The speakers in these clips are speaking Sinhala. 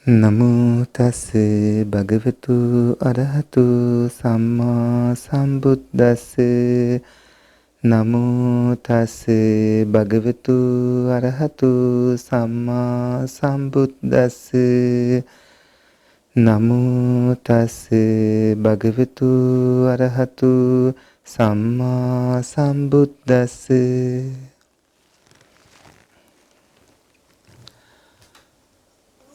නමෝ තස් භගවතු අරහතු සම්මා සම්බුද්දස්ස නමෝ තස් භගවතු අරහතු සම්මා සම්බුද්දස්ස නමෝ තස් භගවතු අරහතු සම්මා සම්බුද්දස්ස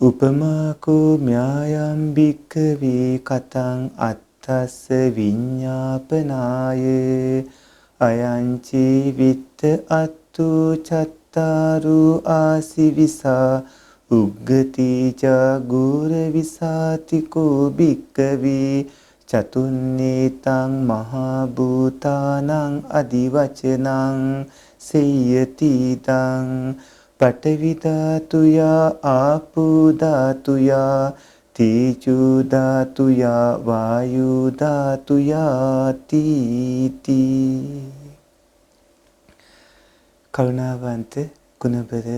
උපමාකෝ ම්‍යායම් භික්ඛවේ කතං අත්තස්ස විඤ්ඤාපනාය අයං චීවිත අත්තු චත්තාරු ආසිවිසා උග්ගති ජාගුර විසාතිකෝ භික්ඛවේ චතුන්නේතං මහා භූතානං අදිවචනං සේයති තං පඨවි ධාතුයා ආපෝ ධාතුයා තේජෝ ධාතුයා වායු ධාතුයා තීති. කරුණාවන්ත ගුණබර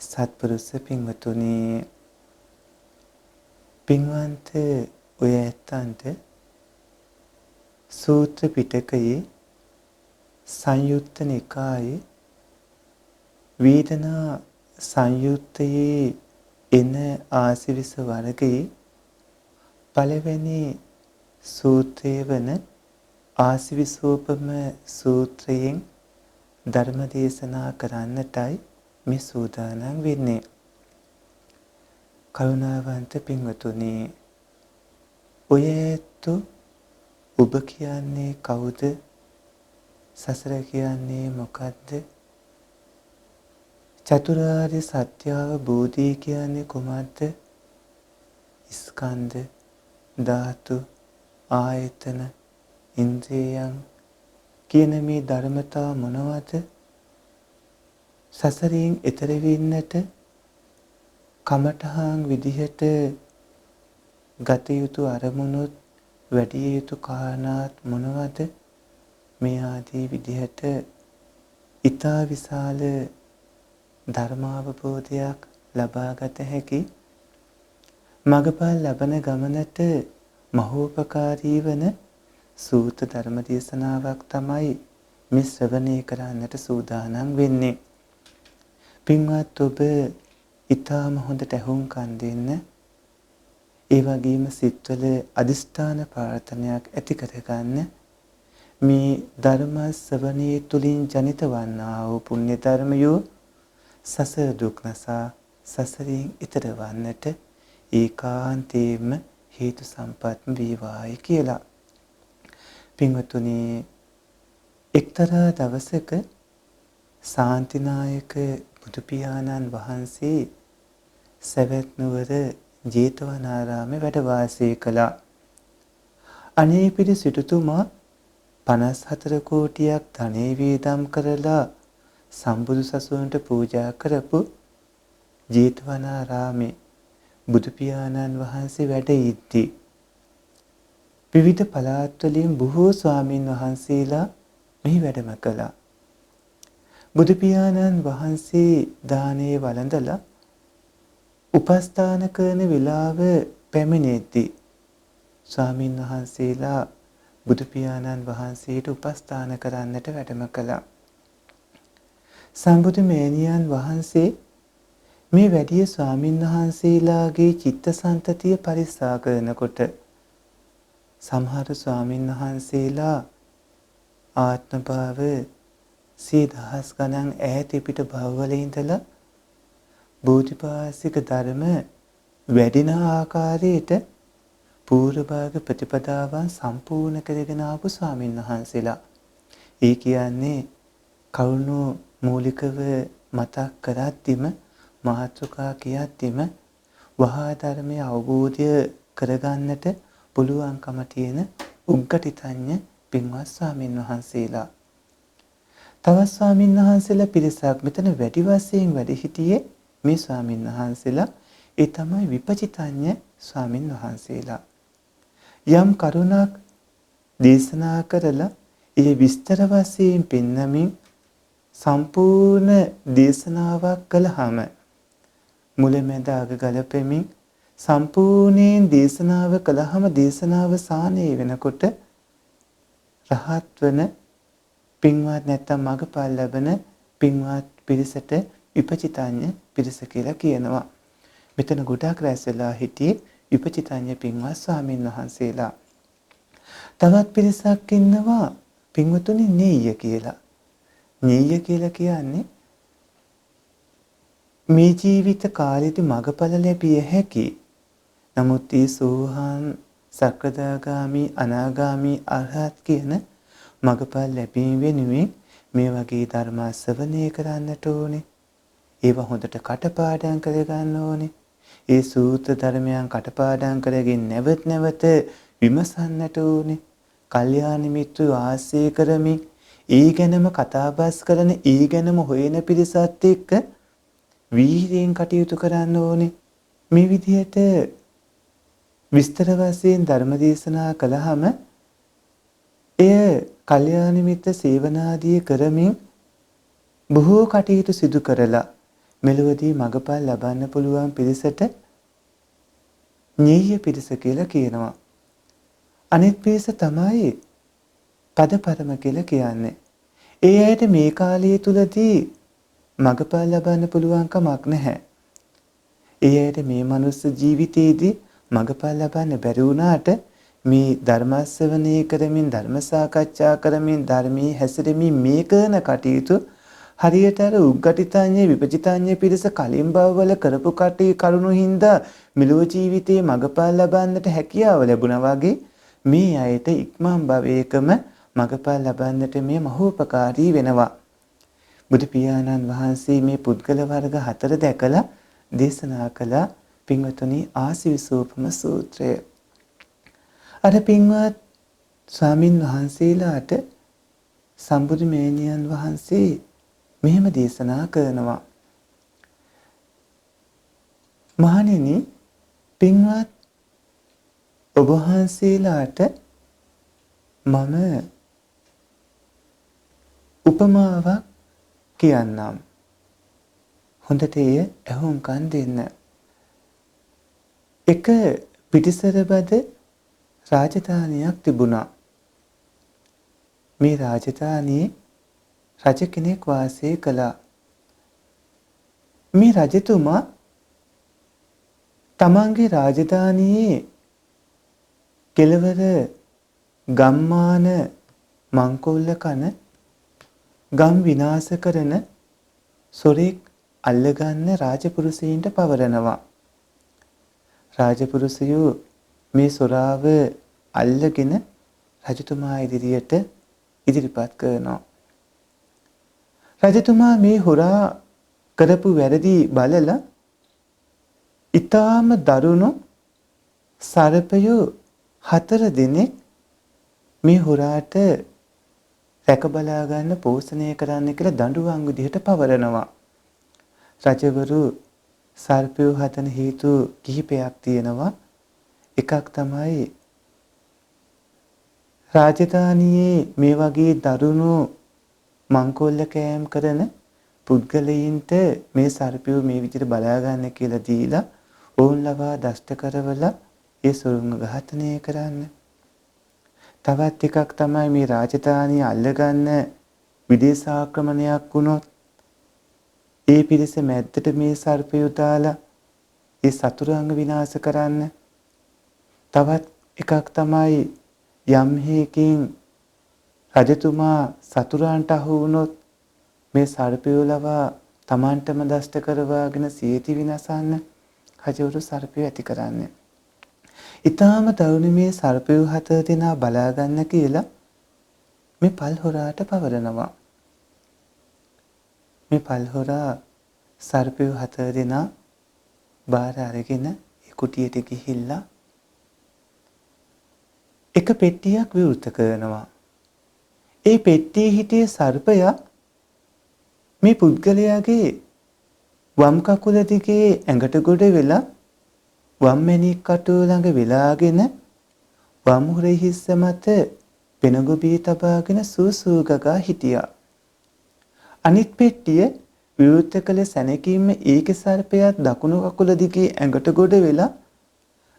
සත්පුරුෂ පින්වතුනි, පින්වන්ත ඔය ඇත්තන්ට සූත්‍ර පිටකයේ සංයුත්ත නිකායේ වේදනා සංයුත්තයේ එන ආසිවිස වර්ගයේ පළවෙනි සූත්‍රය වන ආසිවිසෝපම සූත්‍රයෙන් ධර්ම දේශනා කරන්නටයි මේ සූදානම් වෙන්නේ. කරුණාවන්ත පින්වතුනි, ඔය ඇත්තෝ ඔබ කියන්නේ කවුද? සසර කියන්නේ මොකද්ද? චතුරාර්ය සත්‍ය අවබෝධය කියන්නේ කුමක්ද? ස්කන්ධ, ධාතු, ආයතන, ඉන්ද්‍රියයන් කියන මේ ධර්මතා මොනවද? සසරින් එතර වෙන්නට කමඨහං විදිහට ගත යුතු අරමුණුත් වැඩි යුතු කාරණාත් මොනවද? මේ ආදී විදිහට ඊතා විශාල ධර්මාවබෝධයක් ලබාගත හැකි මගපල් ලබන ගමනට මහෝපකාරී වන සූත්‍ර ධර්ම දේශනාවක් තමයි මේ ශ්‍රවණය කරන්නට සූදානම් වෙන්නේ. පින්වත් ඔබ ඊටාම හොඳට ඇහුම්කන් දෙන්න, ඒ වගේම සිත්වල අදිෂ්ඨාන ප්‍රාර්ථනයක් ඇති කරගන්න. මේ ධර්ම ශ්‍රවණයේ තුලින් ජනිත වන්නා වූ පුණ්‍ය ධර්මයෝ සසර දුක් නසා සසරින් ඈතර වන්නට ඒකාන්තයෙන්ම හේතු සම්පත් වේවායි කියලා. පින්වතුනි, එක්තරා දවසක ශාන්තිනායක බුදු පියාණන් වහන්සේ සවැත් නුවර ජේතවනාරාමේ වැඩ වාසය කළා. අනේපිරි සිටුතුමා 54 කෝටියක් ධනෙ වේදම් කරලා සම්බුදු සසුනට පූජා කරපු ජේතවනාරාමේ බුදු පියාණන් වහන්සේ වැඩ ඉද්දී විවිධ පළාත් වලින් බොහෝ ස්වාමින් වහන්සේලා මෙහි වැඩම කළා. බුදු පියාණන් වහන්සේ දානේ වළඳලා උපස්ථාන කරන වෙලාව පැමිණෙද්දී ස්වාමින් වහන්සේලා බුදු පියාණන් වහන්සේට උපස්ථාන කරන්නට වැඩම කළා. සම්බුදු මේනියන් වහන්සේ මේ වැඩිය ස්වාමින් වහන්සේලාගේ චිත්තසංතතිය පරික්ෂා කරනකොට සමහර ස්වාමින් වහන්සේලා ආත්ම භාව 100,000 ගණන් ඈත පිට භවවල ඉඳලා බෝධිපාසික ධර්ම වැඩින ආකාරයට පූර්ව භාග ප්‍රතිපදාවන් සම්පූර්ණ කරගෙන ආපු ස්වාමින් වහන්සේලා. ඒ කියන්නේ කරුණු මූලිකව මතක් කරද්දිම මාතෘකා කියද්දිම වහා ධර්මයේ අවබෝධය කරගන්නට පුළුවන්කම තියෙන උග්ගටිතඤ්ඤ පින්වත් ස්වාමින් වහන්සේලා. තවත් ස්වාමින් වහන්සේලා පිරිසක් මෙතන වැඩි වශයෙන් වැඩ සිටියේ මේ ස්වාමින් වහන්සේලා. ඒ තමයි විපචිතඤ්ඤ ස්වාමින් වහන්සේලා. යම් කරුණක් දේශනා කරලා ඒ විස්තර වශයෙන් පෙන්වමින් සම්පූර්ණ දේශනාවක් කළාම මුලැමැද අග ගලපෙමින් සම්පූර්ණයෙන් දේශනාව කළාම දේශනාව සානේ වෙනකොට රහත් වෙන පින්වත් නැත්තම් මගපල් ලැබෙන පින්වත් පිරිසට විපචිතඤ්ඤ පිරිස කියලා කියනවා. මෙතන ගොඩාක් රැස් වෙලා හිටියේ විපචිතඤ්ඤ පින්වත් ස්වාමින් වහන්සේලා. තවත් පිරිසක් ඉන්නවා පින්වතුනි නීය කියලා. නීය කියලා කියන්නේ මේ ජීවිත කාලෙදී මගපල ලැබිය හැකි. නමුත් ඒ සෝහන් සකදාගාමි අනාගාමි අරහත් කියන මගපල් ලැබීම වෙනුවෙන් මේ වගේ ධර්ම ශ්‍රවණය කරන්නට ඕනේ. ඒවා හොඳට කටපාඩම් කරගන්න ඕනේ. ඒ සූත්‍ර ධර්මයන් කටපාඩම් කරගෙන නැවත විමසන්නට ඕනේ. කල්යාණ මිත්‍ර ආශ්‍රය කරමින් ඒ ගැනම කතාබස් කරන ඒ ගැනම හොයන පිරිසත් එක්ක වීර්යයෙන් කටයුතු කරන්න ඕනේ. මේ විදිහට විස්තර වශයෙන් ධර්ම දේශනා කළාම එය කල්යාණ මිත්‍ර සේවනාදී කරමින් බොහෝ කටයුතු සිදු කරලා මෙලොවදී මගපල් ලබන්න පුළුවන් පිරිසට ඤෙය්‍ය පිරිස කියලා කියනවා. අනිත් පිරිස තමයි පදපරම කියලා කියන්නේ. ඒ අයට මේ කාලය තුලදී මගපල් ලබන්න පුළුවන් කමක් නැහැ. ඒ අයට මේ මනුස්ස ජීවිතයේදී මගපල් ලබන්න බැරි වුණාට මේ ධර්ම ශ්‍රවණය කරමින් ධර්ම සාකච්ඡා කරමින් ධර්මයේ හැසිරෙමින් මේ කරන කටයුතු හරියට අර උග්ගටිතාඤ්ඤේ විපචිතාඤ්ඤේ පිරිස කලින් භවවල කරපු කරුණු හින්දා මෙලොව ජීවිතයේ මගපල් ලබන්නට හැකියාව ලැබුණා වගේ මේ අයට ඉක්මන් භවයකම මගපල් ලබන්නට මේ මහෝපකාරී වෙනවා. බුදු පියාණන් වහන්සේ මේ පුද්ගල වර්ග 4 දැකලා දේශනා කළ පින්වතුනි ආසීවිසෝපම සූත්‍රය. අර පින්වත් ස්වාමින් වහන්සේලාට සම්බුදු මේනියන් වහන්සේ මෙහෙම දේශනා කරනවා. මහණෙනි පින්වත් ඔබ වහන්සේලාට මම උපමාවක් කියන්නම්. හොඳට එය ඇහුම්කන් දෙන්න. එක පිටිසරබද රාජධානියක් තිබුණා. මේ රාජධානියේ රජ කෙනෙක් වාසය කළා. මේ රජතුමා තමන්ගේ රාජධානියේ කෙළවර ගම්මාන මංකොල්ල කන ගම් විනාශ කරන සොරෙක් අල්ලගන්න රාජපුරුෂයින්ට පවරනවා. රාජපුරුෂයෝ මේ සොරාව අල්ලගෙන රජතුමා ඉදිරියට ඉදිරිපත් කරනවා. රජතුමා මේ හොරා කරපු වැරදි බලලා ඊටාම දරුණු සර්පයෝ 4 දිනක් මේ හොරාට රැක බලා ගන්න පෝෂණය කරන්න කියලා දඬුවම් විදිහට පවරනවා. රජවරු සර්පයෝ හදන හේතු කිහිපයක් තියෙනවා. එකක් තමයි රාජධානියේ මේ වගේ දරුණු මංකොල්ල කෑම් කරන පුද්ගලයින්ට මේ සර්පයෝ මේ විදිහට බලා ගන්න කියලා දීලා ඕන් ලවා දෂ්ට කරවලා ඒ සොරුන්ව ඝාතනය කරන්න. තවත් එකක් තමයි මේ රාජධානිය අල්ලගන්න විදේශ ආක්‍රමණයක් වුණොත් ඒ පිරිස මැද්දට මේ සර්පයෝ දාලා ඒ සතුරන්ව විනාශ කරන්න. තවත් එකක් තමයි යම් හේකින් රජතුමා සතුරන්ට අහු වුණොත් මේ සර්පයෝ ලවා Tamanටම දෂ්ට කරවාගෙන සියති විනාසන්න රජවරු සර්පයෝ ඇති කරන්නේ. ඊටාම තරුණ මේ සර්පයෝ 4 දෙනා බලා ගන්න කියලා මේ පල්හොරාට පවරනවා. මේ පල්හොරා සර්පයෝ 4 දෙනා බාර අරගෙන ඒ කුටියට ගිහිල්ලා එක පෙට්ටියක් විවෘත කරනවා. ඒ පෙට්ටියේ හිටිය සර්පයා මේ පුද්ගලයාගේ වම් කකුල දිගේ ඇඟට ගොඩ වෙලා වම් මැණික් කටුව ළඟ වෙලාගෙන වම් හුරේ හිස්ස මත පෙනගොබී තබාගෙන සූසූ ගගා හිටියා. අනිත් පෙට්ටිය විවෘත කළ සැනකින්ම ඒකේ සර්පයාත් දකුණු කකුල දිගේ ඇඟට ගොඩ වෙලා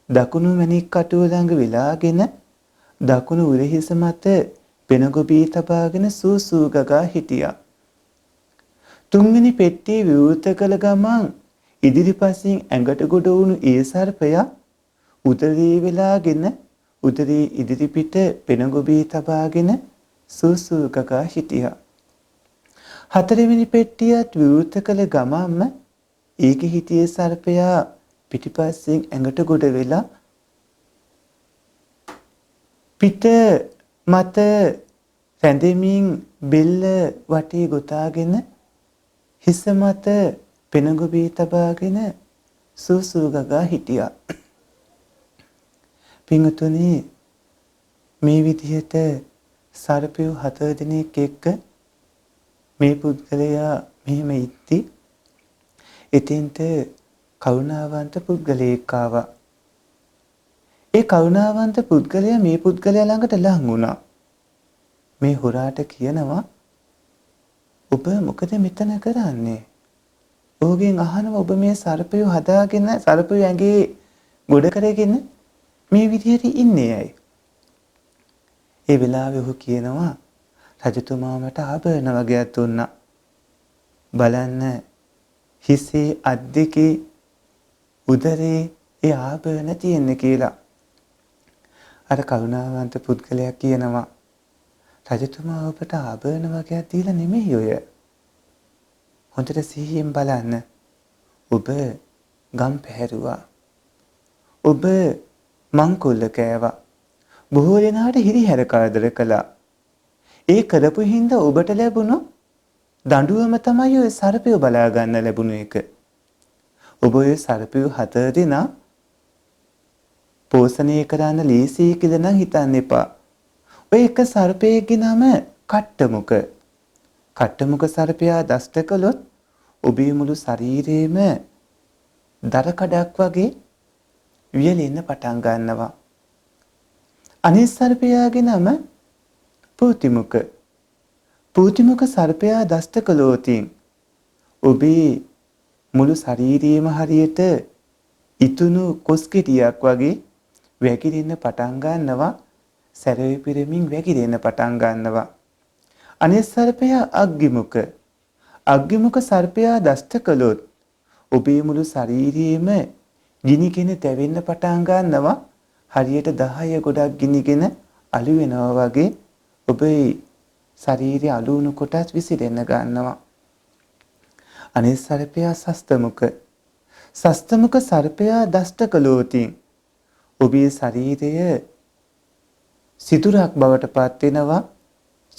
දකුණු මණික් කටුව ළඟ වෙලාගෙන දකුණු උරහිස මත පෙනගොබී තබාගෙන සූසූ ගගා හිටියා. තුන්වෙනි පෙට්ටිය විවෘත කළ ගමන් ඉදිරිපසින් ඇඟට ගොඩ වුණු ඒ සර්පයා උදරේ වෙලාගෙන උදරේ ඉදිරිපිට පෙනගොබී තබාගෙන සූසූ ගගා හිටියා. හතරවෙනි පෙට්ටියත් විවෘත කළ ගමන්ම ඒකෙ හිටියේ සර්පයා පිටිපස්සෙන් ඇඟට ගොඩ වෙලා පිට මත රැඳෙමින් බෙල්ල වටේ ගොතාගෙන හිස මත පෙනගොබී තබාගෙන සූසූ ගගා හිටියා. පින්වතුනි, මේ විදිහට සර්පයෝ 4 දෙනෙක් එක්ක මේ පුද්ගලයා මෙහෙම ඉtti එතෙන්ට කරුණාවන්ත පුද්ගලයෙක් ආවා. ඒ කරුණාවන්ත පුද්ගලයා මේ පුද්ගලයා ළඟට ලං වුණා. මේ හොරාට කියනවා, ඔබ මොකද මෙතන කරන්නේ? ඔහුගෙන් අහනවා, ඔබ මේ සර්පයෝ හදාගෙන සර්පයෝ ඇඟේ ගොඩ කරගෙන මේ විදිහට ඉන්නේ ඇයි? ඒ වෙලාවේ ඔහු කියනවා, රජතුමා මට ආභරණ වගේක් දුන්නා. බලන්න, හිසේ අත් දෙකේ උදරේ ඒ ආභරණ තියෙන්නේ කියලා. අර කරුණාවන්ත පුද්ගලයා කියනවා, රජතුමා ඔබට ආභරණ වගේක් දීලා නෙමෙයි ඔය. හොඳට සිහියෙන් බලන්න. ඔබ ගම් පැහැරුවා. ඔබ මංකොල්ල කෑවා. බොහෝ දෙනාට හිරිහැර කරදර කළා. ඒ කරපු හින්දා ඔබට ලැබුණු දඬුවම තමයි ඔය සර්පයෝ බලා ගන්න ලැබුණු එක. ඔබ ඔය සර්පයෝ 4 දෙනා පෝෂණය කරන්න ලීසි කියලා නම් හිතන්න එපා. ඔය එක සර්පයෙක්ගේ නම කට්ටමුක. කට්ටමුක සර්පයා දෂ්ට කළොත් ඔබේ මුළු ශරීරේම දර කඩක් වගේ වියලෙන්න පටන් ගන්නවා. අනිත් සර්පයාගේ නම පූතිමුක. පූතිමුක සර්පයා දෂ්ට කළොතින් ඔබේ මුළු ශරීරයේම හරියට ඉතුණු කොස්කෙටියක් වගේ වැగిරෙන්න පටන් ගන්නවා. සැරේ පිරමින් වැగిරෙන්න පටන් ගන්නවා. අනිත් සර්පයා අග්ගිමුක. අග්ගිමුක සර්පයා දෂ්ට කළොත් ඔබේ මුළු ශරීරයේම ගිනිගෙන තැවෙන්න පටන් ගන්නවා. හරියට 10 ගොඩක් ගිනිගෙන අළු වෙනවා වගේ ඔබේ ශරීරය අළු වුණු කොටස් විසිරෙන්න ගන්නවා. අනිත් සර්පයා සස්තමුක. සස්තමුක සර්පයා දෂ්ට කළොතින් ඔබේ ශරීරය සිදුරක් බවට පත් වෙනවා.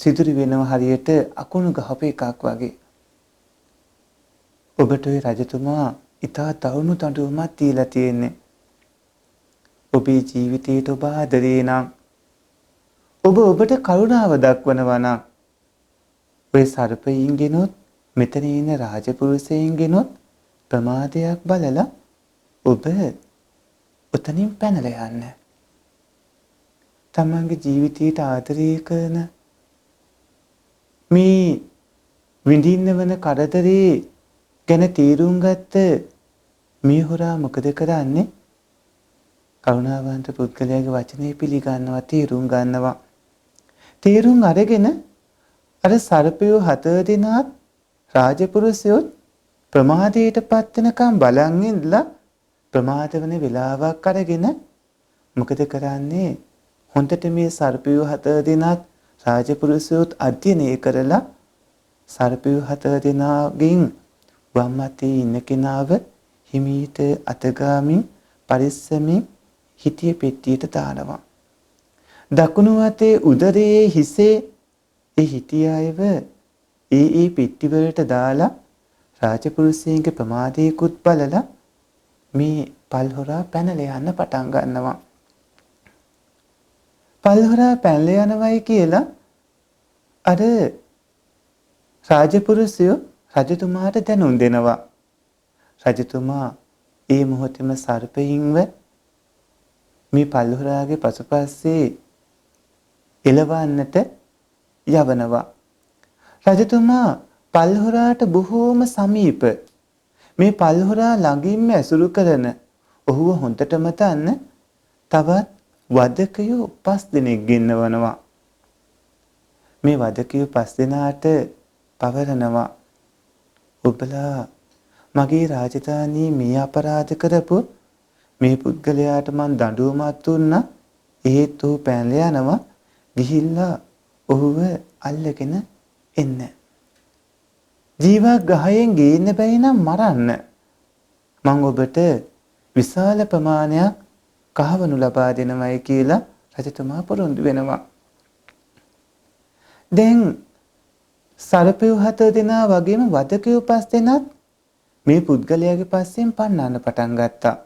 සිදුරු වෙනවා හරියට අකුණු ගහපු එකක් වගේ. ඔබට ඔය රජතුමා ඉතා තරුණු දඬුවමක් දීලා තියෙන්නේ. ඔබේ ජීවිතයට ඔබ ආදරේ නම් ඔබට කරුණාව දක්වනවා නම් ඔය සර්පයින්ගෙනොත් මෙතන ඉන්න රාජපුරුෂයින්ගෙනොත් ප්‍රමාදයක් බලලා ඔබ උතනින් පැනලා යන්න. තමන්ගේ ජීවිතයට ආදරය කරන මේ විඳින්න වන කරදරේ ගැන තීරුම් ගත්ත මේ හොරා මොකද කරන්නේ? කරුණාවන්ත පුද්ගලයාගේ වචනේ පිළිගන්නවා, තීරුම් ගන්නවා. තීරුම් අරගෙන අර සර්පයෝ 4 දෙනාත් රාජපුරුෂයොත් ප්‍රමාදයට පත් වෙනකම් බලන් ඉඳලා ප්‍රමාද වෙන වෙලාවක් අරගෙන මොකද කරන්නේ? හොඳට මේ සර්පයෝ 4 දෙනාත් රාජපුරුෂයොත් අධ්‍යයනය කරලා සර්පයෝ 4 දෙනාගෙන් වම් අතේ ඉන්න කෙනාව හිමීට අතගාමින් පරිස්සමින් හිටිය පෙට්ටියට දානවා. දකුණු අතේ උදරයේ හිසේ ඒ හිටිය අයව ඒ පෙට්ටි වලට දාලා රාජපුරුෂයන්ගේ ප්‍රමාදයකුත් බලලා මේ පල්හොරා පැනලා යන්න පටන් ගන්නවා. පල්හොරා පැනලා යනවයි කියලා අර රාජපුරුෂයෝ රජතුමාට දැනුම් දෙනවා. රජතුමා ඒ මොහොතේම සර්පයින්ව මේ පල්හොරාගේ පසුපස්සේ එළවන්නට යවනවා. රජතුමා පල්හොරාට බොහෝම සමීප මේ පල්හොරා ළඟින්ම ඇසුරු කරන ඔහුව හොඳටම දන්න තවත් වදකයෝ 5 දෙනෙක් ගෙන්නවනවා. මේ වදකයෝ 5 දෙනාට පවරනවා. ඔබලා මගේ රාජධානියේ මේ අපරාධ කරපු මේ පුද්ගලයාට මං දඬුවමක් දුන්නා. ඒත් ඔහු පැනලා යනවා. ගිහිල්ලා ඔහුව අල්ලගෙන එන්න. ජීවග්‍රහයෙන් ගේන්න බැයි නම් මරන්න. මං ඔබට විශාල ප්‍රමාණයක් කහවණු ලබා දෙනවයි කියලා රජතුමා පොරොන්දු වෙනවා. දැන් සර්පයෝ 7 දෙනා වගේම වදකයෝ 5 දෙනාත් මේ පුද්ගලයාගේ පස්සෙන් පන්නන්න පටන් ගත්තා.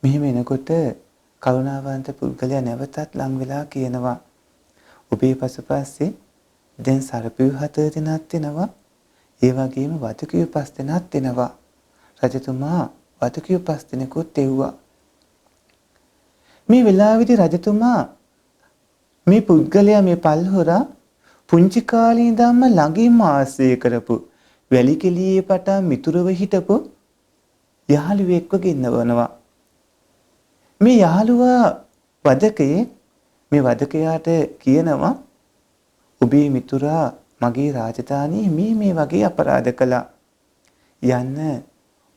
මෙහෙම එනකොට කරුණාවන්ත පුද්ගලයා නැවතත් ලං වෙලා කියනවා ඔබේ පසුපස්සේ දැන් සර්පයෝ 7 දෙනාත් එනවා. ඒ වගේම වදකයෝ 5 දෙනාත් එනවා. රජතුමා වදකයෝ 5 දෙනෙකුත් එව්වා. මේ වෙලාවේදී රජතුමා මේ පුද්ගලයා මේ පල්හොරා පුංචි කාලේ ඉඳන්ම ළඟින්ම ආශ්‍රය කරපු වැලි කෙලියේ පටන් මිතුරව හිටපු යහළුවෙක්ව ගෙන්නවනවා. මේ යහළුවා වදකයේ මේ වදකයාට කියනවා ඔබේ මිතුරා මගේ රාජධානියේ මේ වගේ අපරාධ කළා. යන්න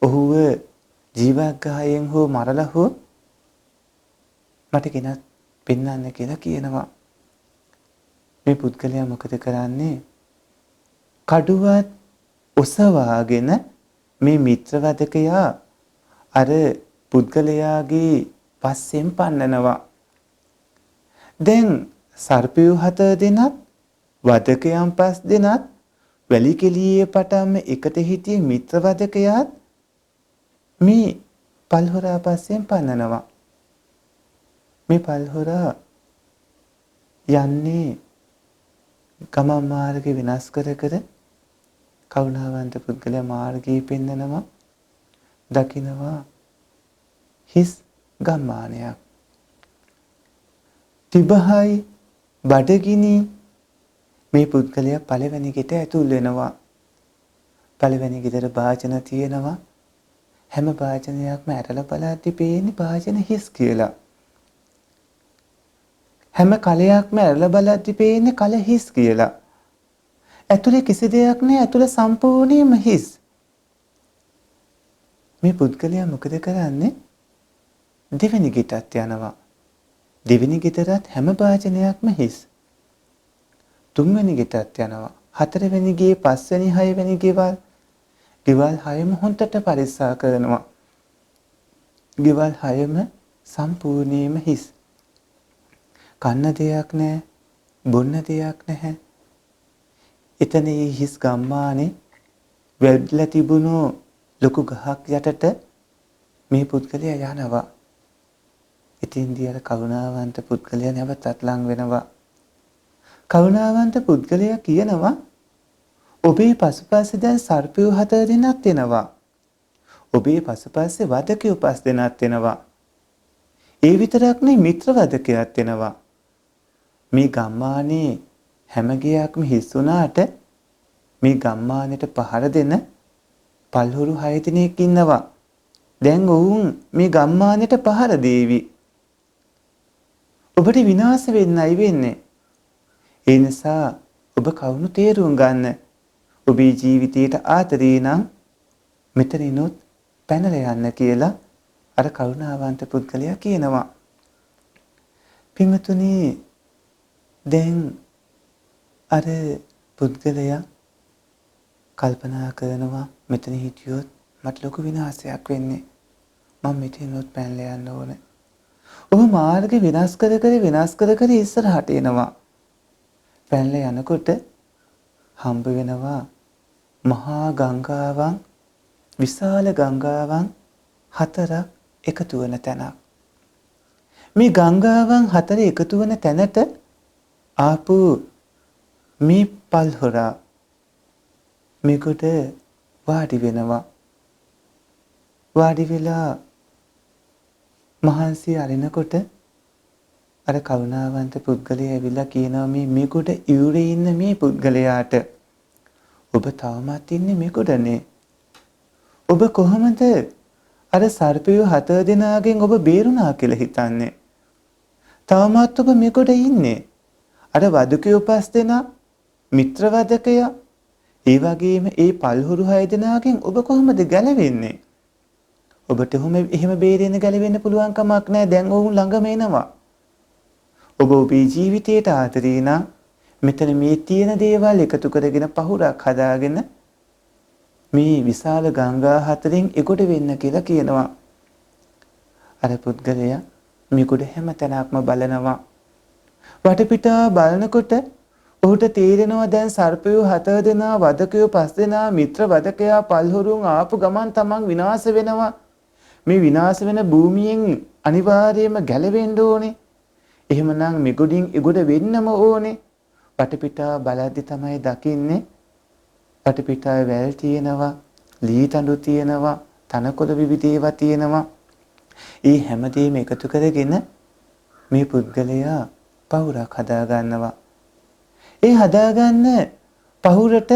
ඔහුව ජීවග්‍රහයෙන් හෝ මරලා හෝ මට ගෙනත් පෙන්වන්න කියලා කියනවා. මේ පුද්ගලයා මොකද කරන්නේ? කඩුවත් ඔසවාගෙන මේ මිත්‍රවදකයා අර පුද්ගලයාගේ පස්සෙන් පන්නනවා. දැන් සර්පයෝ 7 දෙනත් වදකයන් 5 දෙනත් වැලි කෙලියේ පටන්ම එකට හිටියේ මිත්‍රවදකයාත් මේ පල්හොරා පස්සෙන් පන්නනවා. මේ පල්හොරා යන්නේ ගමන් මාර්ගය විනාශ කර කරුණාවන්ත පුද්ගලයා මාර්ගයේ පෙන්නනවා. දකින්නවා හිස් ගම්මානයක්. තිබහයි බඩගිනි මේ පුද්ගලයා පළවෙනි ගෙට ඇතුල් වෙනවා. පළවෙනි ගෙදර භාජන තියෙනවා. හැම භාජනයක්ම ඇරලා බලද්දි පේන්නේ භාජන හිස් කියලා. හැම කලයක්ම ඇරලා බලද්දි පේන්නේ කල හිස් කියලා. ඇතුලේ කිසි දෙයක් නැහැ. ඇතුලේ සම්පූර්ණයෙන්ම හිස්. මේ පුද්ගලයා මොකද කරන්නේ? දෙවෙනි ගෙටත් යනවා. දෙවෙනි ගෙදරත් හැම භාජනයක්ම හිස්. තුන්වෙනි ගෙටත් යනවා. හතරවෙනි ගේ, පස්වෙනි, හයවෙනි ගෙවල් හයම හොන්දට පරික්ෂා කරනවා. ගෙවල් හයම සම්පූර්ණයෙන්ම හිස්. කන්න දෙයක් නැහැ, බොන්න දෙයක් නැහැ. එතන හිස් ගම්මානේ වැල්ලා තිබුණු ලොකු ගහක් යටට මේ පුද්ගලයා යනවා. ඉතින්දී අර කරුණාවන්ත පුද්ගලයා නැවතත් ලං වෙනවා. කරුණාවන්ත පුද්ගලයා කියනවා ඔබේ පසුපස්සේ දැන් සර්පයෝ 7 දෙනාත් එනවා. ඔබේ පසුපස්සේ වදකයෝ 5 දෙනාත් එනවා. ඒ විතරක් නෙවෙයි මිත්‍ර වදකයාත් එනවා. මේ ගම්මානේ හැම ගියක්ම හිස් වුණාට මේ ගම්මානෙට පහර දෙන පල්හුරු 6 දෙනෙක් ඉන්නවා. දැන් ඔවුන් මේ ගම්මානෙට පහර දේවි. ඔබට විනාශ වෙන්නයි වෙන්නේ. ඒ නිසා ඔබ කවුණු තේරුම් ගන්න. ඔබේ ජීවිතයට ආදරේ නම් මෙතනිනුත් පැනලා යන්න කියලා අර කරුණාවන්ත පුද්ගලයා කියනවා. පින්වතුනි දැන් අර පුද්ගලයා කල්පනා කරනවා මෙතන හිටියොත් මට ලොකු විනාශයක් වෙන්නේ. මම මෙතනොත් පැනලා යන්න ඕනේ. ඔහු මාර්ගය විනාශ කර ඉස්සරහට එනවා. පැනලා යනකොට හම්බ වෙනවා මහා ගංගාවන්, විශාල ගංගාවන් 4ක් එකතු වෙන තැනක්. මේ ගංගාවන් 4 එකතු වෙන තැනට ආපු මේ පල්හොරා මේකට වාඩි වෙනවා. වාඩි වෙලා මහන්සිය අරිනකොට අර කරුණාවන්ත පුද්ගලයා ඇවිල්ලා කියනවා මේකට ඉවුරේ ඉන්න මේ පුද්ගලයාට ඔබ තවමත් ඉන්නේ මේකටනේ. ඔබ කොහොමද අර සර්පයෝ 4 දෙනාගෙන් ඔබ බේරුණා කියලා හිතන්නේ. තවමත් ඔබ මෙකොට ඉන්නේ. අර වදකයෝ 5 දෙනා මිත්‍ර වදකයා ඒ වගේම ඒ පල්හුරු 6 දෙනාගෙන් ඔබ කොහොමද ගැලවෙන්නේ? ඔබට එහෙම බේරෙන්න ගැලවෙන්න පුළුවන් කමක් නැහැ. දැන් ඔවුන් ළඟම එනවා. ඔබ ඔබේ ජීවිතයට ආදරේ නම් මෙතන මේ තියෙන දේවල් එකතු කරගෙන පහුරක් හදාගෙන මේ විශාල ගංගා හතරෙන් එකොට වෙන්න කියලා කියනවා. අර පුද්ගලයා මේකට හැම තැනක්ම බලනවා. වටපිටා බලනකොට ඔහුට තේරෙනවා දැන් සර්පයෝ 4 දෙනා වදකයෝ 5 දෙනා මිත්‍ර වදකයා පල්හුරුන් ආපු ගමන් තමන් විනාශ වෙනවා. මේ විනාශ වෙන භූමියෙන් අනිවාර්යයෙන්ම ගැලවෙන්න ඕනේ. එහෙමනම් මෙගොඩින් එගොඩ වෙන්නම ඕනේ. වටපිටා බලද්දි තමයි දකින්නේ වටපිටාවේ වැල් තියෙනවා, ලී තඬු තියෙනවා, තනකොළ විවිධ ඒවා තියෙනවා. ඒ හැමදේම එකතු කරගෙන මේ පුද්ගලයා පහුරක් හදා ගන්නවා. ඒ හදාගන්න පහුරට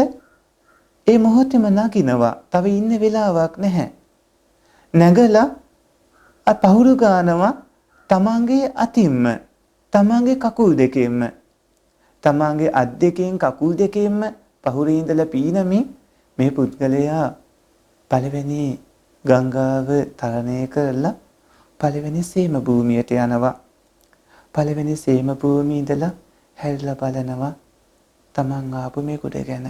ඒ මොහොතේම නගිනවා. තව ඉන්න වෙලාවක් නැහැ. නැගලා පහුරු ගන්නවා තමන්ගේ අතින්ම, තමන්ගේ කකුල් දෙකෙන්ම, තමන්ගේ අත් දෙකෙන් කකුල් දෙකෙන්ම පහුරේ ඉඳලා පීනමින් මේ පුද්ගලයා පළවෙනි ගංගාව තරණය කරලා පළවෙනි සීම භූමියට යනවා. පළවෙනි සීම භූමියේ ඉඳලා හැරිලා බලනවා තමන් ආපු මේගොඩ ගැන.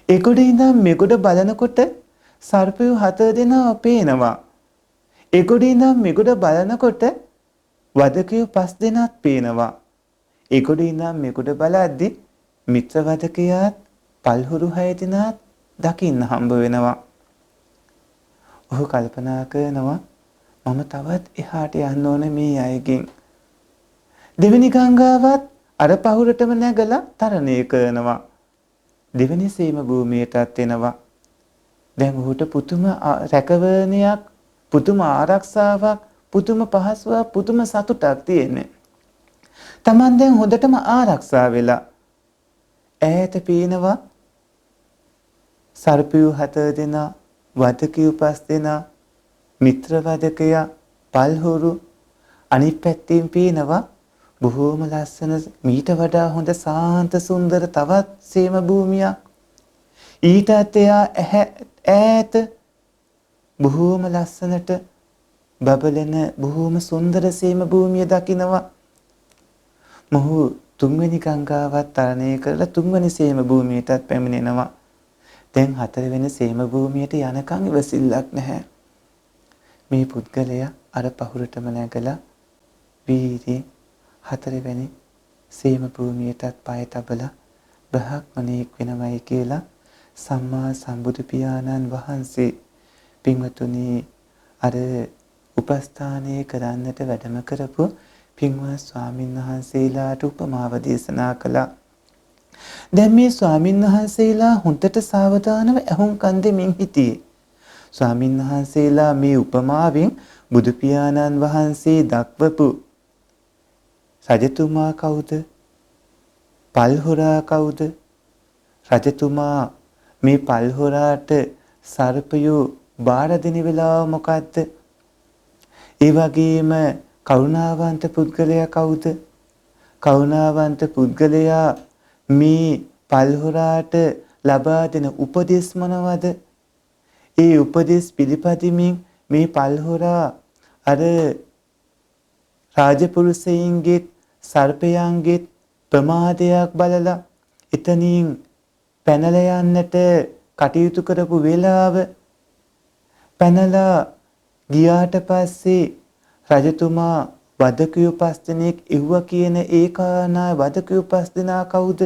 ඒගොඩ ඉඳන් මේගොඩ බලනකොට සර්පයෝ 4 දෙනා පේනවා. ඒගොඩ ඉඳන් මේගොඩ බලනකොට වදකයෝ 5 දෙනාත් පේනවා. ඒගොඩ ඉඳන් මේගොඩ බලද්දි මිත්‍ර වදකයාත් පල්හුරු 6 දෙනාත් දකින්න හම්බ වෙනවා. ඔහු කල්පනා කරනවා මම තවත් එහාට යන්න ඕනේ මේ අයගෙන්. දෙවෙනි ගංගාවත් අර පහුරටම නැගලා තරණය කරනවා. දෙවෙනි සීම භූමියටත් එනවා. දැන් ඔහුට පුදුම රැකවරණයක්, පුදුම ආරක්ෂාවක්, පුදුම පහසුවක්, පුදුම සතුටක් තියෙන්නේ. Taman දැන් හොඳටම ආරක්ෂා වෙලා ඈත පේනවා සර්පයෝ 4 දෙනා, වදකයෝ 5 දෙනා, මිත්‍ර වදකයා, පල්හුරු. අනිත් පැත්තෙන් පේනවා බොහෝම ලස්සන මීට වඩා හොඳ සාන්ත සුන්දර තවත් සීම භූමියක්. ඊටත් එයා ඈත බොහෝම ලස්සනට බබලන බොහෝම සුන්දර සීම භූමිය දකිනවා. මොහු තුන්වෙනි ගංගාවත් තරණය කරලා තුන්වෙනි සීම භූමියටත් පැමිණෙනවා. දැන් හතරවෙනි සීම භූමියට යනකම් ඉවසිල්ලක් නැහැ. මේ පුද්ගලයා අර පහුරටම නැගලා වීර්යයෙන් හතරවෙනි සීම භූමියටත් පය තබලා බ්‍රහ්මණෙක් වෙනවයි කියලා සම්මා සම්බුදු පියාණන් වහන්සේ පින්වතුනි අර උපස්ථානයේ කරන්නට වැඩම කරපු පින්වත් ස්වාමින් වහන්සේලාට උපමාව දේශනා කළා. දැන් මේ ස්වාමින් වහන්සේලා හොඳට සාවධානව අහුම්කන් දෙමින් හිටියේ. ස්වාමින් වහන්සේලා මේ උපමාවෙන් බුදු පියාණන් වහන්සේ දක්වපු රජතුමා කවුද? පල්හොරා කවුද? රජතුමා මේ පල්හොරාට සර්පයෝ බාර දෙන වෙලාව මොකද්ද? ඒ වගේම කරුණාවන්ත පුද්ගලයා කවුද? කරුණාවන්ත පුද්ගලයා මේ පල්හොරාට ලබා දෙන උපදෙස් මොනවද? ඒ උපදෙස් පිළිපදිමින් මේ පල්හොරා අර රාජපුරුෂයින්ගේ සර්පයන්ගේ ප්‍රමාදයක් බලලා එතනින් පැනලා යන්නට කටයුතු කරපු වෙලාව පැනලා ගියාට පස්සේ රජතුමා වදකයෝ 5 දෙනෙක් එව්ව කියන ඒ කාරණා වදකයෝ 5 දෙනා කවුද?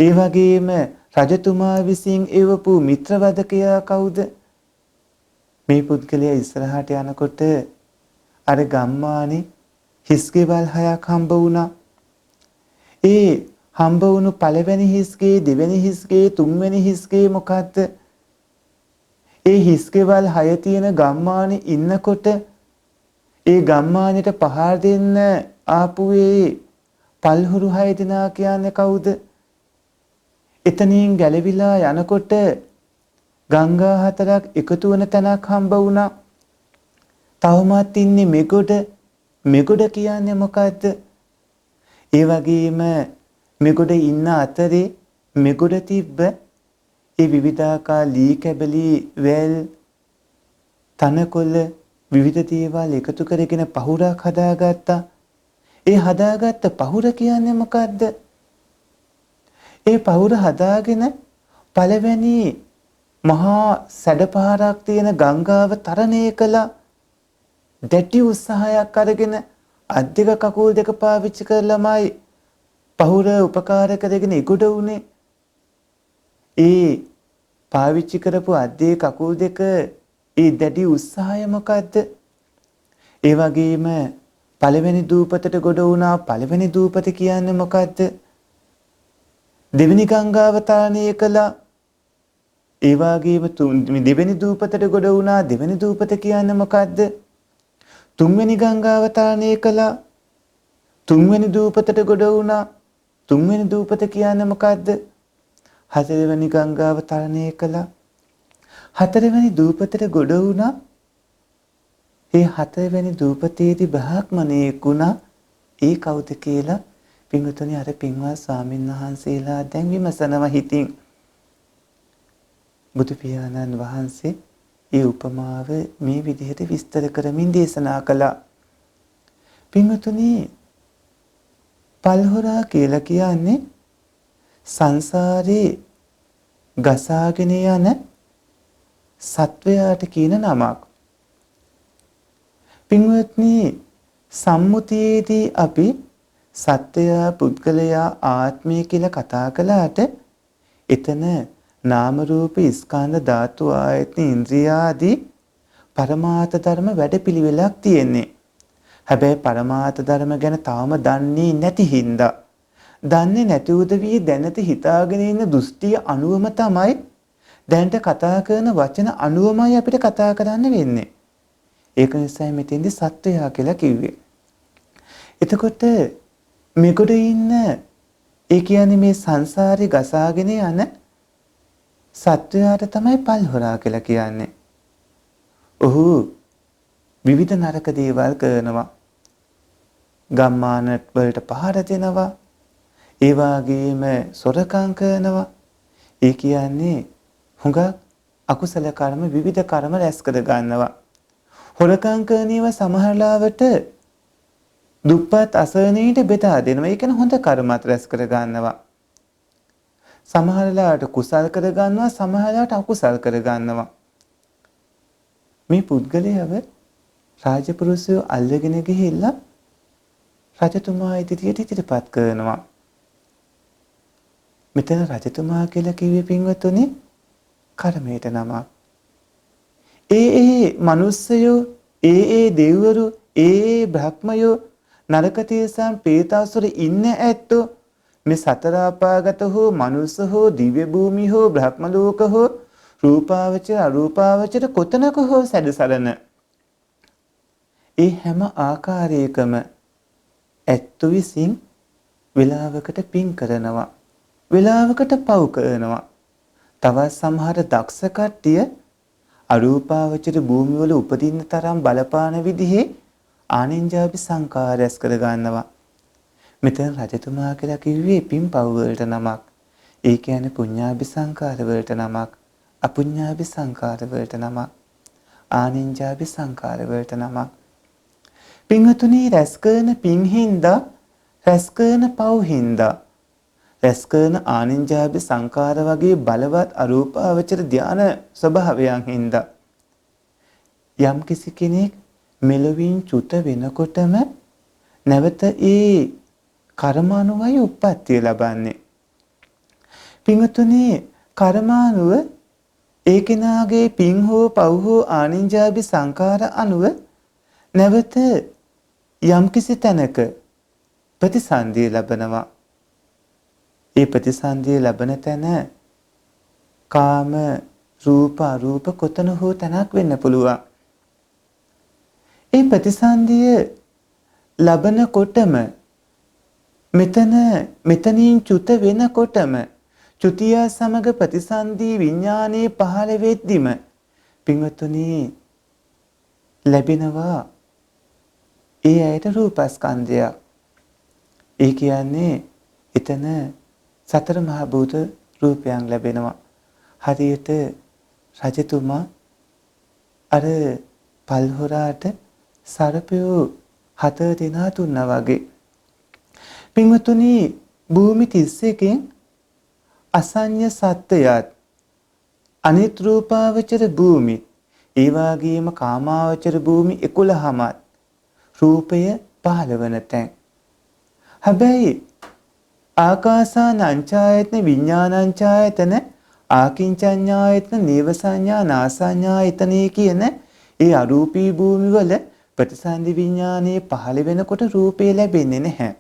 ඒ වගේම රජතුමා විසින් එවපු මිත්‍ර වදකයා කවුද? මේ පුද්ගලයා ඉස්සරහට යනකොට අර ගම්මානේ හිස්ගෙවල් 6ක් හම්බ වුණා. ඒ හම්බ වුණු පළවෙනි හිස්ගේ, දෙවෙනි හිස්ගේ, තුන්වෙනි හිස්ගේ මොකද්ද? ඒ හිස්ගෙවල් 6 තියෙන ගම්මානේ ඉන්නකොට ඒ ගම්මානෙට පහර දෙන්න ආපු ඒ පල්හුරු 6 දෙනා කියන්නේ කවුද? එතනින් ගැලවිලා යනකොට ගංගා 4ක් එකතු වෙන තැනක් හම්බ වුණා. තවමත් ඉන්නේ මෙගොඩ කියන්නේ මොකද්ද? ඒ වගේම මෙගොඩ ඉන්න අතරේ මෙගොඩ තිබ්බ ඒ විවිධාකාර ලී කැබලි වැල් තනකොළ විවිධ දේවල් එකතු කරගෙන පහුරක් හදාගත්තා. ඒ හදාගත්ත පහුර කියන්නේ මොකද්ද? ඒ පහුර හදාගෙන පළවෙනි මහා සැඩපහරක් තියෙන ගංගාව තරණය කළා. දැඩි උත්සාහයක් අරගෙන අත් දෙක කකුල් දෙක පාවිච්චි කරලාමයි පහුර උපකාර කරගෙන ඉගොඩ වුණේ. ඒ පාවිච්චි කරපු අත් දෙක කකුල් දෙක ඒ දැඩි උත්සාහය මොකද්ද? ඒ වගේම පළවෙනි දූපතට ගොඩ වුණා. පළවෙනි දූපත කියන්නේ මොකද්ද? දෙවෙනි ගංගාව තරණය කළා. ඒ වගේම දෙවෙනි දූපතට ගොඩ වුණා. දෙවෙනි දූපත කියන්නේ මොකද්ද? තුන්වෙනි ගංගාව තරණය කළා. තුන්වෙනි දූපතට ගොඩ වුණා. තුන්වෙනි දූපත කියන්නේ මොකද්ද? හතරවෙනි ගංගාව තරණය කළා. හතරවෙනි දූපතට ගොඩ වුණා. ඒ හතරවෙනි දූපතේදී බ්‍රාහ්මණයෙක් වුණා. ඒ කවුද කියලා පින්වතුනි අර පින්වත් ස්වාමීන් වහන්සේලා දැන් විමසනවා හිතින්. බුදු පියාණන් වහන්සේ ඒ උපමාව මේ විදිහට විස්තර කරමින් දේශනා කළා. පින්වතුනි පල්හොරා කියලා කියන්නේ සංසාරේ ගසාගෙන යන සත්වයාට කියන නමක්. පින්වත්නි සම්මුතියේදී අපි සත්වයා පුද්ගලයා ආත්මය කියලා කතා කළාට එතන නාම රූප ස්කන්ධ ධාතු ආයතන ඉන්ද්‍රිය ආදී පරමාර්ථ ධර්ම වැඩපිළිවෙලක් තියෙන්නේ. හැබැයි පරමාර්ථ ධර්ම ගැන තාම දන්නේ නැති හින්දා දන්නේ නැති උදවිය දැනට හිතාගෙන ඉන්න දෘෂ්ටිය අනුවම තමයි දැනට කතා කරන වචන අනුවමයි අපිට කතා කරන්න වෙන්නේ. ඒක නිසා මෙතෙන්දි සත්වයා කියලා කිව්වේ. එතකොට මේකට ඉන්න ඒ කියන්නේ මේ සංසාරේ ගසාගෙන යන සත්වයාට තමයි පල්හොරා කියලා කියන්නේ. ඔහු විවිධ නරක දේවල් කරනවා. ගම්මාන වලට පහර දෙනවා. ඒ වගේම සොරකම් කරනවා. ඒ කියන්නේ හුඟක් අකුසල කර්ම විවිධ කර්ම රැස් කර ගන්නවා. හොරකම් කරනේව සමහරලාවට දුප්පත් අසරණීට බෙදා දෙනවා. ඒ කියන්නේ හොඳ කර්මත් රැස් කර ගන්නවා. සමහරලාට කුසල් කර ගන්නවා, සමහරලාට අකුසල් කර ගන්නවා. මේ පුද්ගලයාව රාජපුරුෂයෝ අල්ලගෙන ගිහිල්ලා රජතුමා ඉදිරියට ඉදිරිපත් කරනවා. මෙතන රජතුමා කියලා කිව්වේ පින්වතුනි කර්මයට නමක්. ඒ මනුස්සයෝ, ඒ දෙවිවරු, ඒ බ්‍රහ්මයෝ, නරක තිරිසන්, ප්‍රේතාසුර ඉන්න ඇත්තෝ මේ සතර අපාගත හෝ මනුස්ස හෝ දිව්‍ය භූමි හෝ බ්‍රහ්ම ලෝක හෝ රූපාවචර අරූපාවචර කොතනක හෝ සැදසරන ඒ හැම ආකාරයකම ඇත්තු විසින් වේලාවකට පින් කරනවා, වේලාවකට පව් කරනවා. තවත් සමහර දක්ෂ කට්ටිය අරූපාවචර භූමි වල උපදින්න තරම් බලපාන විදිහේ ආනින්ජාපි සංකාර රැස් කර ගන්නවා. මෙතන රජතුමා කියලා කිව්වේ පින් පව් වලට නමක්. ඒ කියන්නේ පුඤ්ඤාභි සංකාර වලට නමක්, අපුඤ්ඤාභි සංකාර වලට නමක්, ආනින්ජාභි සංකාර වලට නමක්. පින්වතුනි රැස් කරන පින් හින්දා, රැස් කරන පව් හින්දා, රැස් කරන ආනින්ජාභි සංකාර වගේ බලවත් අරූපාවචර ධාන ස්වභාවයන් හින්දා යම් කිසි කෙනෙක් මෙලොවින් චුත වෙනකොටම නැවත ඒ කර්මානුවයි උප්පත්තිය ලබන්නේ. පින්වතුනි කර්මානුව ඒ කෙනාගේ පින් හෝ පව් හෝ ආනින්ජාභි සංකාර අනුව නැවත යම්කිසි තැනක ප්‍රතිසන්දිය ලබනවා. ඒ ප්‍රතිසන්දිය ලබන තැන කාම රූප අරූප කොතන හෝ තැනක් වෙන්න පුළුවන්. ඒ ප්‍රතිසන්දිය ලබනකොටම මෙතනින් චුත වෙනකොටම චුතිය සමග ප්‍රතිසන්දී විඥානයේ පහළ වෙද්දිම පින්වතුනි ලැබෙනවා ඒ ඇයට රූපස්කන්ධය. ඒ කියන්නේ එතන සතර මහා භූත රූපයන් ලැබෙනවා. හරියට රජතුමා අර පල්හොරාට සර්පයෝ 7 දෙනා දුන්නා වගේ. පින්වතුනි භූමි 31කින් අසඤ්ඤ සත්‍යයත් අනිත් රූපාවචර භූමි ඒ වගේම කාමාවචර භූමි 11මත් රූපය පහළ වන තැන්. හැබැයි ආකාසානංචායතන විඥානංචායතන ආකින්චඤ්ඤායතන නේවසඤ්ඤා නාසඤ්ඤායතනේ කියන ඒ අරූපී භූමි වල ප්‍රතිසන්දි විඥානයේ පහළ වෙනකොට රූපය ලැබෙන්නේ නැහැ.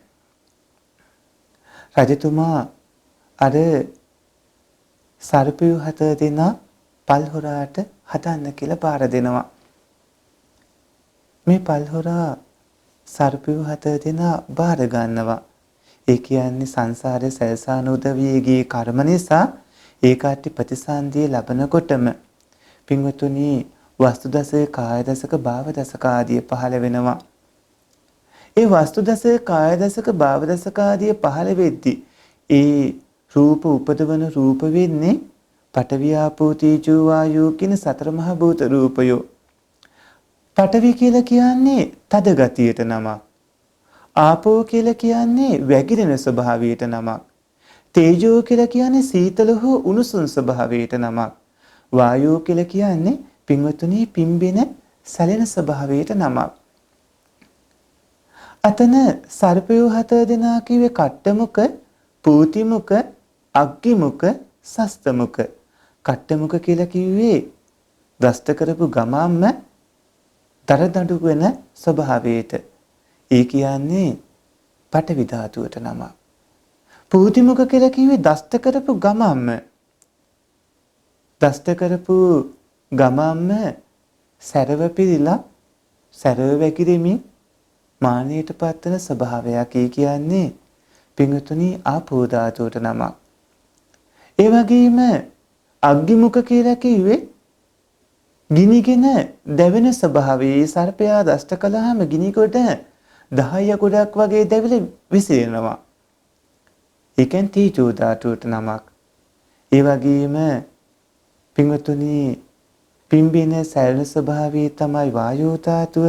රජතුමා අර සර්පයෝ 7 දෙනා පල්හොරාට හදන්න කියලා බාර දෙනවා. මේ පල්හොරා සර්පයෝ 7 දෙනා බාර ගන්නවා. ඒ කියන්නේ සංසාරයේ සැලසාන උදවියගේ කර්ම නිසා ඒ කාටි ප්‍රතිසන්දිය ලැබනකොටම පින්වතුනි වස්තු දසක කාය දසක භාව දසක ආදී පහළ වෙනවා. ඒ වස්තු දසක කාය දසක භාව දසක ආදී පහළ වෙද්දී ඒ රූප උපදවන රූප වෙන්නේ පඨවි ආපෝ තේජෝ වායෝ කියන සතර මහා භූත රූපයෝ. පඨවි කියලා කියන්නේ තද ගතියට නමක්. ආපෝ කියලා කියන්නේ වැగిරෙන ස්වභාවයට නමක්. තේජෝ කියලා කියන්නේ සීතල හෝ උණුසුම් ස්වභාවයට නමක්. වායෝ කියලා කියන්නේ පින්වතුනි පිම්බෙන සැලෙන ස්වභාවයට නමක්. අතන සර්පයෝ 7 දෙනා කිව්වේ කට්ටමුක, පූතිමුක, අග්ගිමුක, සස්තමුක. කට්ටමුක කියලා කිව්වේ දෂ්ට කරපු ගමම්ම දරදඬු වෙන ස්වභාවයට. ඒ කියන්නේ පඨවි ධාතුවට නමක්. පූතිමුක කියලා කිව්වේ දෂ්ට කරපු ගමම්ම සැරව පිළිලා සැරව වැగిරෙමින් මානයට පත්වන ස්වභාවයක්. ඒ කියන්නේ පින්වතුනි ආපෝ ධාතුවට නමක්. ඒ වගේම අග්ගිමුක කියලා කිව්වේ ගිනිගෙන දැවෙන ස්වභාවයේ සර්පයා දෂ්ට කළාම ගිනි කොට 10 ගොඩක් වගේ දැවිලා විසිරෙනවා. ඒකෙන් තීජෝ ධාතුවට නමක්. ඒ වගේම පින්වතුනි පිම්බින සැලෙන ස්වභාවය තමයි වායෝ ධාතුව.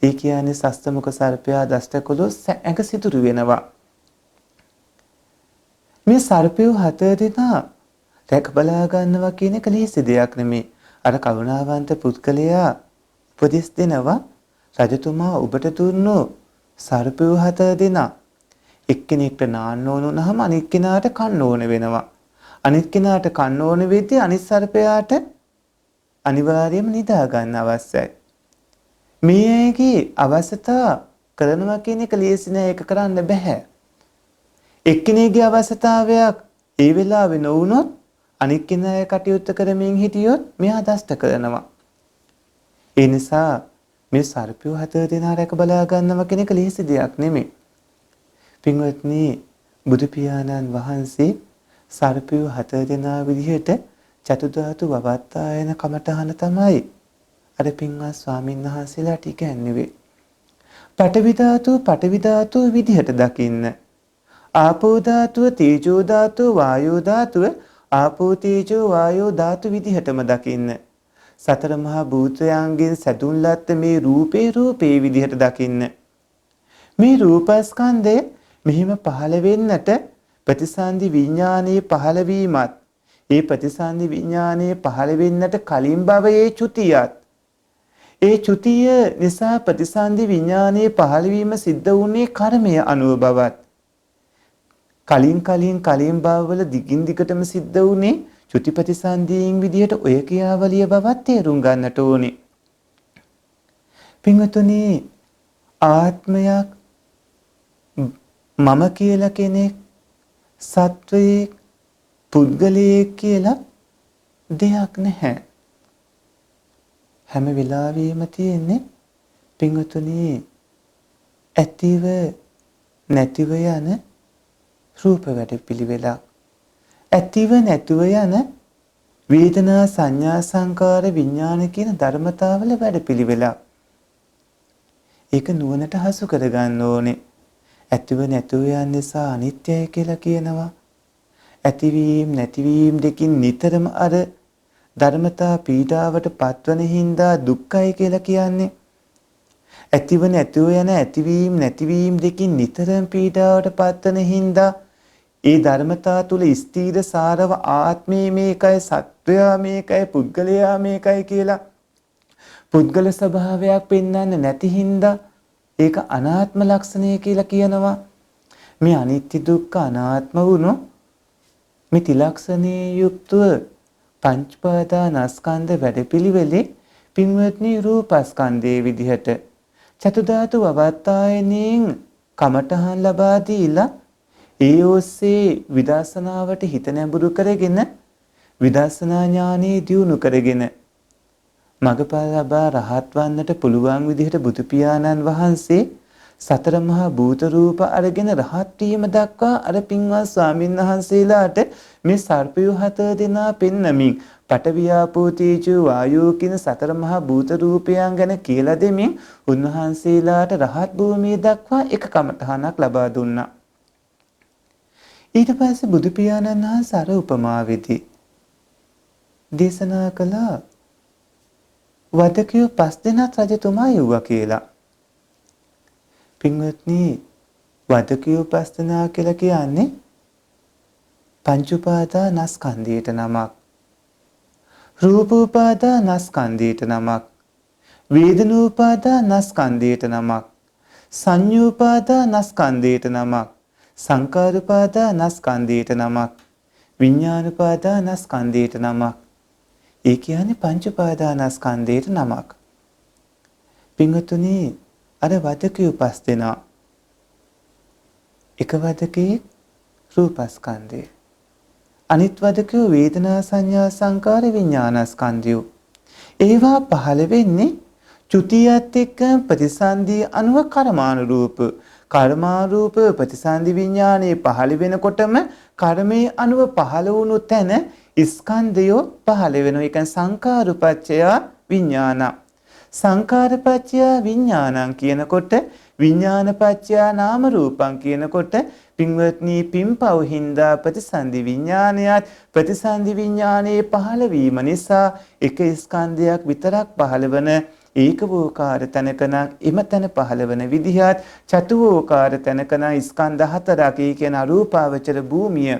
ඒ කියන්නේ සස්තමුක සර්පයා දෂ්ට කළොත් ඇඟ සිදුරු වෙනවා. මේ සර්පයෝ 7 දෙනා රැක බලා ගන්නවා කියන එක ලේසි දෙයක් නෙමෙයි. අර කරුණාවන්ත පුද්ගලයා උපදෙස් දෙනවා රජතුමා ඔබට දුන්නු සර්පයෝ 7 දෙනා එක්කෙනෙක්ට නාන්න ඕන වුණාම අනිත් කෙනාට කන්න ඕන වෙනවා. අනිත් කෙනාට කන්න ඕන වෙද්දී අනිත් සර්පයාට අනිවාර්යයෙන්ම නිදා ගන්න අවශ්‍යයි. මේ ඇයිගේ අවශ්‍යතා කරනවා කියන එක ලේසි නෑ. ඒක කරන්න බෑ. එක්කෙනෙක්ගේ අවශ්‍යතාවයක් ඒ වෙලාවේ නොවුනොත් අනිත් කෙනා කටයුත්ත කරමින් හිටියොත් මෙයා දෂ්ට කරනවා. ඒ නිසා මේ සර්පයෝ 7 දෙනා රැක බලා ගන්නවා කියන එක ලේසි දෙයක් නෙමෙයි. පින්වත්නි බුදු පියාණන් වහන්සේ සර්පයෝ 7 දෙනා විදිහට චතුධාතු වවත්තායන කමඨහන තමයි අර පින්වත් ස්වාමීන් වහන්සේලාට ඉගැන්වුවේ. පඨවි ධාතුව විදිහට දකින්න. ආපෝ ධාතුව, තේජෝ ධාතුව, වායෝ ධාතුව, ආපෝ තේජෝ වායෝ ධාතු විදිහටම දකින්න. සතර මහා භූතයන්ගෙන් සැදුන් ලත් මේ රූපේ විදිහට දකින්න. මේ රූපස්කන්ධය මෙහිම පහළ වෙන්නට ප්‍රතිසන්දි විඥානයේ පහළ වීමත් ඒ ප්‍රතිසන්දි විඥානයේ පහළ වෙන්නට කලින් භවයේ චුතියත් ඒ චුතිය නිසා ප්‍රතිසන්දි විඥානයේ පහළ වීම සිද්ධ වුණේ කර්මය අනුව බවත් කලින් භවවල දිගින් දිගටම සිද්ධ වුණේ චුති ප්‍රතිසන්දීන් විදිහට ඔය ක්‍රියාවලිය බවත් තේරුම් ගන්නට ඕනේ. පින්වතුනි ආත්මයක් මම කියලා කෙනෙක් සත්වයේ පුද්ගලයෙක් කියලා දෙයක් නැහැ. හැම වෙලාවෙම තියෙන්නේ පින්වතුනි ඇතිව නැතිව යන රූප වැඩ පිළිවෙලක්. ඇතිව නැතිව යන වේදනා සංඥා සංකාර විඥාන කියන ධර්මතාවල වැඩපිළිවෙල. ඒක නුවණට හසු කරගන්න ඕනේ. ඇතිව නැතුව යන නිසා අනිත්‍යයි කියලා කියනවා. ඇතිවීම නැතිවීම දෙකින් නිතරම අර ධර්මතා පීඩාවට පත්වන හින්දා දුක්ඛයි කියලා කියන්නේ. ඇතිව නැතුව යන ඇතිවීම නැතිවීම දෙකින් නිතරම පීඩාවට පත්වන හින්දා ඒ ධර්මතා තුල ස්ථීර සාරව ආත්මේ මේකයි සත්වයා මේකයි පුද්ගලයා මේකයි කියලා පුද්ගල ස්වභාවයක් පෙන්වන්න නැති හින්දා ඒක අනාත්ම ලක්ෂණය කියලා කියනවා. මේ අනිත්‍ය දුක්ඛ අනාත්ම වුණොත් මේ ත්‍රිලක්ෂණයේ යුක්තව පංචපාදානස්කන්ධ වැඩපිළිවෙලේ පින්වත්නි රූපස්කන්ධයේ විදිහට චතුධාතු වවත්තායනෙන් කමඨහන් ලබා දීලා ඒ ඔස්සේ විදර්ශනාවට හිත නැඹුරු කරගෙන විදර්ශනා ඥානෙ දියුණු කරගෙන මගපල ලබා රහත් වන්නට පුළුවන් විදිහට බුදු පියාණන් වහන්සේ සතර මහා භූත රූප අරගෙන රහත් වීම දක්වා අර පින්වත් ස්වාමීන් වහන්සේලාට මේ සර්පයෝ හතර දෙනා පෙන්නමින් පඨවියාපෝ තේජෝ වායෝ කියන සතර මහා භූත රූපයන් ගැන කියලා දෙමින් උන්වහන්සේලාට රහත් භූමිය දක්වා එක කමඨහනක් ලබා දුන්නා. ඊට පස්සේ බුදු පියාණන් වහන්සේ අර උපමාවේදී දේශනා කළා වදකියෝ 5 දෙනා රජතුමා යුවා කියලා. පින්වත්නි වදකියෝ 5 දෙනා කියලා කියන්නේ පංච උපාදානස්කන්ධයට නමක්. රූප උපාදානස්කන්ධයට නමක්. වේදනා උපාදානස්කන්ධයට නමක්. සංඤ්ඤා උපාදානස්කන්ධයට නමක්. සංකාර උපාදානස්කන්ධයට නමක්. විඥාන උපාදානස්කන්ධයට නමක්. ඒ කියන්නේ පංච උපාදානස්කන්ධයට නමක්. පින්වතුනි අර වදකියෝ 5 දෙනා එක වදකේ රූපස්කන්ධය අනිත් වදකියෝ වේදනා සංඥා සංකාර විඥානස්කන්ධය. ඒවා පහළ වෙන්නේ චුතියත් එක්ක ප්‍රතිසන්දි අනුව කර්මානුරූප කර්මාරූප ප්‍රතිසන්දි විඥානයේ පහළ වෙනකොටම කර්මයේ අනුව පහළ වුණු තැන ස්කන්ධය පහළ වෙනවා. ඒක සංකාරපච්චය විඥාන. සංකාරපච්චය විඥානං කියනකොට විඥානපච්චය නාම රූපං කියනකොට පින්වත්නි පින්පව් හින්දා ප්‍රතිසන්දි විඥානයත් ප්‍රතිසන්දි විඥානයේ පහළ වීම නිසා එක ස්කන්ධයක් විතරක් පහළ වන ඒකවෝකාර තනකන එම තන පහළ වන විදිහත් චතුවෝකාර තනකන ස්කන්ධ හතරක් කියන අරූපාවචර භූමිය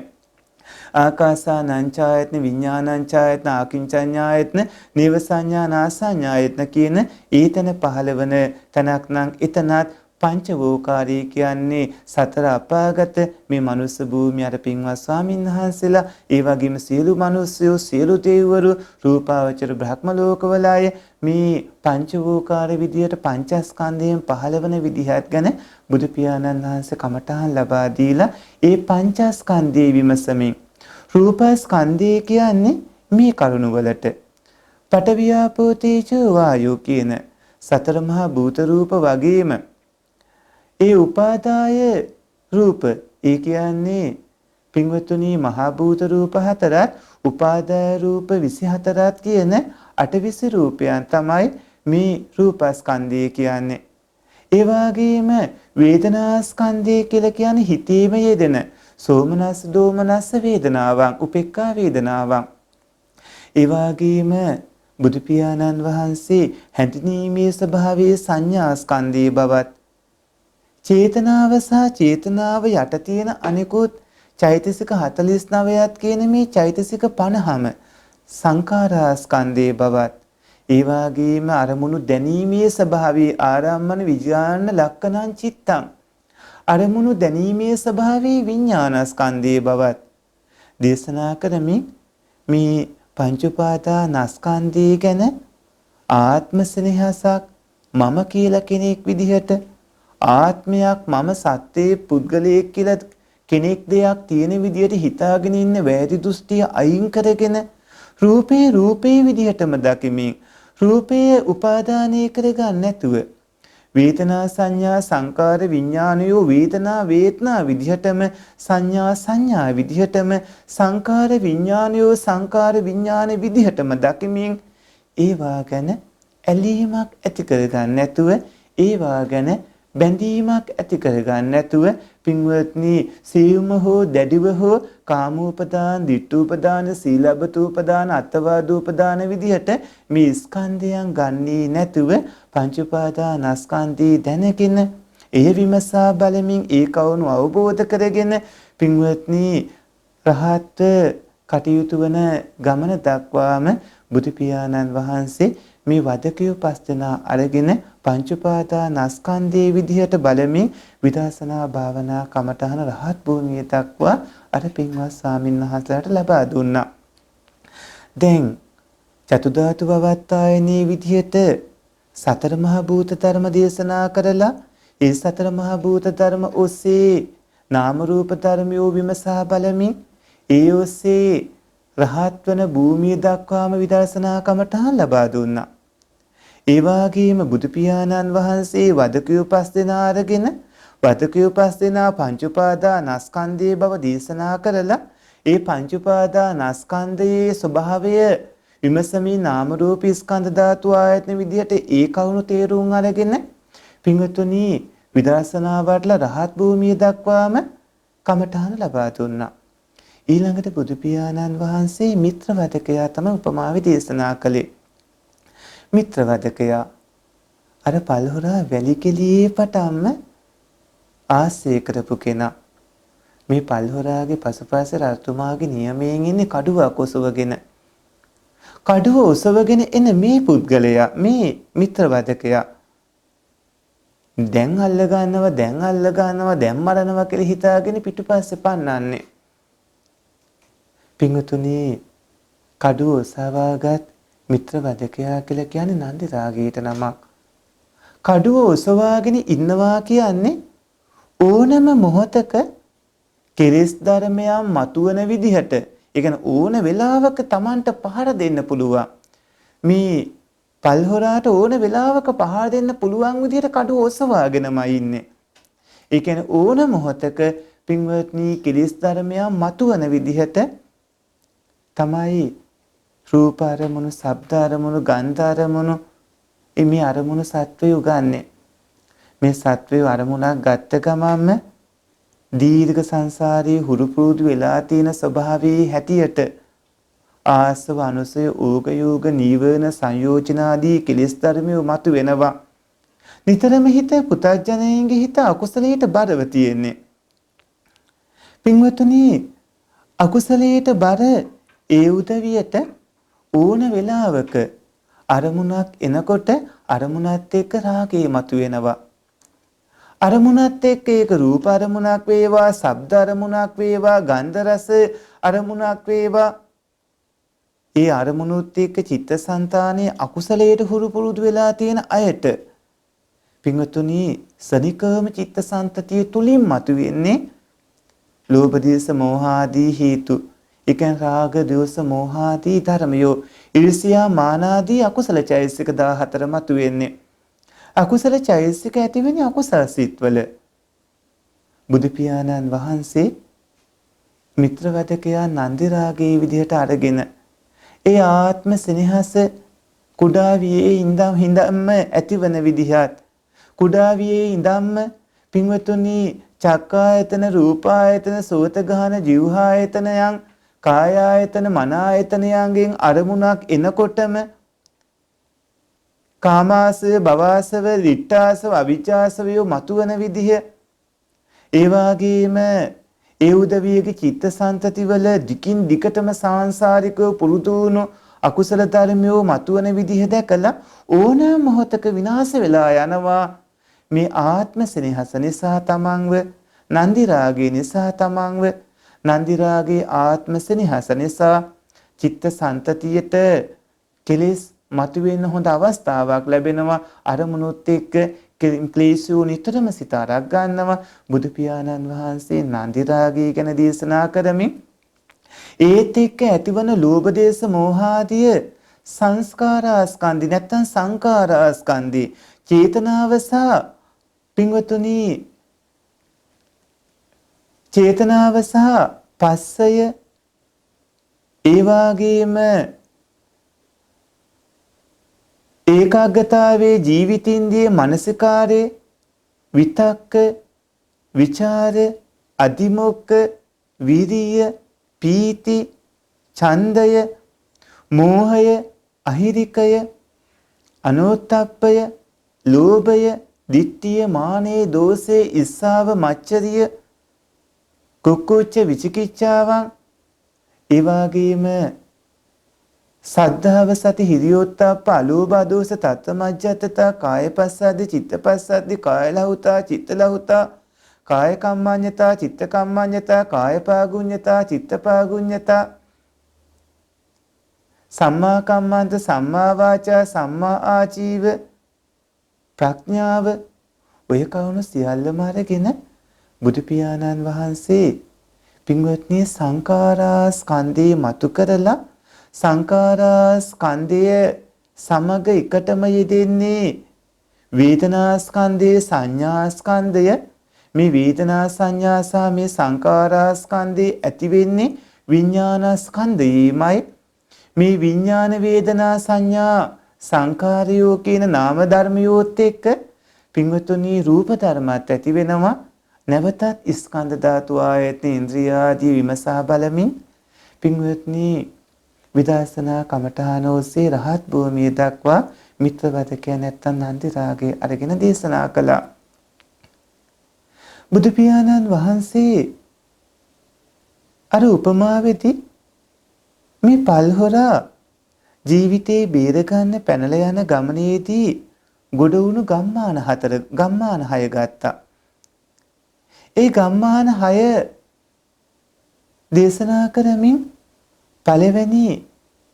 ආකාසානංචායතන විඥානංචායතන ආකින්චඤ්ඤායතන නේව සංඥා නාසඤ්ඤායතන කියන ඊතන පහළවන තනක් නම් එතනත් පංචවෝකාරී කියන්නේ සතර අපාගත මේ මනුස්ස භූමිය අර පින්වත් ස්වාමීන් වහන්සේලා ඒ වගේම සියලු මිනිස්සු සියලු දෙවිවරු රූපාවචර බ්‍රහ්ම ලෝකවලය මේ පංචවෝකාර විදියට පංචස්කන්ධයෙන් පහළවන විදිහත් ගැන බුදු පියාණන් වහන්සේ කමඨහන් ලබා දීලා ඒ පංචස්කන්ධයේ විමසමින් රූපස්කන්ධය කියන්නේ මේ කරුණ වලට පඨවියාපෝ තේජෝ වායෝ කියන සතර මහා භූත රූප වගේම ඒ උපාදාය රූප ඒ කියන්නේ පින්වතුනි මහා භූත රූප හතරත් උපාදාය රූප 24ත් කියන 28 රූපයන් තමයි මේ රූපස්කන්ධය කියන්නේ. ඒ වගේම වේදනාස්කන්ධය කියලා කියන්නේ හිතේම යෙදෙන සෝමනස් දෝමනස් වේදනාවන් උපේක්ඛා වේදනාවන්. ඒ වගේම බුදු පියාණන් වහන්සේ හැඳිනීමේ ස්වභාවයේ සංඥාස්කන්ධයේ බවත් චේතනාව සහ චේතනාව යට තියෙන අනිකුත් චෛතසික 49ත් කියන මේ චෛතසික 50ම සංඛාරස්කන්ධයේ බවත් ඒ වගේම අරමුණු දැනීමේ ස්වභාවයේ ආරම්මන විඥාන ලක්කනං චිත්තං අරමුණු දැනීමේ ස්වභාවයේ විඥානස්කන්ධයේ බවත් දේශනා කරමින් මේ පංච උපාදානස්කන්ධය ගැන ආත්ම ස්නේහසක් මම කියලා කෙනෙක් විදිහට ආත්මයක් මම සත්‍යයේ පුද්ගලයෙක් කියලා කෙනෙක් දෙයක් තියෙන විදිහට හිතාගෙන ඉන්න වැරදි දෘෂ්ටිය අයින් කරගෙන රූපේ විදිහටම දකිමින් රූපයේ උපාදානය කරගන්න නැතුව වේදනා සංඥා සංකාර විඥානයෝ වේදනා විදිහටම සංඥා විදිහටම සංකාර විඥානයෝ සංකාර විඥාන විදිහටම දකිමින් ඒවා ගැන ඇලීමක් ඇති කරගන්න නැතුව ඒවා ගැන බැඳීමක් ඇති කරගන්න නැතුව පින්වත්නි සියුම හෝ දැඩිව හෝ කාමෝපදාන, ditthූපදාන, සීලබ්බතූපදාන, අත්තවාදූපදාන විදිහට මේ ස්කන්ධයන් ගන්නේ නැතුව පංච උපාදානස්කන්ධය දැනගෙන එය විමසා බලමින් ඒ කවුණු අවබෝධ කරගෙන පින්වත්නි රහත් කටයුතු වන ගමන දක්වාම බුදු පියාණන් වහන්සේ මේ වදකිය පස්තනා අරගෙන පංච උපාදානස්කන්ධයේ විදිහට බලමින් විදර්ශනා භාවනා කමඨහන රහත් භූමිය දක්වා අර පින්වත් ස්වාමින්වහන්සේලාට ලබා දුන්නා. දැන් චතුධාතු වවත්තායනේ විදිහට සතර මහා භූත ධර්ම දේශනා කරලා ඒ සතර මහා භූත ධර්ම ඔස්සේ නාම රූප ධර්මියෝ විමසා බලමින් ඒ ඔස්සේ රහත් වන භූමිය දක්වාම විදර්ශනා කමඨහන් ලබා දුන්නා. ඒ වගේම බුදු පියාණන් වහන්සේ වදකිය පස්දෙනා අරගෙන වදකිය පස්දෙනා පංච උපාදානස්කන්ධයේ බව දේශනා කරලා ඒ පංච උපාදානස්කන්ධයේ ස්වභාවය විමසමී නාම රූප ස්කන්ධ ධාතු ආයතන විදිහට ඒ කවුණු තේරුම් අරගෙන පින්වතුනි විදර්ශනා වඩලා රහත් භූමිය දක්වාම කමඨහන ලබා දුන්නා. ඊළඟට බුදු පියාණන් වහන්සේ මිත්‍ර වදකයා තමයි උපමාවේ දේශනා කළේ. මිත්‍ර වදකයා අර පල්හොරා වැලි කෙලියේ පටන්ම ආශ්‍රය කරපු කෙනා. මේ පල්හොරාගේ පසුපස රජතුමාගේ නියමයෙන් ඉන්නේ කඩුවක් ඔසවගෙන. කඩුව ඔසවගෙන එන මේ පුද්ගලයා මේ මිත්‍ර වදකයා දැන් අල්ල ගන්නවා දැන් මරනවා කියලා හිතාගෙන පිටුපස්සේ පන්නන්නේ. පින්වතුනි කඩුව ඔසවාගත් මිත්‍ර වදකයා කියලා කියන්නේ නන්දි රාගයට නමක්. කඩුව ඔසවාගෙන ඉන්නවා කියන්නේ ඕනම මොහොතක කෙලෙස් ධර්මයන් මතුවන විදිහට, ඒ කියන්නේ ඕන වෙලාවක Tamanට පහර දෙන්න පුළුවන්. මේ පල්හොරාට ඕන වෙලාවක පහර දෙන්න පුළුවන් විදිහට කඩුව ඔසවාගෙනමයි ඉන්නේ. ඒ කියන්නේ ඕන මොහොතක පින්වත්නි කෙලෙස් ධර්මයන් මතුවන විදිහට තමයි රූප අරමුණු, ශබ්ද අරමුණු, ගන්ධ අරමුණු මේ අරමුණු සත්වය උගන්නේ. මේ සත්වය අරමුණක් ගත්ත ගමන්ම දීර්ඝ සංසාරයේ හුරු පුරුදු වෙලා තියෙන ස්වභාවයේ හැටියට ආසව, අනුසය, ඕග යෝග, නීවරණ, සංයෝජන ආදී කෙලෙස් ධර්මයෝ මතු වෙනවා. නිතරම හිත පුතග්ජනයන්ගේ හිත අකුසලයට බරව තියෙන්නේ. පින්වතුනි අකුසලයට බර ඒ උදවියට ඕන වෙලාවක අරමුණක් එනකොට අරමුණත් එක්ක රාගය මතුවෙනවා. අරමුණත් එක්ක ඒක රූප අරමුණක් වේවා, ශබ්ද අරමුණක් වේවා, ගන්ධ රස අරමුණක් වේවා. ඒ අරමුණුත් එක්ක චිත්තසංතානයේ අකුසලයට හුරු පුරුදු වෙලා තියෙන අයට පින්වතුනි සනිකම චිත්තසංතතිය තුලින් මතුවෙන්නේ ලෝභ, දේශ, මෝහ ආදී හේතු. ඒ කියන්නේ රාග, ද්වේෂ, මෝහ ආදී ධර්මයෝ, ඊර්ෂ්‍යා, මාන ආදී අකුසල චෛතසික 14 මතුවෙන්නේ. අකුසල චෛතසික ඇති වෙන්නේ අකුසල සිත්වල. බුදු පියාණන් වහන්සේ මිත්‍ර වදකයා නන්දි රාගයේ විදිහට අරගෙන ඒ ආත්ම සෙනෙහස කුඩා වියේ ඉඳන්ම ඇතිවන විදිහත්, කුඩා වියේ ඉඳන්ම පින්වතුනි චක්කායතන, රූපායතන, සෝත ගාන, જીවහායතනයන්, කායායතන, මන ආයතනයන්ගෙන් අරමුණක් එනකොටම කාමාසව, භවසව, දිඨාසව, අවිචාසවයෝ මතුවන විදිහ, ඒ වගේම ඒ උදවියගේ චිත්තසංතතිවල දිකින් දිකටම සාංශාරිකව පුරුදු වුණු අකුසල ධර්මයෝ මතුවන විදිහ දැකලා ඕනෑම මොහොතක විනාශ වෙලා යනවා. මේ ආත්ම සෙනෙහස නිසා තමන්ව, නන්දි රාගය නිසා තමන්ව, නන්දි රාගයේ ආත්ම සෙනෙහස නිසා චිත්ත සංතතියට කෙලෙස් මතුවෙන්න හොඳ අවස්ථාවක් ලැබෙනවා. අරමුණුත් එක්ක ක්ලේශෝ නිතරම සිත අරක් ගන්නවා. බුදු පියාණන් වහන්සේ නන්දි රාගය ගැන දේශනා කරමින් ඒත් එක්ක ඇතිවන ලෝභ, දේශ, මෝහ ආදී සංස්කාරස්කන්ධි නැත්නම් සංකාරස්කන්ධි, චේතනාව සහ පින්වතුනි චේතනාව සහ පස්සය ඒ වාගේම ඒකාග්‍රතාවයේ ජීවිතින්දී මානසිකාරේ විතක්ක විචාර අදිමොක්ක විරිය පීති ඡන්දය මෝහය අහිරිකය අනෝත්තප්පය ලෝභය ditthිය මානෙය දෝෂය ඉස්සාව මච්චරිය කුක්කුච්ච විචිකිච්ඡාවන් ඒ වගේම සද්ධාව සති හිරියොත්ප්ප අලෝභ දෝෂ තත්ත්වමජ්ජත්තතා කායපස්සද්දි චිත්තපස්සද්දි කායලහුතා චිත්තලහුතා කාය කම්මඤ්ඤතා චිත්ත කම්මඤ්ඤතා කාය පාගුඤ්ඤතා චිත්ත පාගුඤ්ඤතා සම්මා කම්මන්ත සම්මා වාචා සම්මා ආජීව ප්‍රඥාව ඔය කවුණු සියල්ලම අරගෙන බුදු පියාණන් වහන්සේ පින්වත්නි සංඛාරා ස්කන්ධේ මතු කරලා සංඛාරා ස්කන්ධය සමග එකටම යෙදෙන්නේ වේදනා ස්කන්ධයේ සංඥා ස්කන්ධය මේ වේදනා සංඥා සහ මේ සංඛාරා ස්කන්ධේ ඇති වෙන්නේ විඥාන ස්කන්ධයමයි මේ විඥාන වේදනා සංඥා සංඛාරයෝ කියන නාම ධර්මයෝත් එක්ක පින්වතුනි රූප ධර්මات ඇති වෙනවා නැවතත් ස්කන්ධ ධාතු ආයතන ඉන්ද්‍රියාදී විමසා බලමින් පින්වත්නි විදර්ශනා කමඨාන ඔස්සේ රහත් භූමිය දක්වා මිත්‍රවදකයන් නැත්තම් නන්දි රාගය අරගෙන දේශනා කළා. බුදු පියාණන් වහන්සේ අර උපමාවේදී මේ පල්හොරා ජීවිතේ බේරගන්න පැනලා යන ගමනේදී ගොඩ වුණු ගම්මාන 6 ගත්තා. ඒ ගම්මාන 6 දේශනා කරමින් පළවෙනි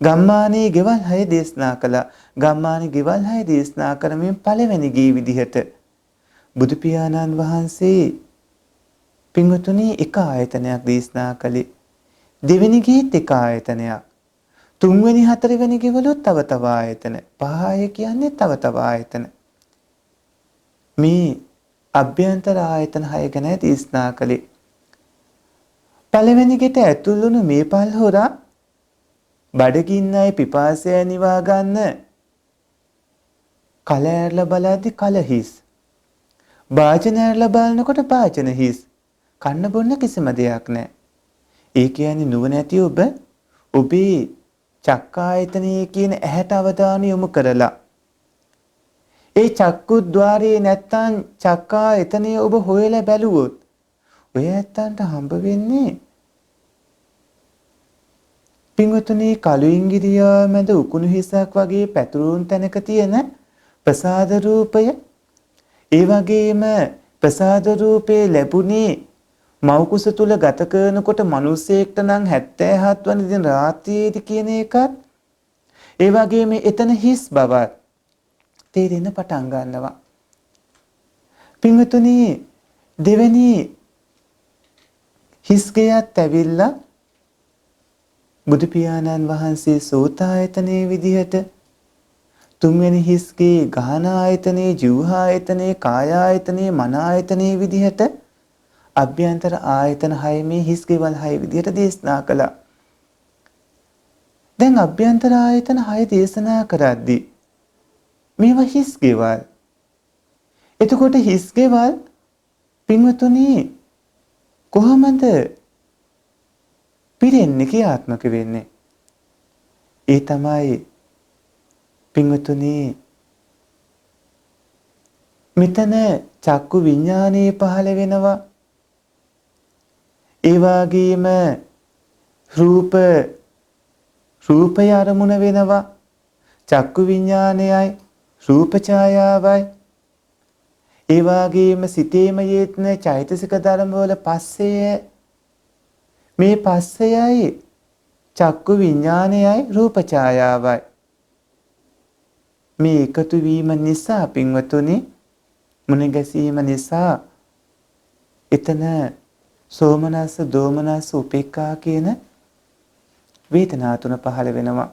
ගම්මානයේ ගෙවල් 6 දේශනා කළා. ගම්මානයේ ගෙවල් 6 දේශනා කරමින් පළවෙනි ගේ විදිහට බුදු පියාණන් වහන්සේ පින්වතුනි එක ආයතනයක් දේශනා කළේ. දෙවෙනි ගේත් එක ආයතනයක්. තුන්වෙනි හතරවෙනි ගෙවලුත් තව තව ආයතන. පහය කියන්නේ තව තව ආයතන. මේ අභ්‍යන්තර ආයතන 6 ගැන දේශනා කළේ. පළවෙනි ගෙට ඇතුල් වුණු මේ පල්හොරා බඩගින්නයි පිපාසය නිවා ගන්න කල ඇරලා බලද්දි කල හිස්. වාචන ඇරලා බලනකොට වාචන හිස්. කන්න බොන්න කිසිම දෙයක් නැහැ. ඒ කියන්නේ නුවණැති ඔබේ චක්කායතනයේ කියන ඇහැට අවධානය යොමු කරලා ඒ චක්කුද්්වාරයේ නැත්තම් චක්කායතනය ඔබ හොයලා බැලුවොත් ඔය ඇත්තන්ට හම්බ වෙන්නේ පින්වතුනි කළු ඉංගිරියා මැද උකුණු හිසක් වගේ පැතුරුන් තැනක තියෙන ප්‍රසාද රූපය. ඒ වගේම ප්‍රසාද රූපේ ලැබුණේ මව් කුස තුල ගත කරනකොට මිනිසෙක්ට නම් 77 වන දින රාත්‍රියේදී කියන එකත් ඒ වගේම එතන හිස් බවත් තේරෙන්න පටන් ගන්නවා. පින්වතුනි දෙවෙනි හිස් ගියත් ඇවිල්ලා බුදු පියාණන් වහන්සේ සෝතායතනයේ විදිහට තුන්වෙනි හිස්ගේ ගාහන ආයතනයේ ජීවහා ආයතනයේ කාය ආයතනයේ මන ආයතනයේ විදිහට අභ්‍යන්තර ආයතන 6 මේ හිස්කේවල් 6 විදිහට දේශනා කළා. දැන් අභ්‍යන්තර ආයතන 6 දේශනා කරද්දී මේවා හිස්කේවල්. එතකොට හිස්කේවල් පින්වතුනි කොහොමද පිරෙන්නේ ක්‍රියාත්මක වෙන්නේ? ඒ තමයි පින්වතුනි මෙතන චක්කු විඥානයේ පහළ වෙනවා. ඒ වගේම රූපය අරමුණ වෙනවා. චක්කු විඥානයයි රූප ඡායාවයි. ඒ වගේම සිතේම යෙත්න චෛතසික ධර්ම වල පස්සේ මේ පස්සයයි චක්කු විඥානයයි රූප ඡායාවයි. මේ එකතු වීම නිසා පින්වතුනි මුණ ගැසීම නිසා එතන සෝමනස්ස දෝමනස්ස උපේක්ඛා කියන වේදනා තුන පහළ වෙනවා.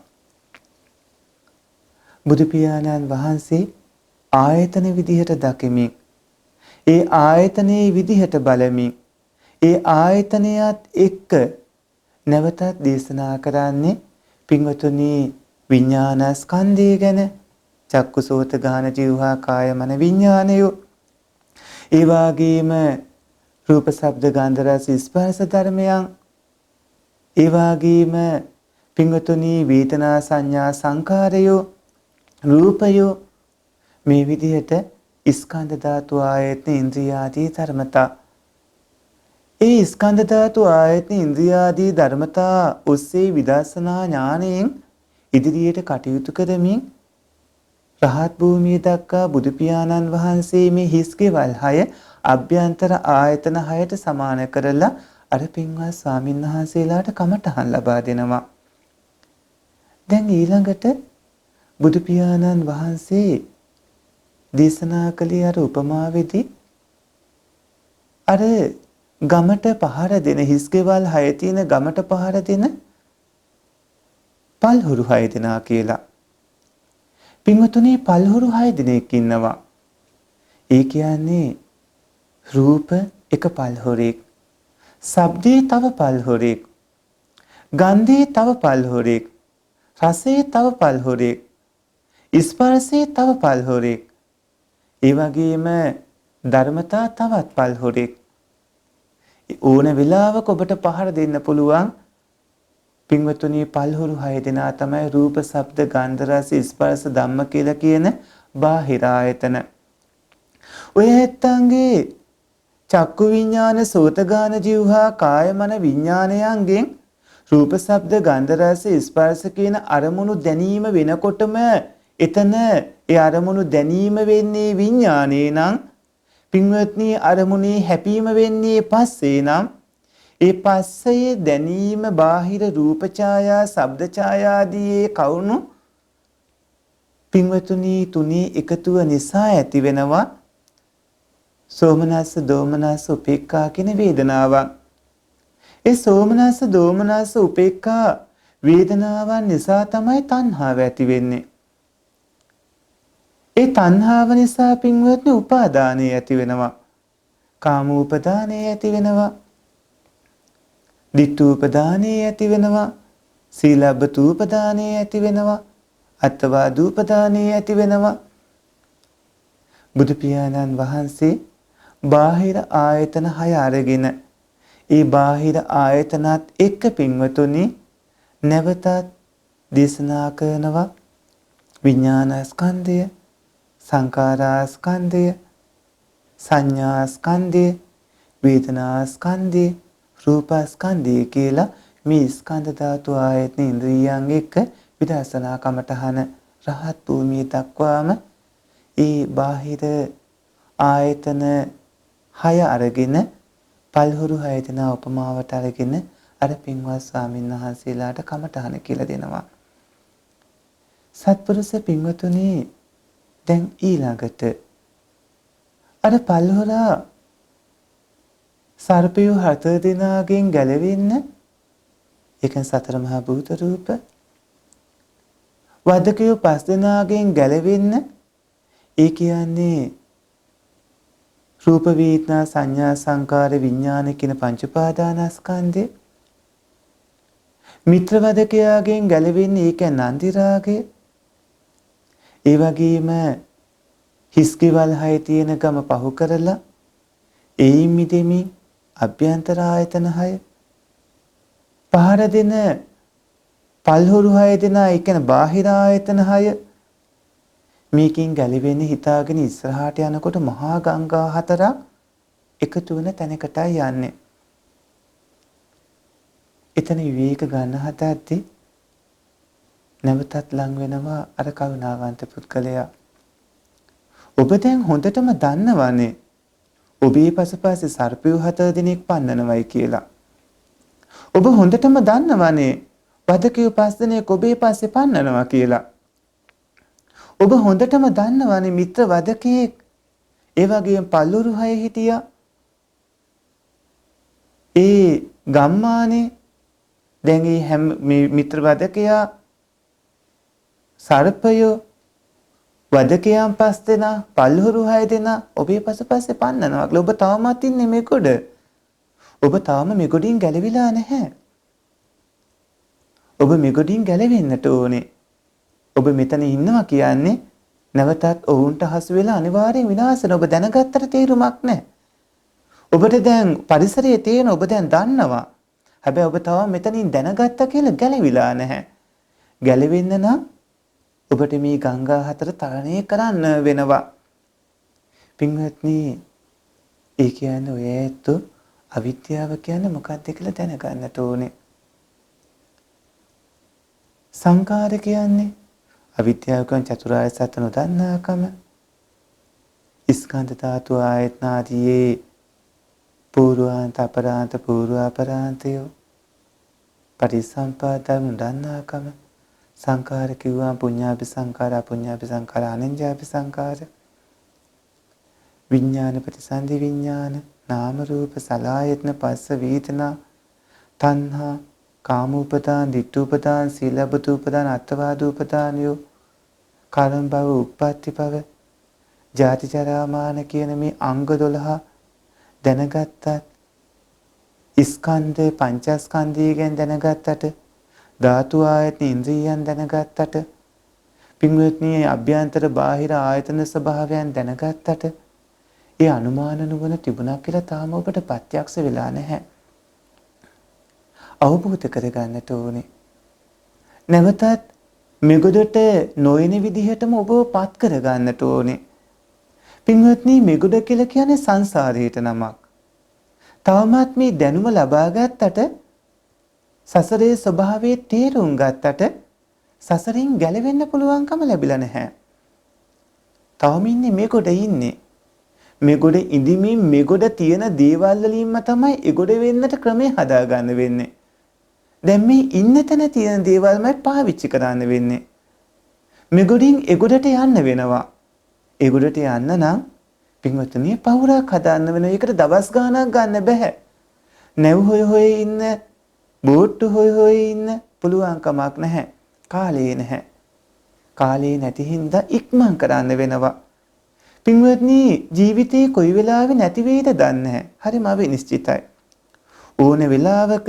බුදු පියාණන් වහන්සේ ආයතන විදිහට දකිමින් ඒ ආයතනයේ විදිහට බලමින් ඒ ආයතනයත් එක්ක නැවතත් දේශනා කරන්නේ පින්වතුනි විඥානස්කන්ධය ගැන චක්කුසෝත ගාන ජීවහා කාය මන විඥානයෝ ඒ වගේම රූප ශබ්ද ගන්ධ රස ස්පර්ශ ධර්මයන් ඒ වගේම පින්වතුනි වේදනා සංඥා සංකාරයෝ රූපයෝ මේ විදිහට ස්කන්ධ ධාතු ආයතන ඉන්ද්‍රියාදී ධර්මතා ඒ ස්කන්ධ ධාතු ආයතන ඉන්ද්‍රියාදී ධර්මතා ඔස්සේ විදර්ශනා ඥාණයෙන් ඉදිරියට කටයුතු කරමින් රහත් භූමිය දක්වා බුදු පියාණන් වහන්සේ මේ හිස්කෙවල් 6 අභ්‍යන්තර ආයතන 6ට සමාන කරලා අර පින්වත් ස්වාමීන් වහන්සේලාට කමඨහන් ලබා දෙනවා. දැන් ඊළඟට බුදු පියාණන් වහන්සේ දේශනා කළේ අර උපමාවේදී අර ගමට පහර දෙන හිස්කෙවල් 6 තියෙන ගමට පහර දෙන පල්හුරු 6 දෙනා කියලා. පින්වතුනි පල්හුරු 6 දෙනෙක් ඉන්නවා. ඒ කියන්නේ රූප එක පල්හුරෙක්, ශබ්දේ තව පල්හුරෙක්, ගන්ධේ තව පල්හුරෙක්, රසේ තව පල්හුරෙක්, ස්පර්ශේ තව පල්හුරෙක්. ඒ වගේම ධර්මතා තවත් පල්හුරෙක්. ඕන වෙලාවක ඔබට පහර දෙන්න පුළුවන් පින්වතුනි පල්හුරු 6 දෙනා තමයි රූප, ශබ්ද, ගන්ධ, රස, ස්පර්ශ, ධම්ම කියලා කියන බාහිර ආයතන. ඔය ඇත්තන්ගේ චක්කු විඥාන, සෝත ගාන, જીවහා, කාය මන විඥානයන්ගෙන් රූප, ශබ්ද, ගන්ධ, රස, ස්පර්ශ කියන අරමුණු දැනීම වෙනකොටම එතන ඒ අරමුණු දැනීම වෙන්නේ විඥානේ නම් පින්වත්නි අරමුණේ හැපීම වෙන්නේ පස්සේ නම් ඒ පස්සේ දැනීම බාහිර රූප ඡායා, ශබ්ද ඡායා ආදී කවුණු පින්වතුනි තුනේ එකතුව නිසා ඇති වෙනවා සෝමනස්ස, දෝමනස්ස, උපේක්ඛා කියන වේදනාවන්. ඒ සෝමනස්ස, දෝමනස්ස, උපේක්ඛා වේදනාවන් නිසා තමයි තණ්හාව ඇති වෙන්නේ. ඒ තණ්හාව නිසා පින්වත්නි උපාදානය ඇති වෙනවා. කාමූපදානය ඇති වෙනවා. ditthූපදානය ඇති වෙනවා. සීලබ්බතූපදානය ඇති වෙනවා. අත්වාදූපදානය ඇති වෙනවා. බුදු පියාණන් වහන්සේ බාහිර ආයතන 6 අරගෙන ඒ බාහිර ආයතනත් එක්ක පින්වතුනි නැවතත් දේශනා කරනවා විඥානස්කන්ධය, සංකාරස්කන්ධය, සංඥාස්කන්ධය, වේදනාස්කන්ධය, රූපස්කන්ධය කියලා මේ ස්කන්ධ ධාතු ආයතන ඉන්ද්‍රියයන් එක්ක විදර්ශනා කමඨහන රහත් භූමිය දක්වාම ඒ බාහිර ආයතන 6 අරගෙන පල්හුරු 6 දෙනා උපමාවට අරගෙන අර පින්වත් ස්වාමීන් වහන්සේලාට කමඨහන කියලා දෙනවා. සත්පුරුෂ පින්වතුනි දැන් ඊළඟට අර පල්හුරා සර්පය 7 දෙනාගෙන් ගැලවෙන්න ඒ කියන්නේ සතර මහා භූත රූප වදකය 5 දෙනාගෙන් ගැලවෙන්න ඒ කියන්නේ රූප වේදනා සංඥා සංකාර විඥාන කියන පංච උපාදානස්කන්ධය මිත්‍ර වදකයාගෙන් ගැලවෙන්න ඒ කියන්නේ නන්දි රාගය ඒ වගේම හිස්කෙවල් 6 තියෙන ගම පහු කරලා එයින් මිදෙමින් අභ්‍යන්තර ආයතන 6 පහර දෙන පල්හුරු 6 දෙනා ඒ කියන්නේ බාහිර ආයතන 6 මේකින් ගැලවෙන්න හිතාගෙන ඉස්සරහට යනකොට මහා ගංගා 4ක් එකතු වෙන තැනකටයි යන්නේ. එතන විවේක ගන්න හදද්දී නැවතත් ලං වෙනවා අර කරුණාවන්ත පුද්ගලයා. ඔබ දැන් හොඳටම දන්නවනේ ඔබේ පසුපස්සේ සර්පයෝ 7 දිනක් පන්නනවයි කියලා. ඔබ හොඳටම දන්නවනේ වදකයෝ 5 දිනක් ඔබේ පස්සේ පන්නනවා කියලා. ඔබ හොඳටම දන්නවනේ මිත්‍ර වදකයෙක් ඒ වගේම පල්ලුරු 6 හිටියා. ඒ ගම්මානේ දැන් මේ මිත්‍ර වදකයා සර්පයෝ වදකයන් 5 දෙනා, පල්හුරු 6 දෙනා ඔබේ පසුපස්සේ පන්නනවා. ඔබ තාමත් ඉන්නේ මෙගොඩ. ඔබ තාම මෙගොඩින් ගැලවිලා නැහැ. ඔබ මෙගොඩින් ගැලවෙන්නට ඕනේ. ඔබ මෙතන ඉන්නවා කියන්නේ නැවතත් ඔවුන්ට හසු වෙලා අනිවාර්යෙන් විනාශ වෙන. ඔබ දැනගත්තට තේරුමක් නැහැ. ඔබට දැන් පරිසරයේ තියෙන ඔබ දැන් දන්නවා. හැබැයි ඔබ තාම මෙතනින් දැනගත්තා කියලා ගැලවිලා නැහැ. ගැලවෙන්න නම් ඔබට මේ ගංගා හතර තරණය කරන්න වෙනවා. පින්වත්නි, ඒ කියන්නේ ඔය ඇත්ත අවිද්‍යාව කියන්නේ මොකක්ද කියලා දැනගන්නට ඕනේ. සංකාර කියන්නේ අවිද්‍යාව කියන්නේ චතුරාර්ය සත්‍ය නොදන්නාකම. ස්කන්ධ ධාතු ආයතන ආදී පූර්වාන්ත අපරාන්ත පූර්වාපරාන්තය පටිසම්පාදා නොදන්නාකම. සංකාර කිව්වා පුඤ්ඤාපි සංකාර අපුඤ්ඤාපි සංකාර අනෙන්ජාපි සංකාර. විඥාන ප්‍රතිසන්දි විඥාන නාම රූප සලආයතන පස්ස වේදනා තණ්හා කාමූපදාන ditthූපදාන සීලබ්බතූපදාන අත්වාදූපදානියෝ කර්ම භව උප්පත්ති භව ජාති ජරා මරණ කියන මේ අංග 12 දැනගත්තත් ස්කන්ධ පංචස්කන්ධය ගැන දැනගත්තට ධාතු ආයතන ඉන්ද්‍රියයන් දැනගත්තට පින්වත්නි අභ්‍යන්තර බාහිර ආයතන ස්වභාවයන් දැනගත්තට ඒ අනුමාන නුවණ තිබුණා කියලා තාම ඔබට ප්‍රත්‍යක්ෂ වෙලා නැහැ. අවබෝධ කරගන්නට ඕනේ. නැවතත් මෙගොඩට නොයන විදිහටම ඔබව පත් කරගන්නට ඕනේ. පින්වත්නි මෙගොඩ කියලා කියන්නේ සංසාරයට නමක්. තවමත් මේ දැනුම ලබා ගත්තට සසරේ ස්වභාවයේ තේරුම් ගත්තට සසරින් ගැලවෙන්න පුළුවන්කම ලැබිලා නැහැ. තවම ඉන්නේ මෙගොඩ ඉන්නේ. මෙගොඩ ඉඳිමින් මෙගොඩ තියෙන දේවල් වලින්ම තමයි එගොඩ වෙන්නට ක්‍රමය හදාගන්න වෙන්නේ. දැන් මේ ඉන්න තැන තියෙන දේවල්මයි පාවිච්චි කරන්න වෙන්නේ. මෙගොඩින් එගොඩට යන්න වෙනවා. එගොඩට යන්න නම් පින්වත්නි පවුරක් හදාන්න වෙනවා. ඒකට දවස් ගාණක් ගන්න බෑ. නැව් හොය හොය ඉන්න, බෝට්ටු හොය හොය ඉන්න පුළුවන් කමක් නැහැ. කාලේ නැහැ. කාලේ නැති හින්දා ඉක්මන් කරන්න වෙනවා. පින්වත්නි ජීවිතේ කොයි වෙලාවෙ නැති වෙයිද දන්නේ නැහැ. හරිම අවිනිශ්චිතයි. ඕන වෙලාවක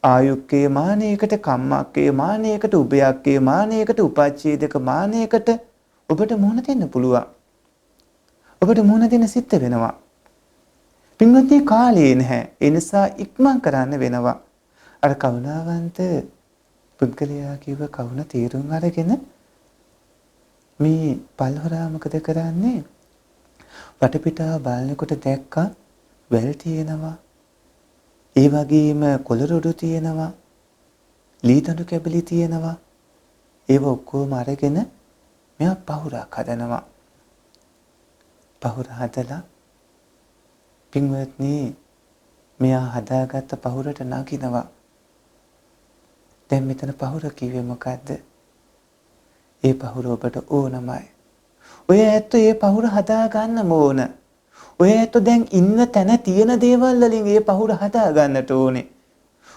ආයුක්කේ මානයකට, කම්මක්කේ මානයකට, උභයක්කේ මානයකට, උපච්ඡේදක මානයකට ඔබට මුහුණ දෙන්න පුළුවන්. ඔබට මුහුණ දෙන්න සිද්ධ වෙනවා. පින්වත්නි කාලේ නැහැ. ඒ නිසා ඉක්මන් කරන්න වෙනවා. අර කරුණාවන්ත පුද්ගලයා කිව්ව කවුන තීරුම් අරගෙන මේ පල්හොරා මොකද කරන්නේ? වටපිටාව බලනකොට දැක්කා වැල් තියෙනවා. ඒ වගේම කොළරොඩු තියෙනවා. ලීතඬු කැබලි තියෙනවා. ඒව ඔක්කොම අරගෙන මෙයා පහුරක් හදනවා. පහුර හදලා පින්වත්නි මෙයා හදාගත්ත පහුරට නගිනවා. දැන් මෙතන පහුර කිව්වේ මොකද්ද? ඒ පහුර ඔබට ඕනමයි. ඔය ඇත්ත ඒ පහුර හදා ගන්න ඕන. ඔය ඇත්ත දැන් ඉන්න තැන තියෙන දේවල් වලින් ඒ පහුර හදා ගන්නට ඕනේ.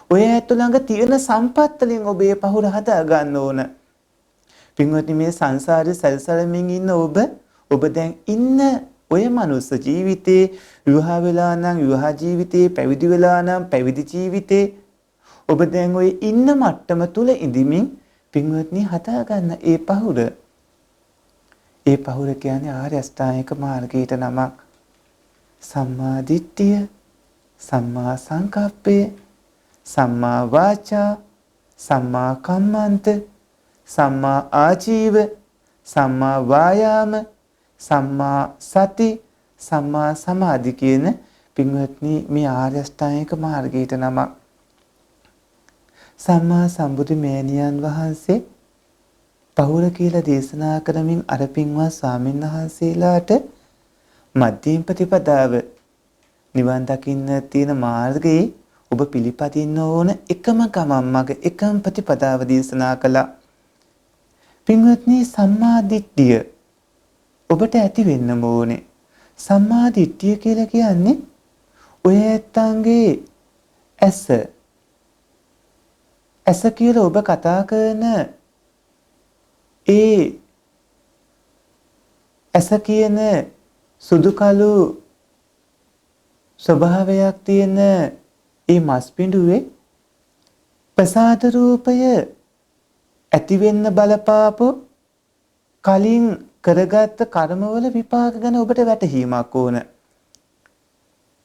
ඔය ඇත්ත ළඟ තියෙන සම්පත් වලින් ඔබ ඒ පහුර හදා ගන්න ඕන. පින්වත්නි මේ සංසාරේ සැලසලමින් ඉන්න ඔබ දැන් ඉන්න ඔය මනුස්ස ජීවිතේ විවාහ වෙලා නම් විවාහ ජීවිතේ, පැවිදි වෙලා නම් පැවිදි ජීවිතේ ඔබ දැන් ඔය ඉන්න මට්ටම තුල ඉඳිමින් පින්වත්නි හදා ගන්න ඒ පහුර. ඒ පහුර කියන්නේ ආර්ය අෂ්ටාංගික මාර්ගයට නමක්. සම්මා දිට්ඨිය, සම්මා සංකප්පය, සම්මා වාචා, සම්මා කම්මන්ත, සම්මා ආජීව, සම්මා වායාම, සම්මා සති, සම්මා සමාධි කියන පින්වත්නි මේ ආර්ය අෂ්ටාංගික මාර්ගයට නමක්. සම්මා සම්බුදු මෑණියන් වහන්සේ පහුර කියලා දේශනා කරමින් අර පින්වත් ස්වාමීන් වහන්සේලාට මධ්‍යම ප්‍රතිපදාව නිවන් දකින්න තියෙන මාර්ගයේ ඔබ පිළිපදින්න ඕන එකම ගමන් මඟ, එකම ප්‍රතිපදාව දේශනා කළා. පින්වත්නි සම්මා දිට්ඨිය ඔබට ඇති වෙන්න ඕනේ. සම්මා දිට්ඨිය කියලා කියන්නේ ඔය ඇත්තන්ගේ ඇස කියලා ඔබ කතා කරන ඒ ඇස කියන සුදු කළු ස්වභාවයක් තියෙන ඒ මස් පිඬුවේ ප්‍රසාද රූපය ඇති වෙන්න බලපාපු කලින් කරගත්ත කර්මවල විපාක ගැන ඔබට වැටහීමක් ඕන.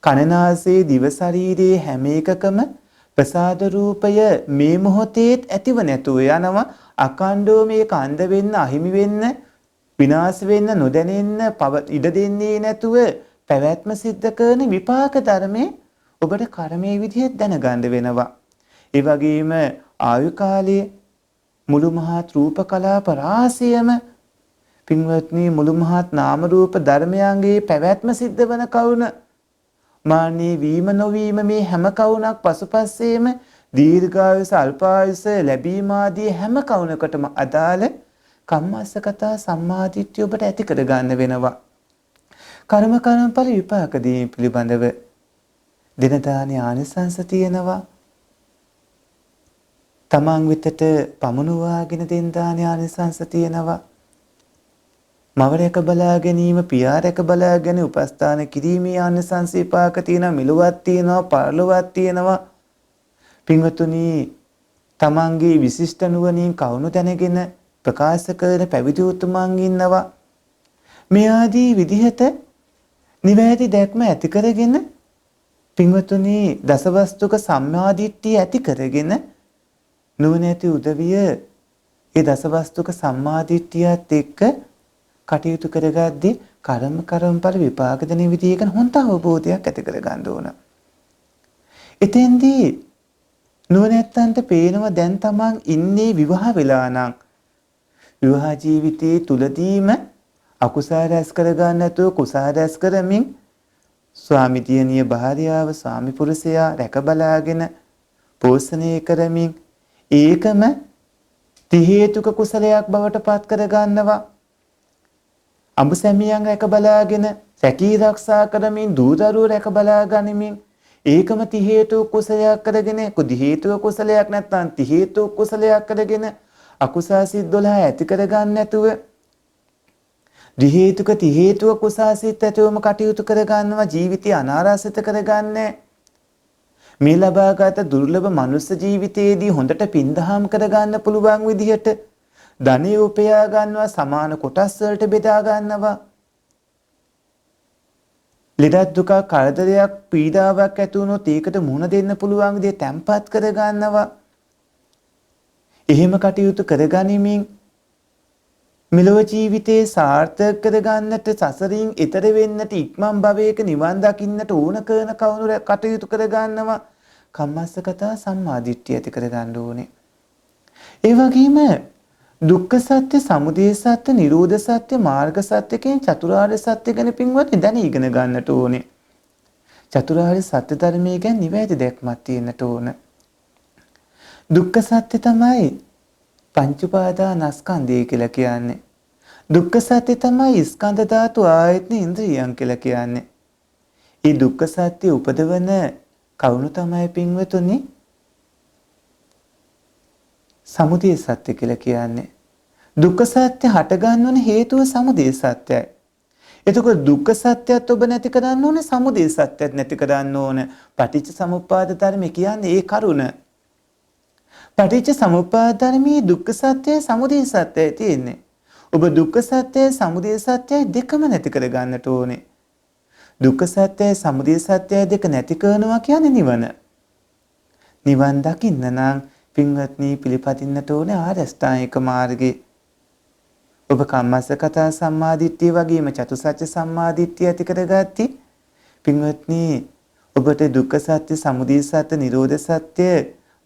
කනනාසයේ දිව ශරීරයේ හැම එකකම ප්‍රසාද රූපය මේ මොහොතේත් ඇතිව නැතුව යනවා. අකණ්ඩව මේක අන්ධ වෙන්න, අහිමි වෙන්න, විනාශ වෙන්න, නොදැනෙන්න ඉඩ දෙන්නේ නැතුව පැවැත්ම සිද්ධ කරන විපාක ධර්මයේ ඔබට කර්මයේ විදිහට දැනගන්න වෙනවා. ඒ වගේම ආයු කාලයේ මුළු මහත් රූප කලාප රාශියම පින්වත්නි මුළු මහත් නාම රූප ධර්මයන්ගේ පැවැත්ම සිද්ධ වන කවුන මාන්නේ වීම නොවීම මේ හැම කවුනක් පසුපස්සේම දීර්ඝායුෂ අල්පායුෂ ලැබීම ආදී හැම කවුනකටම අදාළ කම්මස්සකතා සම්මාදිට්ඨිය ඔබට ඇති කර ගන්න වෙනවා. කර්ම කර්මඵල විපාක දී පිළිබඳව දින දානේ ආනිසංස තියෙනවා. තමන් විතට පමුණුවාගෙන දෙන දානේ ආනිසංස තියෙනවා. මව රැක බලා ගැනීම, පියා රැක බලා ගැනීම, උපස්ථාන කිරීමේ ආනිසංස විපාක තියෙනවා, මිලුවක් තියෙනවා, පරලොවක් තියෙනවා. පින්වතුනි තමන්ගේ විශිෂ්ට නුවණින් කවුණු දැනගෙන ප්‍රකාශ කරන පැවිදි උතුමන් ඉන්නවා. මේ ආදී විදිහට නිවැරදි දැක්ම ඇති කරගෙන පින්වතුනි දසවස්තුක සම්මාදිට්ඨිය ඇති කරගෙන නුවණැති උදවිය ඒ දසවස්තුක සම්මාදිට්ඨියත් එක්ක කටයුතු කරගද්දී කර්මඵල විපාක දෙන විදිහකට හොඳ අවබෝධයක් ඇති කර ගන්න ඕන. එතෙන්දී නුවණැත්තන්ට පේනවා දැන් තමන් ඉන්නේ විවාහ වෙලා නම් විවාහ ජීවිතයේ තුලදීම අකුසල රැස් කර ගන්න නැතුව කුසල රැස් කරමින් ස්වාමි දියණිය භාර්යාව ස්වාමි පුරුෂයා රැක බලාගෙන පෝෂණය කරමින් ඒකම ති හේතුක කුසලයක් බවට පත් කර ගන්නවා. අඹ සැමියන් රැක බලාගෙන සැකී ආරක්ෂා කරමින් දූ දරුවෝ රැක බලා ගනිමින් ඒකම ති හේතු කුසලයක් කරගෙන කුදි හේතුව කුසලයක් නැත්නම් ති හේතු කුසලයක් කරගෙන අකුසල් සිත් 12 ඇති කර ගන්න නැතුව දි හේතුක ති හේතුව කුසල් සිත් ඇතුවම කටයුතු කර ගන්නවා. ජීවිතය අනාරාසිත කරගන්නේ මේ ලබාගත් දුර්ලභ මනුස්ස ජීවිතයේදී හොඳට පින්දහම් කරගන්න පුළුවන් විදිහට ධනෙ උපයා ගන්නවා, සමාන කොටස් වලට බෙදා ගන්නවා. ලෙඩක් දුක කරදරයක් පීඩාවක් ඇති වුණොත් ඒකට මුහුණ දෙන්න පුළුවන් විදිහට තැම්පත් කර ගන්නවා. එහෙම කටයුතු කරගනිමින් මෙලොව ජීවිතේ සාර්ථක කරගන්නට සසරින් එතර වෙන්නට ඉක්මන් භවයක නිවන් දකින්නට ඕන කරන කවුරු කටයුතු කරගන්නවා. කම්මස්සකතා සම්මාදිට්ඨිය ඇති කරගන්න ඕනේ. ඒ වගේම දුක්ඛ සත්‍ය, සමුදය සත්‍ය, නිරෝධ සත්‍ය, මාර්ග සත්‍ය කියන චතුරාර්ය සත්‍ය ගැන පින්වත්නි දැන ඉගෙන ගන්නට ඕනේ. චතුරාර්ය සත්‍ය ධර්මයේ ගැන නිවැරදි දැක්මක් තියෙන්නට ඕන. දුක්ඛ සත්‍ය තමයි පංච උපාදානස්කන්ධය කියලා කියන්නේ. දුක්ඛ සත්‍ය තමයි ස්කන්ධ ධාතු ආයතන ඉන්ද්‍රියයන් කියලා කියන්නේ. මේ දුක්ඛ සත්‍ය උපදවන කවුණු තමයි පින්වතුනි සමුදය සත්‍ය කියලා කියන්නේ. දුක්ඛ සත්‍ය හට ගන්නවන හේතුව සමුදය සත්‍යයි. එතකොට දුක්ඛ සත්‍යයත් ඔබ නැති කරන්න ඕනේ, සමුදය සත්‍යයත් නැති කරන්න ඕනේ. පටිච්ච සමුප්පාද ධර්මය කියන්නේ ඒ කරුණ. පටිච්ච සමුප්පාද ධර්මයේ දුක්ඛ සත්‍යය සමුදය සත්‍යය තියෙන්නේ. ඔබ දුක්ඛ සත්‍යය සමුදය සත්‍යය දෙකම නැති කර ගන්නට ඕනේ. දුක්ඛ සත්‍යය සමුදය සත්‍යය දෙක නැති කරනවා කියන්නේ නිවන. නිවන් දකින්න නම් පින්වත්නි පිළිපදින්නට ඕනේ ආර්ය අෂ්ටාංගික මාර්ගේ. ඔබ කම්මස්සකතා සම්මාදිට්ඨිය වගේම චතුසත්‍ය සම්මාදිට්ඨිය ඇති කරගatti පින්වත්නි ඔබට දුක්ඛ සත්‍ය, සමුදය සත්‍ය, නිරෝධ සත්‍ය,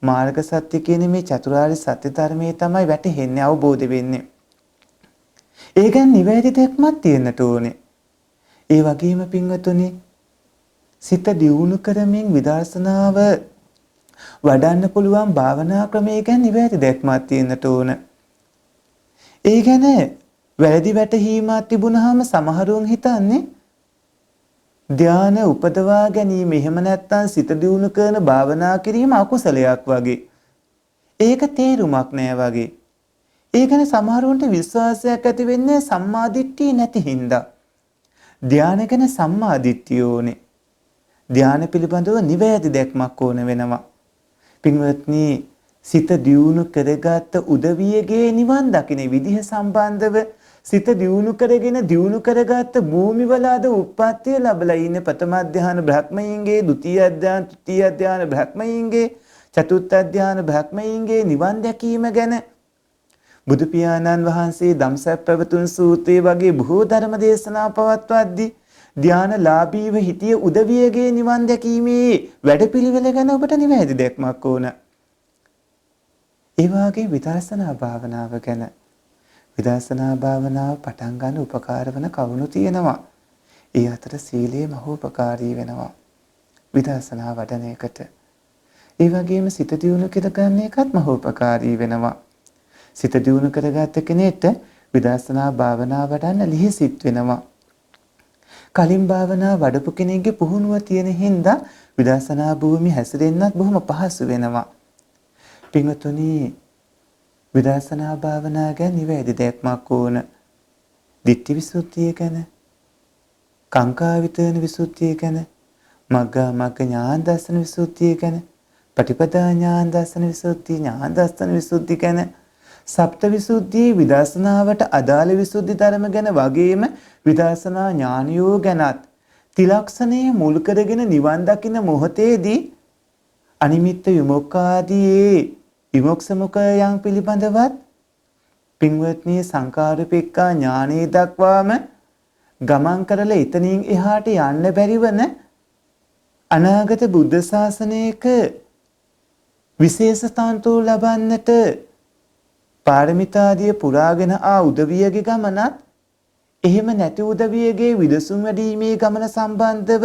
මාර්ග සත්‍ය කියන මේ චතුරාර්ය සත්‍ය ධර්මයේ තමයි වැටහෙන්නේ, අවබෝධ වෙන්නේ. ඒක නිවැරදි දැක්මක් තියෙන්නට ඕනේ. ඒ වගේම පින්වතුනි සිත දියුණු කරමින් විදර්ශනාව වඩන්න පුළුවන් භාවනා ක්‍රමයක නිවැරදි දැක්මක් තියෙන්නට ඕන. ඒ ගැන වැරදි වැටහීමක් තිබුණාම සමහරුන් හිතන්නේ ධානය උපදවා ගැනීම එහෙම නැත්නම් සිත දියුණු කරන භාවනා කිරීම අකුසලයක් වගේ. ඒක තේරුමක් නෑ වගේ. ඒ ගැන සමහරවන්ට විශ්වාසයක් ඇති වෙන්නේ සම්මාදිට්ඨිය නැති හින්දා. ධානය ගැන සම්මාදිට්ඨිය ඕනේ. ධානය පිළිබඳව නිවැරදි දැක්මක් ඕන වෙනවා. පින්වත්නි, සිත දියුණු කරගත් උදවියගේ නිවන් දකින විදිහ සම්බන්ධව සිත දියුණු කරගෙන දියුණු කරගත් භූමිවල අද උප්පත්තිය ලැබලා ඉන්න ප්‍රථම ධාන බ්‍රහ්මයන්ගේ, ဒုတိ ය ධාන, තෘතීය ධාන බ්‍රහ්මයන්ගේ, චතුර්ථ ධාන බ්‍රහ්මයන්ගේ නිවන් දැකීම ගැන බුදු පියාණන් වහන්සේ ධම්සක් පැවතුම් සූත්‍රයේ වගේ බොහෝ ධර්ම දේශනා පවත්වද්දී ධානලාභීව හිටිය උදවියගේ නිවන් දැකීමේ වැඩපිළිවෙල ගැන ඔබට නිවැරදි දැක්මක් ඕන. ඒ වගේ විදර්ශනා භාවනාව ගැන විදර්ශනා භාවනාව පටන් ගන්න උපකාර වන කවුණු තියෙනවා. ඒ අතර සීලය මහෝපකාරී වෙනවා විදර්ශනා වඩන එකට. ඒ වගේම සිත දියුණු කර ගන්න එකත් මහෝපකාරී වෙනවා. සිත දියුණු කරගත්ත කෙනෙක්ට විදර්ශනා භාවනාව වඩන්න ලිහිසිට වෙනවා. කලින් භාවනා වඩපු කෙනෙක්ගේ පුහුණුව තියෙන හින්දා විදර්ශනා භූමි හැසිරෙන්නත් බොහොම පහසු වෙනවා. පින්වතුනි, විදර්ශනා භාවනා ගැන නිවැරදි දැක්මක් ඕන. ditthi visuddhiය ගැන, කාංකා විතරන විසුද්ධිය ගැන, මග්ගා මග්ග ඥාන දර්ශන විසුද්ධිය ගැන, පටිපදා ඥාන දර්ශන විසුද්ධිය, ඥාන දර්ශන විසුද්ධිය ගැන, සප්ත විසුද්ධියේ විදර්ශනාවට අදාළ විසුද්ධි ධර්ම ගැන වගේම විදර්ශනා ඥානියෝ ගැනත් ත්‍රිලක්ෂණය මුල් කරගෙන නිවන් දකින මොහොතේදී අනිමිත්ත විමුක්ඛාදී විමුක්සමුඛයන් පිළිබඳවත් පින්වත්නි සංකාරූපේක්ඛා ඥානෙ දක්වාම ගමන් කරලා එතනින් එහාට යන්න බැරිවන අනාගත බුද්ධ ශාසනයක විශේෂ තන්තු ලබන්නට පාරමිතාදිය පුරාගෙන ආ උදවියගේ ගමනත් එහෙම නැති උදවියගේ විදසුම් වැඩීමේ ගමන සම්බන්ධව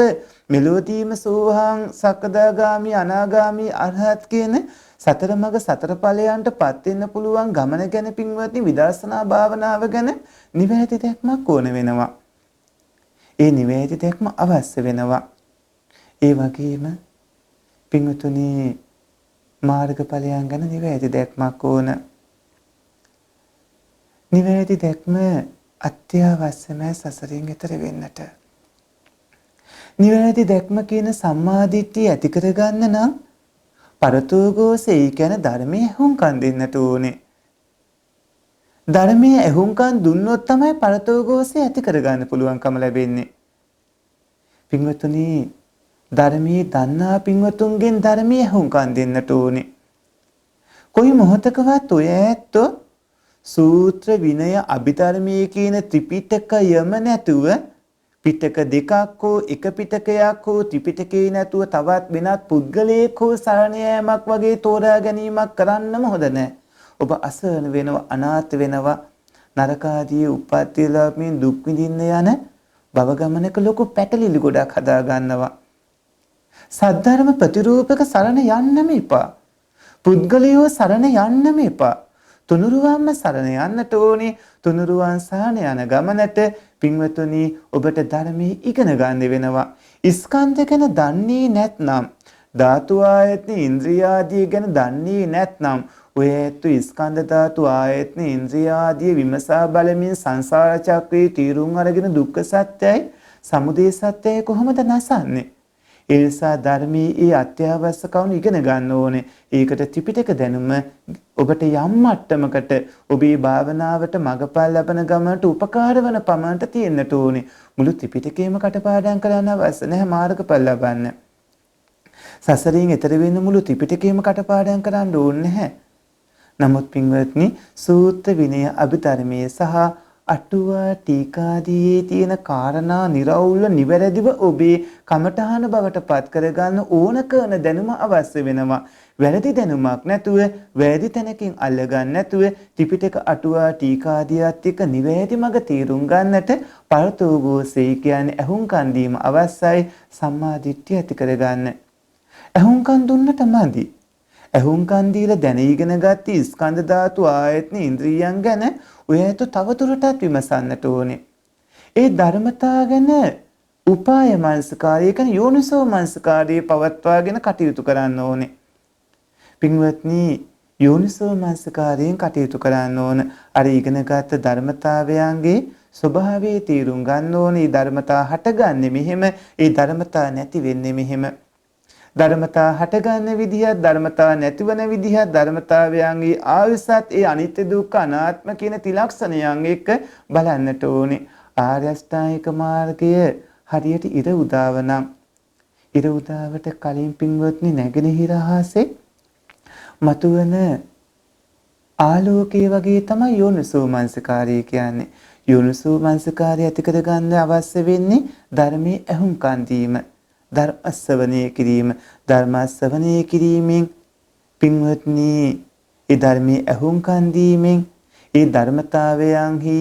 මෙලොවදීම සෝවාන් සකදාගාමි අනාගාමි අරහත් කියන සතර මඟ සතර ඵලයන්ටපත් වෙන්න පුළුවන් ගමන ගැන පින්වත්නි විදර්ශනා භාවනාව ගැන නිවැරදි දැක්මක් ඕන වෙනවා. ඒ නිවැරදි දැක්ම අවශ්‍ය වෙනවා. ඒ වගේම පින්වතුනි මාර්ගඵලයන් ගැන නිවැරදි දැක්මක් ඕන. නිවැරදි දැක්ම අත්‍යවශ්‍යමයි සසරින් එතර වෙන්නට. නිවැරදි දැක්ම කියන සම්මාදිට්ඨිය ඇති කරගන්න නම් පරතෝගෝසෙයි කියන ධර්මයේ ඇහුම්කන් දෙන්නට ඕනේ. ධර්මයේ ඇහුම්කන් දුන්නොත් තමයි පරතෝගෝසෙ ඇති කරගන්න පුළුවන්කම ලැබෙන්නේ. පින්වතුනි, ධර්මයේ දන්නා පින්වතුන්ගෙන් ධර්මයේ ඇහුම්කන් දෙන්නට ඕනේ. කොයි මොහොතකවත් ඔය ඇත්තෝ සූත්‍ර විනය අභිධර්මයේ කියන ත්‍රිපිටකයම නැතුව පිටක දෙකක් හෝ එක පිටකයක් හෝ ත්‍රිපිටකේ නැතුව තවත් වෙනත් පුද්ගලයෙක් හෝ සරණ යාමක් වගේ තෝරා ගැනීමක් කරන්නම හොඳ නැහැ. ඔබ අසරණ වෙනවා, අනාථ වෙනවා, නරකාදී උප්පත්ති ලැබමින් දුක් විඳින්න යන භව ගමනක ලොකු පැටලිලි ගොඩක් හදා ගන්නවා. සද්ධර්ම ප්‍රතිරූපක සරණ යන්නම එපා. පුද්ගලයෝ සරණ යන්නම එපා. තුනුරුවන්ම සරණ යන්නට ඕනේ. තුනුරුවන් සරණ යන ගමනට පින්වතුනි ඔබට ධර්මයේ ඉගෙන ගන්න වෙනවා. ස්කන්ධ ගැන දන්නේ නැත්නම්, ධාතු ආයතන ඉන්ද්‍රියාදී ගැන දන්නේ නැත්නම් ඔය ඇත්තු ස්කන්ධ ධාතු ආයතන ඉන්ද්‍රියාදී විමසා බලමින් සංසාර චක්‍රයේ තීරුම් අරගෙන දුක්ඛ සත්‍යයි සමුදය සත්‍යයි කොහොමද නැසන්නේ? ඒ නිසා ධර්මයේ ඒ අත්‍යවශ්‍ය කවුණු ඉගෙන ගන්න ඕනේ. ඒකට ත්‍රිපිටක දැනුම ඔබට යම් මට්ටමකට ඔබේ භාවනාවට මඟපල් ලබන ගමනට උපකාර වන පමණට තියෙන්නට ඕනේ. මුළු ත්‍රිපිටකයම කටපාඩම් කරන්න අවශ්‍ය නැහැ මාර්ගඵල ලබන්න. සසරින් එතර වෙන්න මුළු ත්‍රිපිටකයම කටපාඩම් කරන්න ඕනේ නැහැ. නමුත් පින්වත්නි, සූත්‍ර විනය අභිධර්මයේ සහ අටුවා ටීකාදී තියෙන කාරණා නිරවුල්ව නිවැරදිව ඔබේ කමඨහන බවට පත් කරගන්න ඕන කරන දැනුම අවශ්‍ය වෙනවා. වැරදි දැනුමක් නැතුව, වැරදි තැනකින් අල්ලගන්න නැතුව ත්‍රිපිටක අටුවා ටීකාදියත් එක්ක නිවැරදි මඟ තේරුම් ගන්නට පරතෝගෝසෙයි කියන්නේ ඇහුම්කන් දීම අවශ්‍යයි. සම්මා දිට්ඨිය ඇති කරගන්න. ඇහුම්කන් දුන්නට මදි. ඇහුම්කන් දීලා දැන ඉගෙන ගත්ත ස්කන්ධ ධාතු ආයතන ඉන්ද්‍රියයන් ගැන ඔයත් තවදුරටත් විමසන්නට ඕනේ. ඒ ධර්මතා ගැන උපාය මනසකාරය කියන යෝනිසෝ මනසකාරයේ පවත්වාගෙන කටයුතු කරන්න ඕනේ. පින්වත්නි, යෝනිසෝ මනසිකාරයෙන් කටයුතු කරන්න ඕන. අර ඉගෙනගත් ධර්මතාවයන්ගේ ස්වභාවයේ තීරුම් ගන්න ඕනේ. මේ ධර්මතා හටගන්නේ මෙහෙම, ඒ ධර්මතා නැති වෙන්නේ මෙහෙම. ධර්මතා හටගන්න විදිහත් ධර්මතා නැතිවන විදිහත් ධර්මතාවයන්ගේ ආවිසත් ඒ අනිත්‍ය දුක්ඛ අනාත්ම කියන ත්‍රිලක්ෂණයන් එක්ක බලන්නට ඕනේ. ආර්ය අෂ්ටාංගික මාර්ගය හරියට ඉර උදාව නම් ඉර උදාවට කලින් පින්වත්නි නැගෙනහිර අහසේ මතුවන ආලෝකයේ වගේ තමයි යෝනිසෝ මනසිකාරය කියන්නේ. යෝනිසෝ මනසිකාරය ඇති කරගන්න අවශ්‍ය වෙන්නේ ධර්මයේ ඇහුම්කන් දීම, ධර්ම ශ්‍රවණය කිරීම. ධර්ම ශ්‍රවණය කිරීමෙන් පින්වත්නි ඒ ධර්මයේ ඇහුම්කන් දීමෙන් ඒ ධර්මතාවයන්හි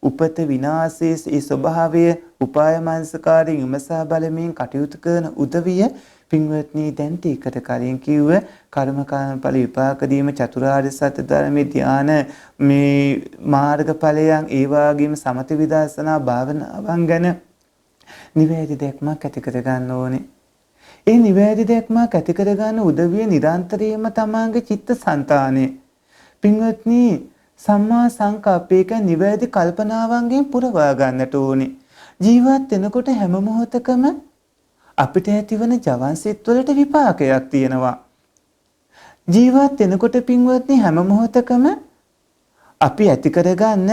උපත විනාශයේ ඒ ස්වභාවය උපාය මනසිකාරයෙන් විමසා බලමින් කටයුතු කරන උදවිය පින්වත්නි දැන් ටිකට කලින් කිව්ව කර්මඵල විපාක දීම චතුරාර්ය සත්‍ය ධර්මයේ ධාන මේ මාර්ගඵලයන් ඒ වගේම සමත විදර්ශනා භාවනාවන් ගැන නිවැරදි දැක්මක් ඇති කර ගන්න ඕනේ. ඒ නිවැරදි දැක්මක් ඇති කර ගන්න උදවිය නිරන්තරයෙන්ම තමන්ගේ චිත්තසංතානය පින්වත්නි සම්මා සංකප්පයක නිවැරදි කල්පනාවන්ගෙන් පුරවා ගන්නට ඕනේ. ජීවත් වෙනකොට හැම මොහොතකම අපිට ඇතිවන ජවන්සිත වලට විපාකයක් තියෙනවා. ජීවත් වෙනකොට පින්වත්නි හැම මොහොතකම අපි ඇති කරගන්න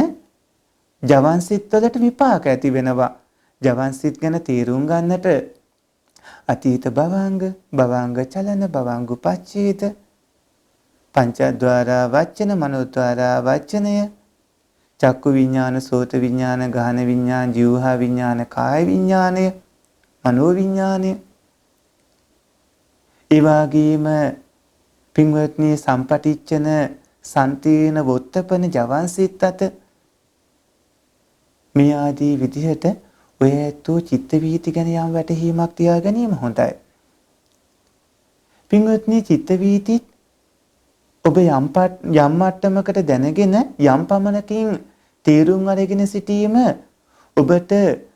ජවන්සිත වලට විපාක ඇති වෙනවා. ජවන්සිත ගැන තේරුම් ගන්නට අතීත භවංග, භවංග චලන, භවංග උපච්ඡේද, පංචද්වාරා වචන, මනෝද්වාරා වචනය, චක්කු විඥාන, සෝත විඥාන, ගාහන විඥාන, જીවහා විඥාන, කාය විඥානය, මනෝ විඥානය. ඒ වගේම පින්වත්නි සම්පටිච්ඡන සම්තීන වොත්තපන ජවන්සිත අත මේ ආදී විදිහට ඔය ඇත්තෝ චිත්ත වීති ගැන යම් වැටහීමක් තියා ගැනීම හොඳයි. පින්වත්නි චිත්ත වීතිත් ඔබ යම් මට්ටමකට දැනගෙන යම් පමණකින් තීරුම් අරගෙන සිටීම ඔබට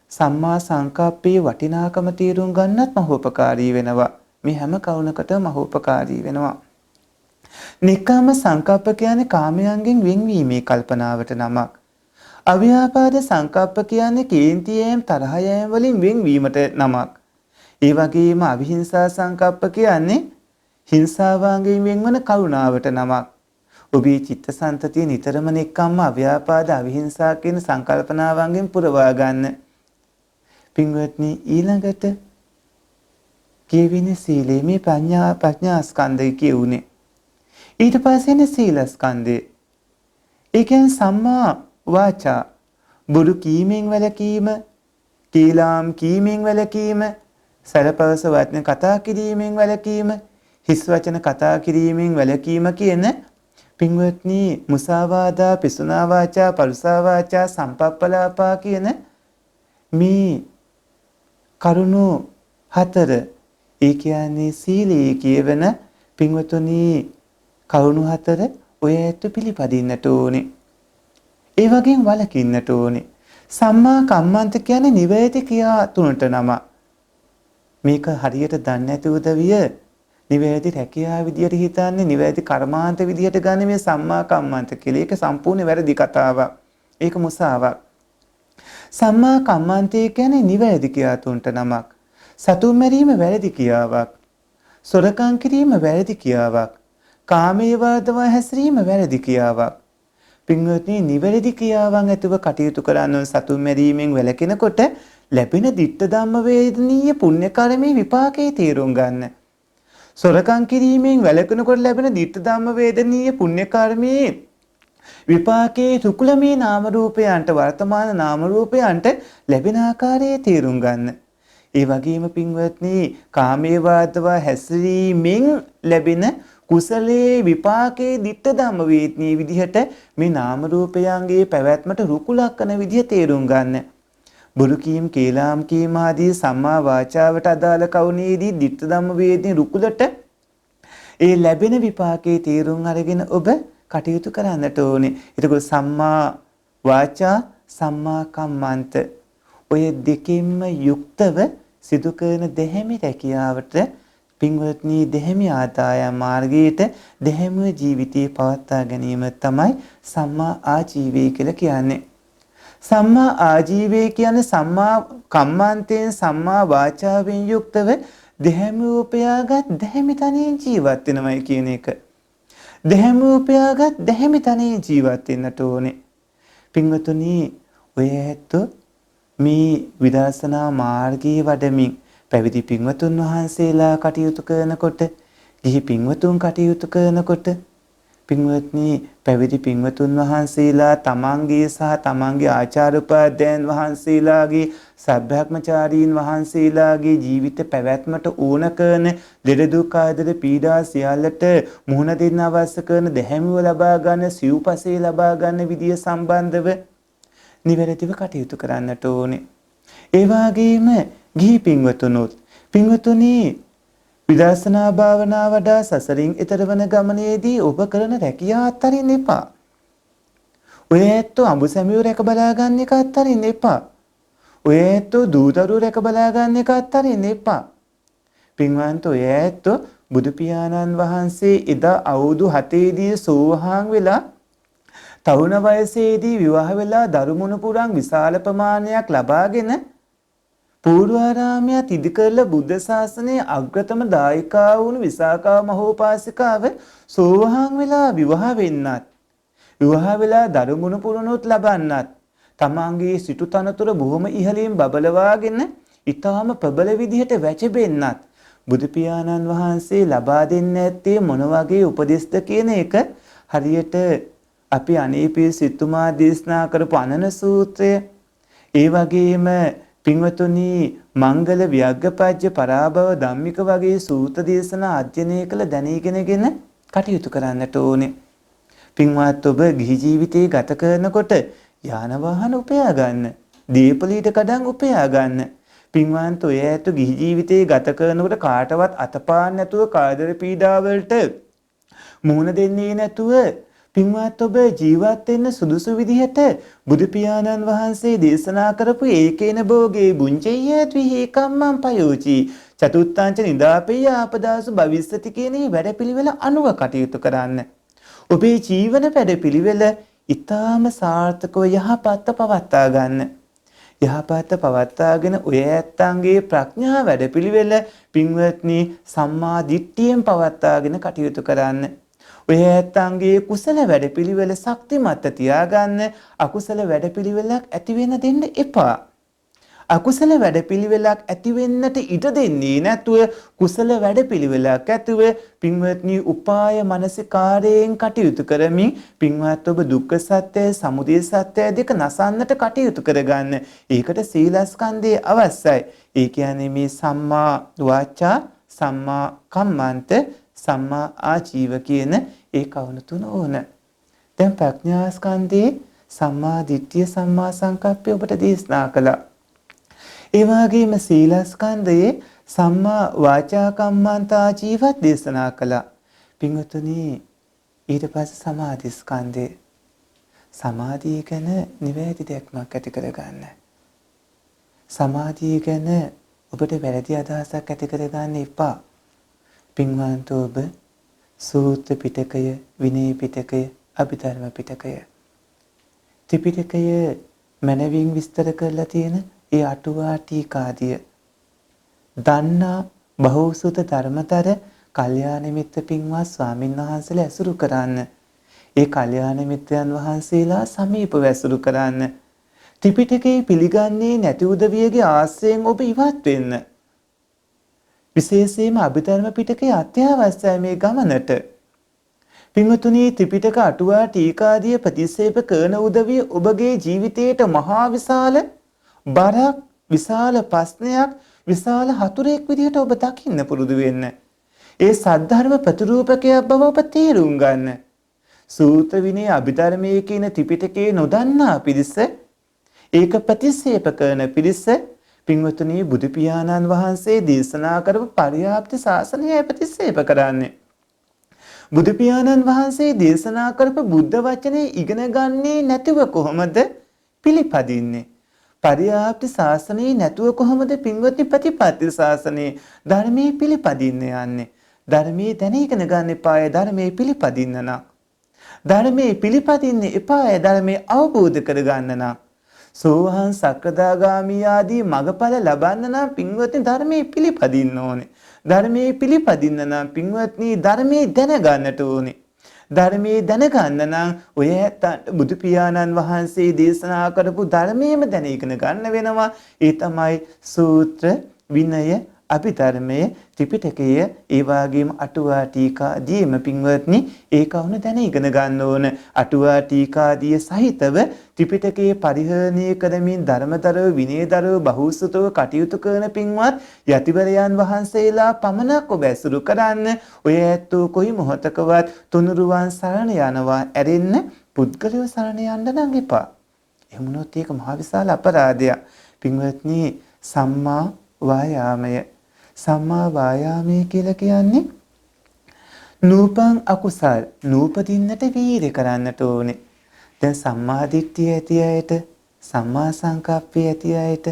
සම්මා සංකප්පයේ වටිනාකම තීරුම් ගන්නත් මහෝපකාරී වෙනවා. මේ හැම කවුනකටම මහෝපකාරී වෙනවා. නික්කාම සංකප්ප කියන්නේ කාමයන්ගෙන් වෙන්වීමේ කල්පනාවට නමක්. අව්‍යාපාද සංකප්ප කියන්නේ කේන්තියෙන් තරහ යෑම වලින් වෙන්වීමට නමක්. ඒ වගේම අවිහිංසා සංකප්ප කියන්නේ හිංසාවන්ගෙන් වෙන්වන කරුණාවට නමක්. ඔබේ චිත්තසංතතිය නිතරම නික්කම්ම අව්‍යාපාද අවිහිංසා කියන සංකල්පනාවන්ගෙන් පුරවා ගන්න. පින්වත්නි ඊළඟට කියවින සීලේ මේ ප්‍රඥා ස්කන්ධය කියුනේ. ඊට පස්සේ සීල ස්කන්ධය. ඒ කියන්නේ සම්මා වාචා බුදු කීමෙන් වැළකීම, කීලාම් කීමෙන් වැළකීම, සරපවස වචන කතා කිරීමෙන් වැළකීම, හිස් වචන කතා කිරීමෙන් වැළකීම කියන පින්වත්නි මුසාවාදා, පිසුනා වාචා, පරුසා වාචා, සම්පප්පලාපා කියන මේ කරුණු හතර. ඒ කියන්නේ සීලයේ කියවන පින්වතුනි කරුණු හතර ඔය ඇත්ත පිළිපදින්නට ඕනේ. ඒ වගේම වළකින්නට ඕනේ. සම්මා කම්මන්ත කියන්නේ නිවැරදි ක්‍රියා තුනට නම. මේක හරියට දන්නේ නැති උදවිය නිවැරදි රැකියාව විදියට හිතන්නේ, නිවැරදි කර්මාන්ත විදියට ගන්න මේ සම්මා කම්මන්ත කියලා. ඒක සම්පූර්ණ වැරදි කතාවක්. ඒක මුසාවක්. සම්මා කම්මන්තය කියන්නේ නිවැරදි ක්‍රියා තුනට නමක්. සතුන් මැරීම වැරදි ක්‍රියාවක්. සොරකම් කිරීම වැරදි ක්‍රියාවක්. කාමයේ වර්ධව හැසිරීම වැරදි ක්‍රියාවක්. පින්වත්නි නිවැරදි ක්‍රියාවන් ඇතුව කටයුතු කරන සතුන් මැරීමෙන් වැළකෙනකොට ලැබෙන ditta ධම්ම වේදනීය පුණ්‍ය කර්මයේ විපාකයේ තීරුම් ගන්න. සොරකම් කිරීමෙන් වැළකෙනකොට ලැබෙන ditta ධම්ම වේදනීය පුණ්‍ය කර්මයේ විපාකයේ සුකුලමේ නාම රූපයන්ට, වර්තමාන නාම රූපයන්ට ලැබෙන ආකාරයේ තීරුම් ගන්න. ඒ වගේම පින්වත්නි කාමයේ වාදව හැසිරීමෙන් ලැබෙන කුසලයේ විපාකයේ ditta ධම්ම වේදනීය විදිහට මේ නාම රූපයන්ගේ පැවැත්මට රුකුලක් කරන විදිහ තේරුම් ගන්න. බුදු කීම්, කේලාම් කීම් ආදී සම්මා වාචාවට අදාළ කවුනේදී ditta ධම්ම වේදනීය රුකුලට ඒ ලැබෙන විපාකයේ තේරුම් අරගෙන ඔබ කටයුතු කරන්නට ඕනේ. එතකොට සම්මා වාචා, සම්මා කම්මන්ත ඔය දෙකෙන්ම යුක්තව සිදු කරන දෙහැමි රැකියාවට පින්වත්නි දෙහිමි ආදායම් මාර්ගයට දෙහිමි ජීවිතේ පවත්වා ගැනීම තමයි සම්මා ආජීවය කියලා කියන්නේ. සම්මා ආජීවය කියන්නේ සම්මා කම්මාන්තයෙන් සම්මා වාචාවෙන් යුක්තව දෙහිමි උපයාගත් දෙහිමි තනියෙන් ජීවත් වෙනවයි කියන එක. දෙහිමි උපයාගත් දෙහිමි තනියෙන් ජීවත් වෙන්නට ඕනේ. පින්වතුනි ඔය ඇත්තෝ මේ විදර්ශනා මාර්ගයේ වඩමින් පැවිදි පින්වතුන් වහන්සේලා කටයුතු කරනකොට, ගිහි පින්වතුන් කටයුතු කරනකොට, පින්වත්නි පැවිදි පින්වතුන් වහන්සේලා තමන්ගේ සහ තමන්ගේ ආචාර්ය උපාධ්‍යයන් වහන්සේලාගේ සබ්‍රහ්මචාරීන් වහන්සේලාගේ ජීවිත පැවැත්මට ඕන කරන දෙද දුක් ආදර පීඩා සියල්ලට මුහුණ දෙන්න අවශ්‍ය කරන දෙහැමිව ලබා ගන්න සිව්පසේ ලබා ගන්න විදිය සම්බන්ධව නිවැරදිව කටයුතු කරන්නට ඕනේ. ඒ වගේම ගිහි පින්වතුනොත් පින්වතුනි විදර්ශනා භාවනා වඩා සසරින් එතර වන ගමනේදී ඔබ කරන රැකියාව අත්හරින්න එපා. ඔය ඇත්තෝ අඹ සැමියෝ රැක බලා ගන්න එක අත්හරින්න එපා. ඔය ඇත්තෝ දූදරු රැක බලා ගන්න එක අත්හරින්න එපා. පින්වන්ත ඔය ඇත්තෝ බුදු පියාණන් වහන්සේ එදා අවුරුදු 7 දී සෝවාන් වෙලා තරුණ වයසේදී විවාහ වෙලා දරුමුණු පුරන් විශාල ප්‍රමාණයක් ලබාගෙන පූර්වාරාමයට ඉදි කරලා බුද්ධ ශාසනයේ අග්‍රතම දායකා වුණු විසාකා මහෝපාසිකාව සෝවාන් වෙලා විවාහ වෙන්නත් විවාහ වෙලා දරුමුණු පුරනොත් ලබන්නත් තමන්ගේ සිටු තනතුර බොහොම ඉහළින් බබලවාගෙන ඊටාම ප්‍රබල විදිහට වැජබෙන්නත් බුදු පියාණන් වහන්සේ ලබා දෙන්නේ නැත්තේ මොන වගේ උපදෙස්ද කියන එක හරියට අපි අනේපිය සිතුමා දේශනා කරපු අනන සූත්‍රය ඒ වගේම පින්වතුනි මංගල ව්‍යග්ගපජ්ජ පරාභව ධම්මික වගේ සූත්‍ර දේශනා අධ්‍යයනය කළ දැනීගෙනගෙන කටයුතු කරන්නට ඕනේ. පින්වත් ඔබ ගිහි ජීවිතේ ගත කරනකොට යාන වාහන උපයා ගන්න, දීපලීට කඩන් උපයා ගන්න. පින්වන්ත ඔය ඇතු ගිහි ජීවිතේ ගත කරනකොට කාටවත් අතපාන්න නැතුව කාදර පීඩා වලට මුහුණ දෙන්නේ නැතුව පින්වත් ඔබ ජීවත් වෙන්න සුදුසු විදිහට බුදු පියාණන් වහන්සේ දේශනා කරපු ඒකේන භෝගේ බුංචෙය්‍ය ත්‍විහි කම්මං පයෝචි චතුත්ථාංච නිදාපේය ආපදාසු භවිස්සති කියන මේ වැඩපිළිවෙල අනුව කටයුතු කරන්න. ඔබේ ජීවන වැඩපිළිවෙල ඊටාම සාර්ථකව යහපත් පවත්වා ගන්න. යහපත් පවත්වාගෙන ඔය ඇත්තන්ගේ ප්‍රඥා වැඩපිළිවෙල පින්වත්නි සම්මා දිට්ඨියෙන් පවත්වාගෙන කටයුතු කරන්න. ඔය ඇත්තන්ගේ කුසල වැඩපිළිවෙල ශක්තිමත් තියාගන්න. අකුසල වැඩපිළිවෙලක් ඇති වෙන්න දෙන්න එපා. අකුසල වැඩපිළිවෙලක් ඇති වෙන්නට ඉඩ දෙන්නේ නැතුව කුසල වැඩපිළිවෙලක් ඇතුව පින්වත්නි උපාය මනසිකාරයෙන් කටයුතු කරමින් පින්වත් ඔබ දුක්ඛ සත්‍ය සමුදය සත්‍ය දෙක නසන්නට කටයුතු කරගන්න. ඒකට සීලස්කන්ධය අවශ්‍යයි. ඒ කියන්නේ මේ සම්මා වාචා සම්මා කම්මන්ත සම්මා ආජීව කියන ඒ කවුණු තුන ඕන. දැන් ප්‍රඥා ස්කන්ධේ සම්මා දිට්ඨිය සම්මා සංකප්පය ඔබට දේශනා කළා. ඒ වගේම සීල ස්කන්ධයේ සම්මා වාචා කම්මන්ත ආජීවත් දේශනා කළා. පින්වතුනි ඊට පස්සේ සමාධි ස්කන්ධේ සමාධිය ගැන නිවැරදි දැක්මක් ඇති කරගන්න. සමාධිය ගැන ඔබට වැරදි අදහසක් ඇති කරගන්න එපා. පින්වන්ත ඔබ සූත්‍ර පිටකය, විනය පිටකය, අභිධර්ම පිටකය, ත්‍රිපිටකය මනවින් විස්තර කරලා තියෙන ඒ අටුවා ටීකාදිය දන්නා බහුසුත ධර්මතර කල්යාණ මිත්‍ර පින්වත් ස්වාමීන් වහන්සේලා ඇසුරු කරන්න. ඒ කල්යාණ මිත්‍රයන් වහන්සේලා සමීපව ඇසුරු කරන්න. ත්‍රිපිටකේ පිළිගන්නේ නැති උදවියගේ ආශ්‍රයෙන් ඔබ ඉවත් වෙන්න. විශේෂයෙන්ම අභිධර්ම පිටකේ අත්‍යවශ්‍යයි මේ ගමනට. පින්වතුනි ත්‍රිපිටක අටුවා ටීකාදිය ප්‍රතික්ෂේප කරන උදවිය ඔබගේ ජීවිතයට මහා විශාල බරක්, විශාල ප්‍රශ්නයක්, විශාල හතුරෙක් විදිහට ඔබ දකින්න පුරුදු වෙන්න. ඒ සද්ධර්ම ප්‍රතිරූපකයක් බව ඔබ තේරුම් ගන්න. සූත්‍ර විනය අභිධර්මයේ කියන ත්‍රිපිටකේ නොදන්නා පිරිස, ඒක ප්‍රතික්ෂේප කරන පිරිස පින්වතුනි බුදු පියාණන් වහන්සේ දේශනා කරපු පරියාප්ති ශාසනය ප්‍රතික්ෂේප කරන්නේ. බුදු පියාණන් වහන්සේ දේශනා කරපු බුද්ධ වචනේ ඉගෙන ගන්නේ නැතිව කොහොමද පිළිපදින්නේ? පරියාප්ති ශාසනයේ නැතුව කොහොමද පින්වත්නි ප්‍රතිපත්ති ශාසනයේ ධර්මයේ පිළිපදින්න යන්නේ? ධර්මයේ දැන ඉගෙන ගන්න එපාය ධර්මයේ පිළිපදින්න නම්. ධර්මයේ පිළිපදින්න එපාය ධර්මයේ අවබෝධ කරගන්න නම්. සෝහං සක්‍රදාගාමී ආදී මගඵල ලබන්න නම් පින්වත්නි ධර්මයේ පිළිපදින්න ඕනේ. ධර්මයේ පිළිපදින්න නම් පින්වත්නි ධර්මයේ දැනගන්නට ඕනේ. ධර්මයේ දැනගන්න නම් ඔය ඇත්තන්ට බුදු පියාණන් වහන්සේ දේශනා කරපු ධර්මයේම දැන ඉගෙන ගන්න වෙනවා. ඒ තමයි සූත්‍ර, විනය, අභිධර්මය, ත්‍රිපිටකය, ඒ වගේම අටුවා ටීකාදීම පින්වත්නි ඒ කවුන දැන ඉගෙන ගන්න ඕන. අටුවා ටීකාදී සහිතව ත්‍රිපිටකයේ පරිහරණය කරමින් ධර්මතරව විනයතරව බහුසුතව කටයුතු කරන පින්වත් යතිවරයන් වහන්සේලා පමණක් ඔබ ඇසුරු කරන්න. ඔය ඇත්තෝ කොයි මොහොතකවත් තුනුරුවන් සරණ යනවා ඇරෙන්න පුද්ගලව සරණ යන්න නම් එපා. එහෙම වුණොත් ඒක මහ විශාල අපරාධයක්. පින්වත්නි සම්මා වායාමය. සම්මා වායාමය කියලා කියන්නේ නූපං අකුසල් නූපදින්නට වීර්ය කරන්නට ඕනේ. දැන් සම්මා දිට්ඨිය ඇති අයට, සම්මා සංකප්පය ඇති අයට,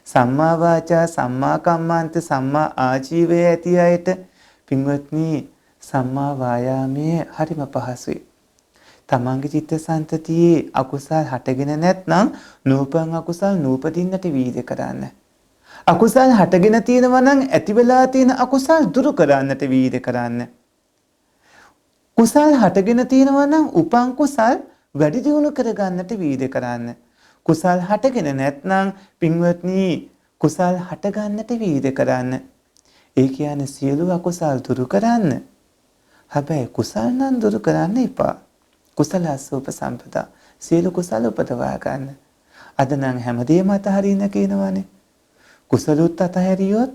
සම්මා වාචා, සම්මා කම්මන්ත, සම්මා ආජීවය ඇති අයට පින්වත්නි සම්මා වායාමයේ හරිම පහසුයි. තමන්ගේ චිත්තසංතතියේ අකුසල් හටගෙන නැත්නම් නූපං අකුසල් නූපදින්නට වීර්ය කරන්න. අකුසල් හටගෙන තියෙනවා නම් ඇති වෙලා තියෙන අකුසල් දුරු කරන්නට වීර්ය කරන්න. කුසල් හටගෙන තියෙනවා නම් උපං කුසල් වැඩි දියුණු කරගන්නට වීර්ය කරන්න. කුසල් හටගෙන නැත්නම් පින්වත්නි කුසල් හටගන්නට වීර්ය කරන්න. ඒ කියන්නේ සියලු අකුසල් දුරු කරන්න. හැබැයි කුසල් නම් දුරු කරන්න එපා. කුසලස්ස උපසම්පදා සියලු කුසල උපදවා ගන්න. අද නම් හැමදේම අතහරින්න කියනවානේ. කුසලුත් අතහැරියොත්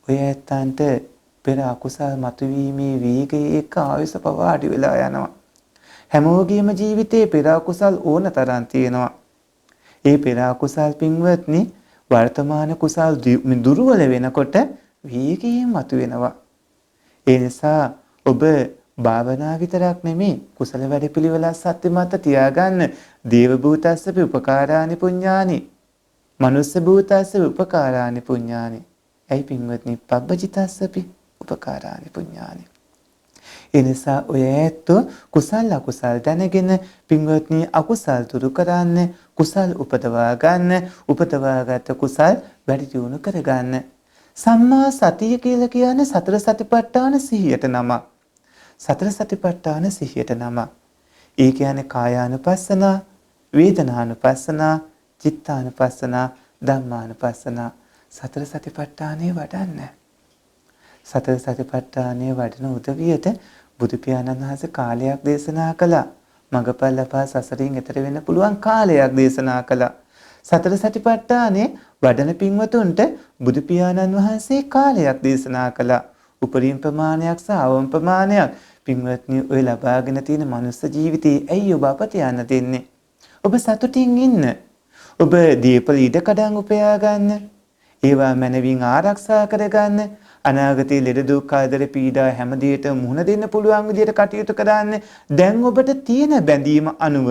ඔය ඇත්තන්ට පෙර අකුසල් මතුවීමේ වේගයේ එක්ක ආයුෂ පවා අඩු වෙලා යනවා. හැමෝගේම ජීවිතේ පෙර අකුසල් ඕන තරම් තියෙනවා. ඒ පෙර අකුසල් පින්වත්නි වර්තමාන කුසල් දුර්වල වෙනකොට වේගයෙන් මතුවෙනවා. ඒ නිසා ඔබ භාවනා විතරක් නෙමෙයි කුසල වැඩපිළිවෙල සත්‍යමත් තියාගන්න. දේව භූතස්ස උපකාරානි පුඤ්ඤානි මනුස්ස භූතස්ස උපකාරානි පුඤ්ඤානි. ඇයි පින්වත්නි පබ්බජිතස්සපි උපකාරානි පුඤ්ඤානි. ඒ නිසා ඔය ඇත්තෝ කුසල අකුසල් දැනගෙන පින්වත්නි අකුසල් දුරු කරන්න, කුසල් උපදවා ගන්න, උපදවාගත් කුසල් වැඩි දියුණු කරගන්න. සම්මා සතිය කියලා කියන්නේ සතර සතිපට්ඨාන සිහියට නම. සතර සතිපට්ඨාන සිහියට නම. ඒ කියන්නේ කායානුපස්සනා, වේදනානුපස්සනා, චිත්තානුපස්සනා, ධම්මානුපස්සනා. සතර සතිපට්ඨානය වඩන්න. සතර සතිපට්ඨානය වඩන උදවියට බුදු පියාණන් වහන්සේ කාලයක් දේශනා කළා. මගපල් ලබා සසරින් එතර වෙන්න පුළුවන් කාලයක් දේශනා කළා. සතර සතිපට්ඨානේ වඩන පින්වතුන්ට බුදු පියාණන් වහන්සේ කාලයක් දේශනා කළා. උපරිම ප්‍රමාණයක් සහ අවම ප්‍රමාණයක් පින්වත්නි ඔය ලබාගෙන තියෙන මනුස්ස ජීවිතේ ඇයි ඔබ අපත යන්න දෙන්නේ? ඔබ සතුටින් ඉන්න. ඔබ දීපල ඉඩකඩම් උපයා ගන්න. ඒවා මනවින් ආරක්ෂා කරගන්න. අනාගතයේ ලෙඩ දුක් කාදර පීඩා හැම දෙයකටම මුහුණ දෙන්න පුළුවන් විදිහට කටයුතු කරන්න. දැන් ඔබට තියෙන බැඳීම අනුව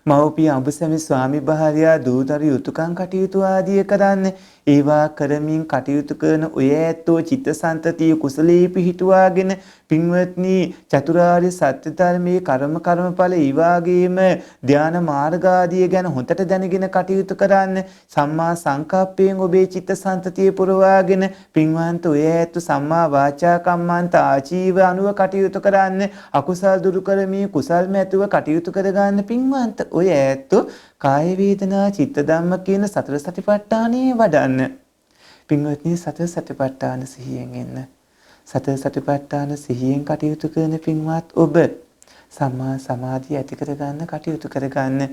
මව්පිය අඹසැමි ස්වාමි භාර්යා දූදරු යුතුයකම් කටයුතු ආදිය කරන්න. ඒවා කරමින් කටයුතු කරන ඔය ඇත්තෝ චිත්තසංතතිය කුසලයේ පිහිටුවාගෙන පින්වත්නි චතුරාර්ය සත්‍ය ධර්මයේ කර්මඵල ඊවාගේම ධානා මාර්ග ආදිය ගැන හොඳට දැනගෙන කටයුතු කරන්න. සම්මා සංකප්පයෙන් ඔබේ චිත්තසංතතිය පුරවාගෙන පින්වන්ත ඔය ඇත්තෝ සම්මා වාචා කම්මන්ත ආජීව අනුව කටයුතු කරන්න. අකුසල් දුරු කරමින් කුසල් මැතුව කටයුතු කරගන්න පින්වන්ත ඔය ඇත්තෝ කාය වේදනා චිත්ත ධම්ම කියන සතර සතිපට්ඨානෙ වඩන්න. පින්වත්නි සතර සතිපට්ඨාන සිහියෙන් ඉන්න. සතර සතිපට්ඨාන සිහියෙන් කටයුතු කරන පින්වත් ඔබ සම්මා සමාධිය ඇති කරගන්න කටයුතු කරගන්න.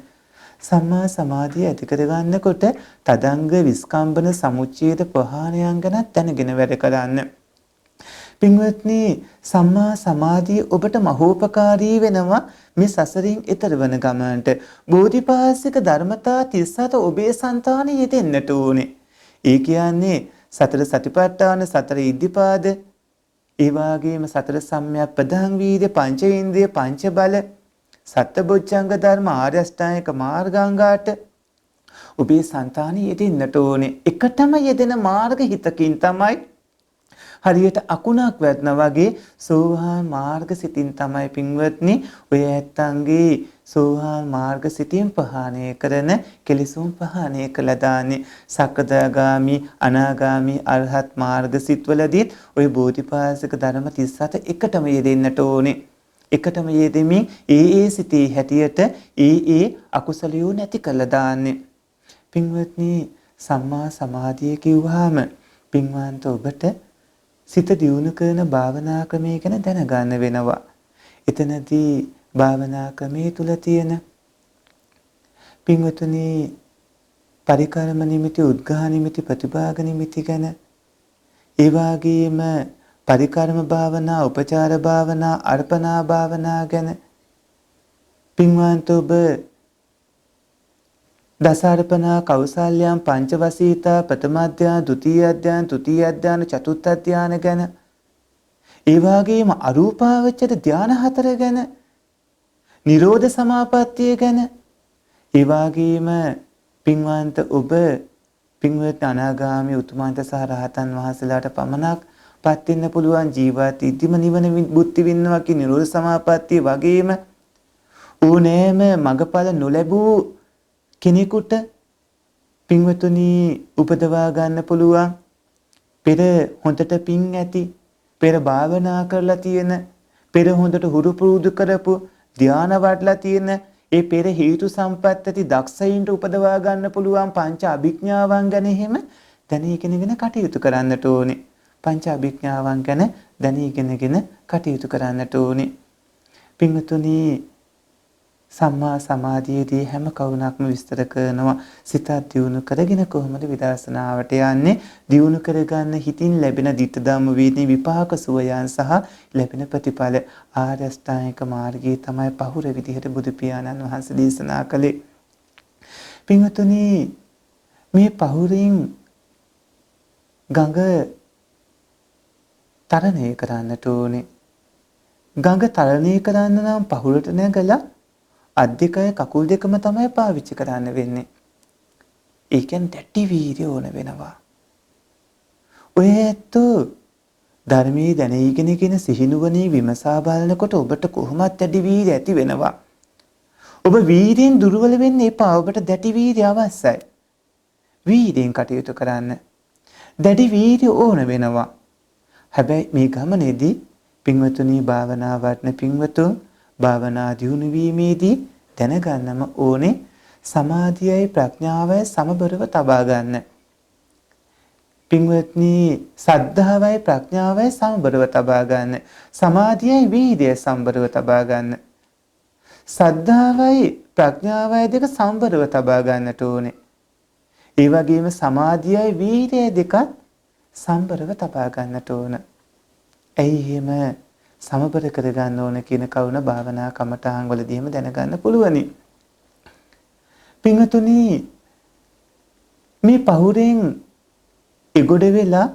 සම්මා සමාධිය ඇති කරගන්නකොට තදංග විස්කම්බන සමුච්ඡේද ප්‍රහාණයන් ගැන දැනගෙන වැඩ කරන්න. පින්වත්නි සම්මා සමාධිය ඔබට මහෝපකාරී වෙනවා මේ සසරින් එතර වන ගමනට. බෝධිපාශික ධර්මතා 37 ඔබේ సంతානෙ යෙදෙන්නට ඕනේ. ඒ කියන්නේ සතර සතිපට්ඨාන, සතර ඉද්ධිපාද, ඒ වගේම සතර සම්‍යක් ප්‍රධාන වීර්ය, පංච ඉන්ද්‍රිය, පංච බල, සත්බොච්චංග ධර්ම, ආර්ය අෂ්ටාංගික මාර්ගාංගාට ඔබේ సంతානෙ යෙදෙන්නට ඕනේ. එකටම යෙදෙන මාර්ග හිතකින් තමයි හරියට අකුණක් වැටෙනා වගේ සෝවාන් මාර්ග සිතින් තමයි පින්වත්නි ඔය ඇත්තන්ගේ සෝවාන් මාර්ග සිතින් පහාණය කරන කෙලෙසුන් පහාණය කළා දාන්නේ සකදාගාමි අනාගාමි අරහත් මාර්ග සිත්වලදීත් ඔය බෝධිපාශික ධර්ම 37 එකටම යෙදෙන්නට ඕනේ. එකටම යෙදෙමින් ඒ සිතේ හැටියට ඒ අකුසලියෝ නැති කළා දාන්නේ. පින්වත්නි සම්මා සමාධිය කිව්වහම පින්වන්ත ඔබට සිත දියුණු කරන භාවනා ක්‍රමය ගැන දැනගන්න වෙනවා. එතනදී භාවනා ක්‍රමයේ තුල තියෙන පින්වතුනි පරිකර්ම නිමිති, උද්ඝාන නිමිති, ප්‍රතිභාග නිමිති ගැන ඒ වගේම පරිකර්ම භාවනා, උපචාර භාවනා, අර්පණා භාවනා ගැන පින්වන්ත ඔබ දසාර්පණා කෞසල්‍යම් පංචවසීතා ප්‍රථම අධ්‍යාන, ဒုတိ ය අධ්‍යාන, තෘතීය අධ්‍යාන, චතුර්ථ අධ්‍යාන ගැන ඒ වගේම අරූපාවචර ධාන 4 ගැන, නිරෝධ සමාපත්තිය ගැන ඒ වගේම පින්වන්ත ඔබ පින්වත් අනාගාමී උතුමන්ට සහ රහතන් වහන්සේලාට පමණක් පත් වෙන්න පුළුවන් ජීවත් ඉදිම නිවන බුද්ධි වින්නවා කියන නිරෝධ සමාපත්තිය වගේම ඕනෑම මගඵල නොලැබූ කෙනෙකුට පින්වතුනි උපදවා ගන්න පුළුවන් පෙර හොඳට පින් ඇති පෙර භාවනා කරලා තියෙන පෙර හොඳට හුරු පුරුදු කරපු ධානා වඩලා තියෙන ඒ පෙර හේතු සම්පත් ඇති දක්ෂයින්ට උපදවා ගන්න පුළුවන් පංච අභිඥාවන් ගැන එහෙම දැනීගෙනගෙන කටයුතු කරන්නට ඕනේ. පංච අභිඥාවන් ගැන දැනීගෙනගෙන කටයුතු කරන්නට ඕනේ. පින්වතුනි සම්මා සමාධියේදී හැම කවුණක්ම විස්තර කරනවා සිත දියුණු කරගෙන කොහොමද විදර්ශනාවට යන්නේ දියුණු කරගන්න හිතින් ලැබෙන ditta ධම්ම වේදී විපාක සුවයන් සහ ලැබෙන ප්‍රතිඵල ආර්ය අෂ්ටාංගික මාර්ගයේ තමයි පහුර විදිහට බුදු පියාණන් වහන්සේ දේශනා කළේ. පින්වතුනි මේ පහුරින් ගඟ තරණය කරන්නට ඕනේ. ගඟ තරණය කරන්න නම් පහුරට නැගලා අධිකය කකුල් දෙකම තමයි පාවිච්චි කරන්න වෙන්නේ. ඒ කියන්නේ දැටි වීර්ය ඕන වෙනවා. ඔය ඇත්තෝ ධර්මයේ දැනීගෙන සිහිනුවණේ විමසා බලනකොට ඔබට කොහොමත් දැඩි වීර්ය ඇති වෙනවා. ඔබ වීර්යෙන් දුර්වල වෙන්න එපා. ඔබට දැඩි වීර්ය අවශ්‍යයි. වීර්යෙන් කටයුතු කරන්න. දැඩි වීර්ය ඕන වෙනවා. හැබැයි මේ ගමනේදී පින්වතුනි භාවනා වඩන පින්වතුන් භාවනා දියුණු වීමේදී දැනගන්නම ඕනේ සමාධියයි ප්‍රඥාවයි සමබරව තබා ගන්න. පින්වත්නි සද්ධාවයි ප්‍රඥාවයි සමබරව තබා ගන්න. සමාධියයි වීර්යය සමබරව තබා ගන්න. සද්ධාවයි ප්‍රඥාවයි දෙක සමබරව තබා ගන්නට ඕනේ. ඒ වගේම සමාධියයි වීර්යය දෙකත් සමබරව තබා ගන්නට ඕන. ඇයි එහෙම සමබර කරගන්න ඕන කියන කවුන භාවනා කමඨාන් වලදීම දැනගන්න පුළුවනි. පින්වතුනි මේ පහුරෙන් එගොඩ වෙලා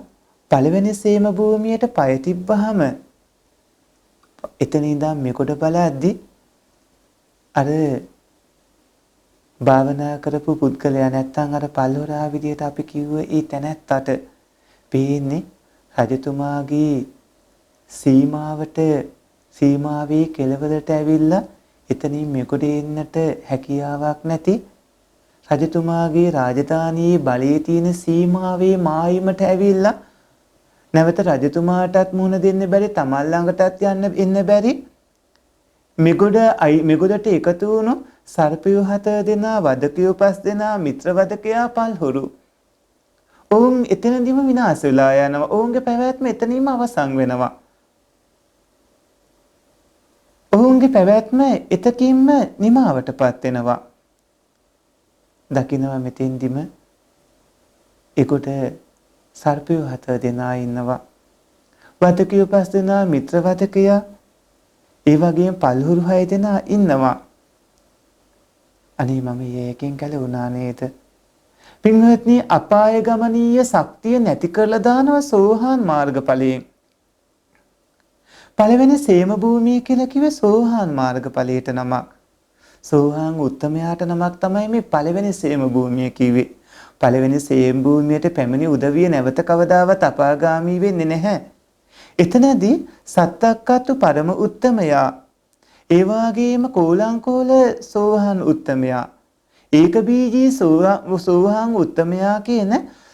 පළවෙනි සේම භූමියට පය තිබ්බහම එතන ඉඳන් මෙගොඩ බලද්දි අර භාවනා කරපු පුද්ගලයා නැත්තම් අර පල්හොරා විදියට අපි කිව්ව ඒ තැනැත්තට පේන්නේ රජතුමාගේ සීමාවට සීමාවේ කෙළවරට ඇවිල්ලා එතනින් මෙගොඩ එන්නට හැකියාවක් නැති රජතුමාගේ රාජධානියේ බලයේ තියෙන සීමාවේ මායිමට ඇවිල්ලා නැවත රජතුමාටත් මුහුණ දෙන්න බැරි තමන් ළඟටත් එන්න බැරි මෙගොඩට එකතු වුණු සර්පයෝ 4 දෙනා වදකයෝ 5 දෙනා මිත්‍ර වදකයා පල්හොරු ඔවුන් එතනදිම විනාශ වෙලා යනවා. ඔවුන්ගේ පැවැත්ම එතනින්ම අවසන් වෙනවා. ඔවුන්ගේ පැවැත්ම එතකින්ම නිමාවටපත් වෙනවා. දකින්නවා මෙතෙන්දිම ඒකට සර්පයෝ 4 දෙනා ඉන්නවා. වදකයෝ 5 දෙනා මිත්‍ර වදකයා ඒ වගේම පල්හුරු 6 දෙනා ඉන්නවා. අනේ මම ඒකෙන් ගැලවුණා නේද? පින්වත්නි අපාය ගමනීය ශක්තිය නැති කරලා දානවා සෝහාන් මාර්ගඵලයෙන්. පළවෙනි සේම භූමිය කියලා කිව්වේ සෝහාන් මාර්ගඵලයට නමක්. සෝවාන් උත්තමයාට නමක් තමයි මේ පළවෙනි සේම භූමිය කිව්වේ. පළවෙනි සේම භූමියට පැමිණි උදවිය නැවත කවදාවත් අපාගාමී වෙන්නේ නැහැ. එතනදී සත්තක්කතු පරම උත්තමයා, ඒ වගේම කෝලංකෝල සෝවාන් උත්තමයා, ඒක බීජී සෝවාන් උත්තමයා කියන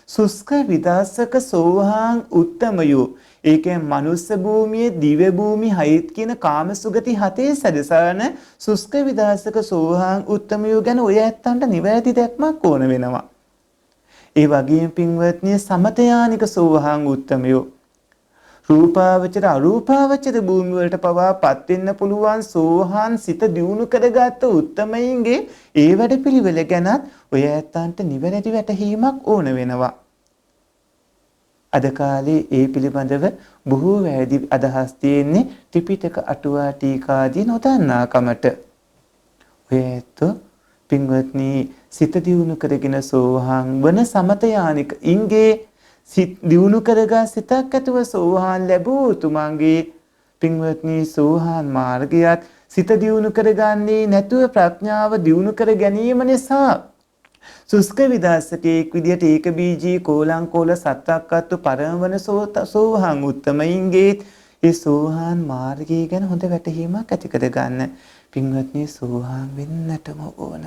සුස්ක විදාසක සෝවාන් උත්තමයෝ, ඒ කියන්නේ මනුස්ස භූමියේ දිව්‍ය භූමි හයිත් කියන කාම සුගති හතේ සැදසන සුස්ක විදාසක සෝවාන් උත්තමයෝ ගැන ඔය ඇත්තන්ට නිවැරදි දැක්මක් ඕන වෙනවා. ඒ වගේම පින්වත්නි සමතයානික සෝවාන් උත්තමයෝ, රූපාවචර අරූපාවචර භූමි වලට පවාපත් වෙන්න පුළුවන් සෝහාන් සිත දියුණු කරගත්ත උත්තමයින්ගේ ඒ වැඩපිළිවෙල ගැනත් ඔය ඇත්තන්ට නිවැරදි වැටහීමක් ඕන වෙනවා. අද කාලේ ඒ පිළිබඳව බොහෝ වැරදි අදහස් තියෙන්නේ ත්‍රිපිටක අටුවා ටීකාදී නොදන්නාකමට. ඔය ඇත්තෝ පින්වත්නි සිත දියුණු කරගෙන සෝහාන් වන සමතයානික ඉන්ගේ සිත දියුණු කරගා සිතක් ඇතුව සෝහාන් ලැබූ තුමන්ගේ පින්වත්නි සෝහාන් මාර්ගයත් සිත දියුණු කරගන්නේ නැතුව ප්‍රඥාව දියුණු කර ගැනීම නිසා සුස්ක විදාසකෙක් විදියට ඒක බීජී කෝලංකෝල සත්තක්කත්තු පරමවන සෝහාන් උත්තමයින්ගේ ඒ සෝහාන් මාර්ගය ගැන හොඳ වැටහීමක් ඇති කර ගන්න. පින්වත්නි සෝහාන් වෙන්නටම ඕන.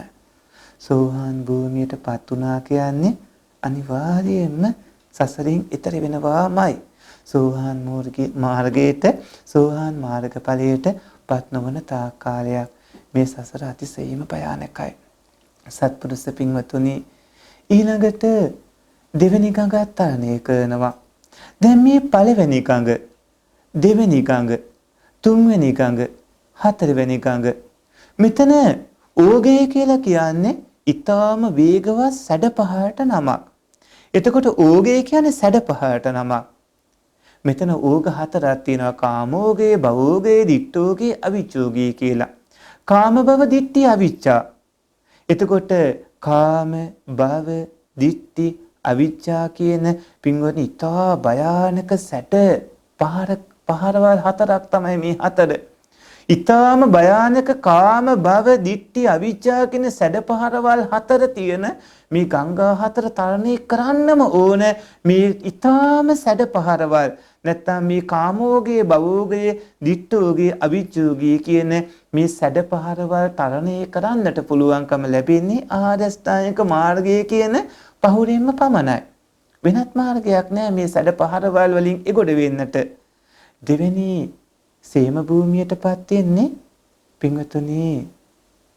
සෝහාන් භූමියටපත් වුණා කියන්නේ අනිවාර්යයෙන්ම සසරින් ඈතර වෙනවාමයි. සෝහාන් මාර්ගයට සෝහාන් මාර්ගඵලයට පත් නොවන තාක් කාලයක් මේ සසර අතිශයින්ම භයානකයි. සත්පුරුෂ පින්වතුනි, ඊළඟට දෙවෙනි ගඟත් තරණය කරනවා. දැන් මේ පළවෙනි ගඟ, දෙවෙනි ගඟ, තුන්වෙනි ගඟ, හතරවෙනි ගඟ, මෙතන ඕගය කියලා කියන්නේ ඊටාම වේගවත් සැඩ පහරට නමක්. එතකොට ඕගය කියන්නේ සැඩ පහරට නමක්. මෙතන ඕග හතරක් තියෙනවා. කාමෝගය, භවෝගය, දිට්ඨෝගය, අවිච්ඡෝගය කියලා. කාම භව දිට්ඨි අවිච්ඡා. එතකොට කාම භව දිට්ඨි අවිච්ඡා කියන පින්වත්නි ඉතා භයානක සැඩ පහරවල් හතරක් තමයි මේ හතර. ඊටාම භයානක කාම භව දිට්ඨි අවිච්ඡා කියන සැඩ පහරවල් හතර තියෙන මේ ගංගා හතර තරණය කරන්නම ඕන. මේ ඊටාම සැඩ පහරවල් නැත්තම් මේ කාමෝගේ භවෝගේ දිට්ඨෝගේ අවිච්ඡෝගේ කියන මේ සැඩ පහරවල් තරණය කරන්නට පුළුවන්කම ලැබෙන්නේ ආරස්ථායක මාර්ගය කියන පහුරින්ම පමණයි. වෙනත් මාර්ගයක් නෑ මේ සැඩ පහරවල් වලින් එගොඩ වෙන්නට. දෙවෙනි සේම භූමියටපත් වෙන්නේ පින්වතුනි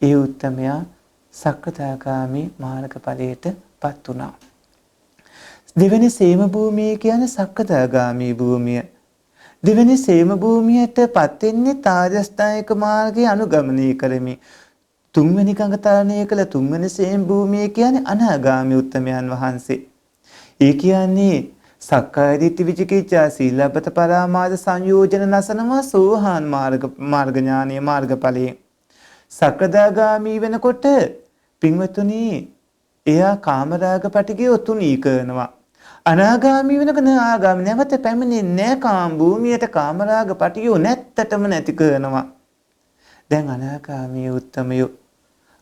ඒ උත්තමයා සක්‍රදාගාමි මාර්ගඵලයටපත් වුණා. දෙවෙනි සේම භූමිය කියන්නේ සක්‍රදාගාමි භූමිය. දෙවෙනි සේම භූමියටපත් වෙන්නේ තාජස්ථායක මාර්ගය අනුගමනය කරමින්. තුන්වෙනි ගඟ තරණය කළ තුන්වෙනි සේම භූමිය කියන්නේ අනාගාමි උත්තමයන් වහන්සේ. ඒ කියන්නේ සක්කාය දිට්ඨි විචිකිච්ඡා සීලබ්බත පරාමාස සංයෝජන නසනවා සෝහාන් මාර්ග ඥානීය මාර්ගඵලයේ. සක්‍රදාගාමි වෙනකොට පින්වතුනි එයා කාමරාග පටිගය තුනී කරනවා. අනාගාමි වෙනකන ආගාමි නැවත පැමිණෙන්නේ නැහැ කාම භූමියට. කාමරාග පටිගය නැත්තටම නැති කරනවා. දැන් අනාගාමී උත්තමයෝ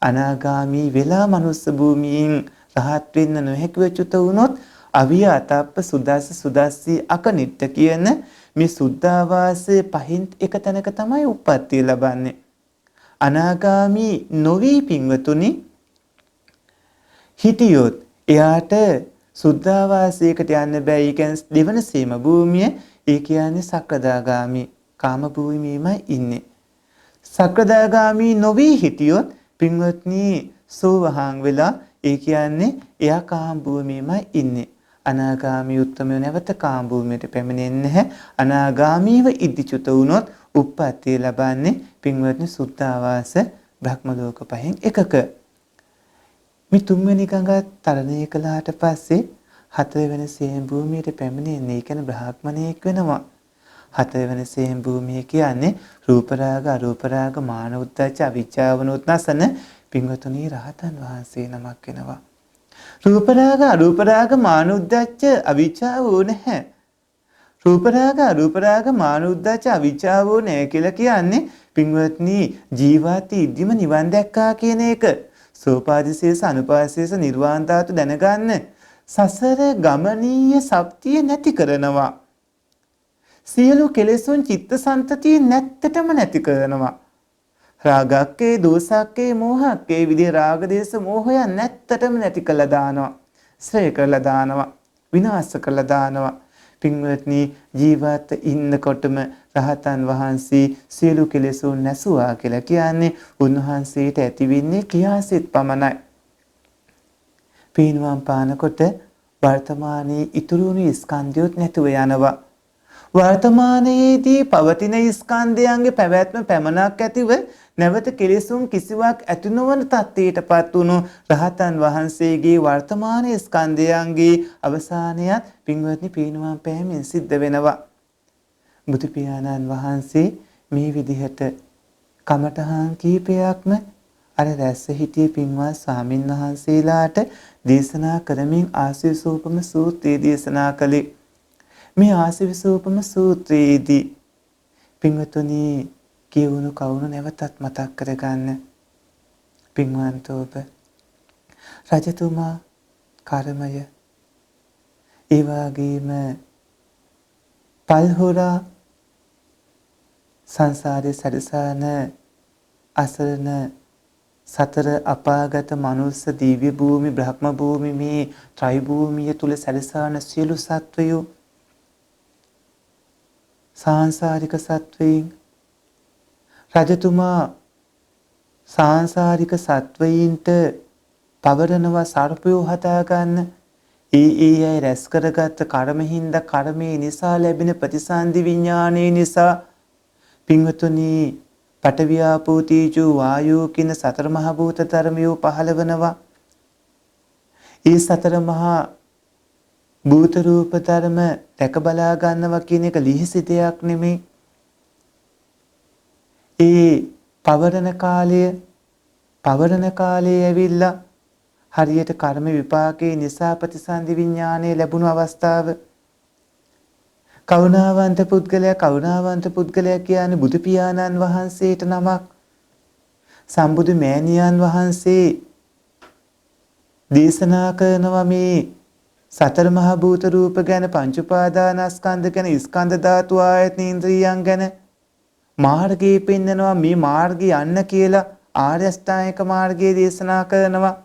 අනාගාමි වෙලා මනුස්ස භූමියෙන් රහත් වෙන්න නොහැකිව චුත වුණොත් අවිය අතප්ප සුදස්ස සුදස්සී අකනිට්ට කියන මේ සුද්ධාවාසයේ පහින් එක තැනක තමයි උප්පත්තිය ලබන්නේ. අනාගාමි නොවි පින්වතුනි හිටියොත් එයාට සුද්ධාවාසයකට යන්න බෑ. ඒ කියන්නේ දෙවන සීම භූමිය, ඒ කියන්නේ සක්‍රදාගාමි කාම භූමියමයි ඉන්නේ. සක්‍රදාගාමි නොවි හිටියොත් පින්වත්නි සෝවහාන් වෙලා, ඒ කියන්නේ එයා කාම භූමියමයි ඉන්නේ. අනාගාමී උත්තමයෝ නැවත කාම භූමියට පැමිණෙන්නේ නැහැ. අනාගාමීව ඉදිචුත වුණොත් උප්පත්තිය ලබන්නේ පින්වත්නි සුද්ධාවාස බ්‍රහ්ම ලෝක පහෙන් එකක. මේ තුන්වෙනි ගඟ තරණය කළාට පස්සේ හතරවෙනි සේම භූමියට පැමිණෙන්නේ කියන බ්‍රාහ්මණයෙක් වෙනවා. හතරවෙනි සේම භූමිය කියන්නේ රූප රාග අරූප රාග මාන උද්දච්ච අවිචාවනොත් නැසන පින්වතුනි රහතන් වහන්සේ නමක් වෙනවා. රූප රාග අරූප රාග මාන උද්දච්ච අවිචාව නැහැ. රූප රාග අරූප රාග මාන උද්දච්ච අවිචාවෝ නැහැ කියලා කියන්නේ පින්වත්නි ජීවත් ඉදිම නිවන් දැක්කා කියන එක. සෝපාදිශේෂ අනුපාදිශේෂ නිර්වාණ ධාතු දැනගන්න සසර ගමනීය ශක්තිය නැති කරනවා. සියලු කෙලෙසුන් චිත්තසංතතිය නැත්තටම නැති කරනවා. රාගක්කේ දෝසක්කේ මෝහක්කේ විදිහ රාග දේශ මෝහයන් නැත්තටම නැති කළා දානවා. ශ්‍රේ කළා දානවා. විනාශ කළා දානවා. පින්වත්නි ජීවත් ඉන්නකොටම රහතන් වහන්සේ සියලු කෙලෙසුන් නැසුවා කියලා කියන්නේ උන්වහන්සේට ඇතිවෙන්නේ ක්‍රියාසිත පමණයි. පීනුවම් පානකොට වර්තමානයේ ඉතුරුණු ස්කන්ධයොත් නැතුව යනවා. වර්තමානයේදී පවතින ස්කන්ධයන්ගේ පැවැත්ම පැමනක් ඇතිව නැවත කෙලෙසුන් කිසිවක් ඇති නොවන තත්ත්වයටපත් වුණු රහතන් වහන්සේගේ වර්තමාන ස්කන්ධයන්ගේ අවසානයත් පින්වත්නි පීනුවම් පෑමෙන් සිද්ධ වෙනවා. බුදු පියාණන් වහන්සේ මේ විදිහට කමඨහන් කීපයක්ම අර රැස්ස හිටියේ පින්වත් ස්වාමින් වහන්සේලාට දේශනා කරමින් ආශිර්වාදෝපම සූත්‍රය දේශනා කළේ. මේ ආශිර්වාදෝපම සූත්‍රයේදී පින්වතුනි කියවුණු කවුණු නැවතත් මතක් කරගන්න. පින්වන්තෝප රජතුමා කර්මය ඒ වගේම පල්හොරා සංසාරේ සැරසාන අසරණ සතර අපාගත මනුස්ස දිව්‍ය භූමි බ්‍රහ්ම භූමි මේ ත්‍රි භූමිය තුල සැරසාන සියලු සත්වයෝ සාංශාරික සත්වයින් රජතුමා සාංශාරික සත්වයින්ට පවරනවා සර්පයෝ හදා ගන්න ඒ අය රැස් කරගත්ත කර්මහින්ද කර්මයේ නිසා ලැබෙන ප්‍රතිසන්දි විඥානයේ නිසා පින්වතුනි පඨවි ආපෝ තේජෝ වායෝ කියන සතර මහා භූත ධර්මයෝ පහළ වෙනවා. ඒ සතර මහා භූත රූප ධර්ම දැක බලා ගන්නවා කියන එක ලිහිසි දෙයක් නෙමෙයි. ඒ පවරණ කාලයේ ඇවිල්ලා හරියට කර්ම විපාකේ නිසා ප්‍රතිසන්දි විඥානයේ ලැබුණු අවස්ථාව කරුණාවන්ත පුද්ගලයා කියන්නේ බුදු පියාණන් වහන්සේට නමක්. සම්බුදු මෑණියන් වහන්සේ දේශනා කරනවා මේ සතර මහා භූත රූප ගැන පංච උපාදානස්කන්ධ ගැන ස්කන්ධ ධාතු ආයතන ඉන්ද්‍රියයන් ගැන මාර්ගයේ පෙන්නනවා මේ මාර්ගය යන්න කියලා ආර්ය අෂ්ටාංගික මාර්ගයේ දේශනා කරනවා.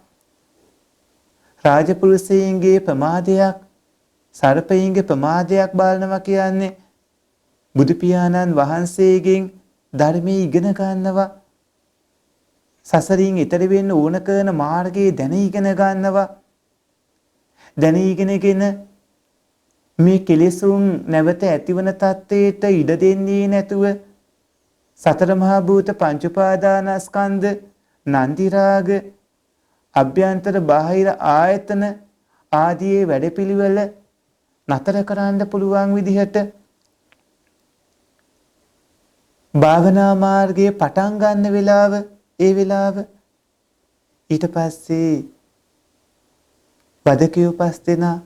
රාජපුරුෂයන්ගේ ප්‍රමාදයක් සර්පයින්ගේ ප්‍රමාදයක් බලනවා කියන්නේ බුදු පියාණන් වහන්සේගෙන් ධර්මයේ ඉගෙන ගන්නවා. සසරින් ඈතර වෙන්න ඕන කරන මාර්ගයේ දැන ඉගෙන ගන්නවා. දැන ඉගෙනගෙන මේ කෙලෙසුන් නැවත ඇතිවන තත්ත්වයට ඉඩ දෙන්නේ නැතුව සතර මහා භූත පංච උපාදානස්කන්ධ නන්දි රාග අභ්‍යන්තර බාහිර ආයතන ආදී වැඩපිළිවෙල නතර කරන්න පුළුවන් විදිහට භාවනා මාර්ගයේ පටන් ගන්න වෙලාව ඊට පස්සේ වදකියෝ පස් දෙනා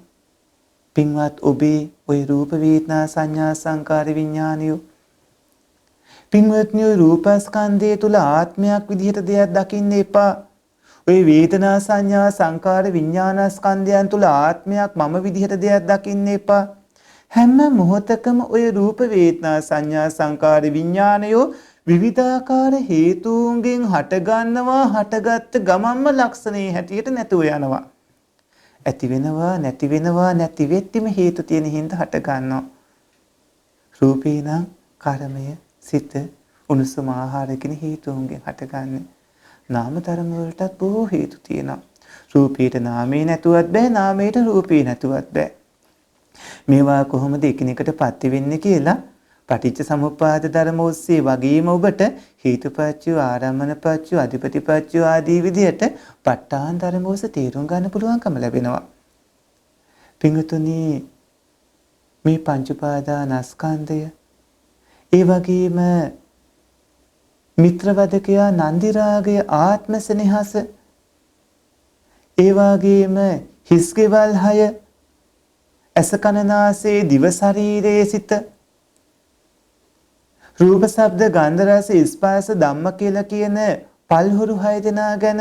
පින්වත් ඔබේ ওই රූප වේදනා සංඥා සංකාර විඥානියෝ පින්වත්නි ඔය රූපස්කන්ධය තුල ආත්මයක් විදිහට දෙයක් දකින්න එපා. ඔය වේදනා සංඥා සංකාර විඥානස්කන්ධයන් තුල ආත්මයක් මම විදිහට දෙයක් දකින්න එපා. හැම මොහොතකම ඔය රූප වේදනා සංඥා සංකාර විඥානයෝ විවිධාකාර හේතුන්ගෙන් හටගන්නවා. හටගත්ත ගමන්ම ලක්ෂණේ හැටියට නැතුව යනවා. ඇති වෙනවා නැති වෙද්දිම හේතු තියෙන හින්දා හට ගන්නවා. රූපේ නම් කර්මය සිත උණුසුම ආහාර කියන හේතුන්ගෙන් හටගන්නේ. නාම ධර්ම වලටත් බොහෝ හේතු තියෙනවා. රූපේට නාමේ නැතුවත් බෑ නාමයට රූපේ නැතුවත් බෑ. මේවා කොහොමද එකිනෙකට පත්‍ය වෙන්නේ කියලා පටිච්ච සමුප්පාද ධර්ම ඔස්සේ වගේම ඔබට හේතුපත්‍ය ආරම්මනපත්‍ය අධිපතිපත්‍ය ආදී විදිහට ප ဋ ාණ ධර්ම ඔස්සේ තේරුම් ගන්න පුළුවන්කම ලැබෙනවා. පින්වතුනි මේ පංච උපාදානස්කන්ධය ඒ වගේම මිත්‍රවදකයා නන්දි රාගය ආත්ම සෙනෙහස ඒ වගේම හිස්ගෙවල් 6 ඇස කන නාසය දිව ශරීරයේ සිත රූප ශබ්ද ගන්ධ රස ස්පර්ශ ධම්ම කියලා කියන පල්හුරු 6 දෙනා ගැන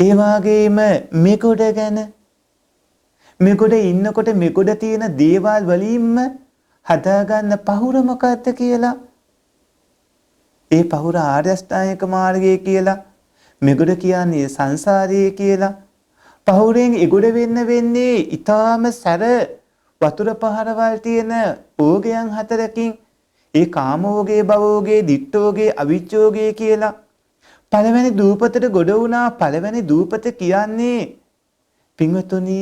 ඒ වගේම මෙගොඩ ගැන මෙගොඩ ඉන්නකොට මෙගොඩ තියෙන දේවල් වලින්ම හදාගන්න පහුර මොකක්ද කියලා ඒ පහුර ආර්ය අෂ්ටාංගික මාර්ගය කියලා මෙගොඩ කියන්නේ සංසාරයේ කියලා පහුරෙන් එගොඩ වෙන්නේ ඊටාම සැර වතුර පහරවල් තියෙන ඕගයන් හතරකින් ඒ කාමෝගේ භවෝගේ දිට්ඨෝගේ අවිච්ඡෝගේ කියලා පළවෙනි දූපතට ගොඩ වුණා පළවෙනි දූපත කියන්නේ පින්වතුනි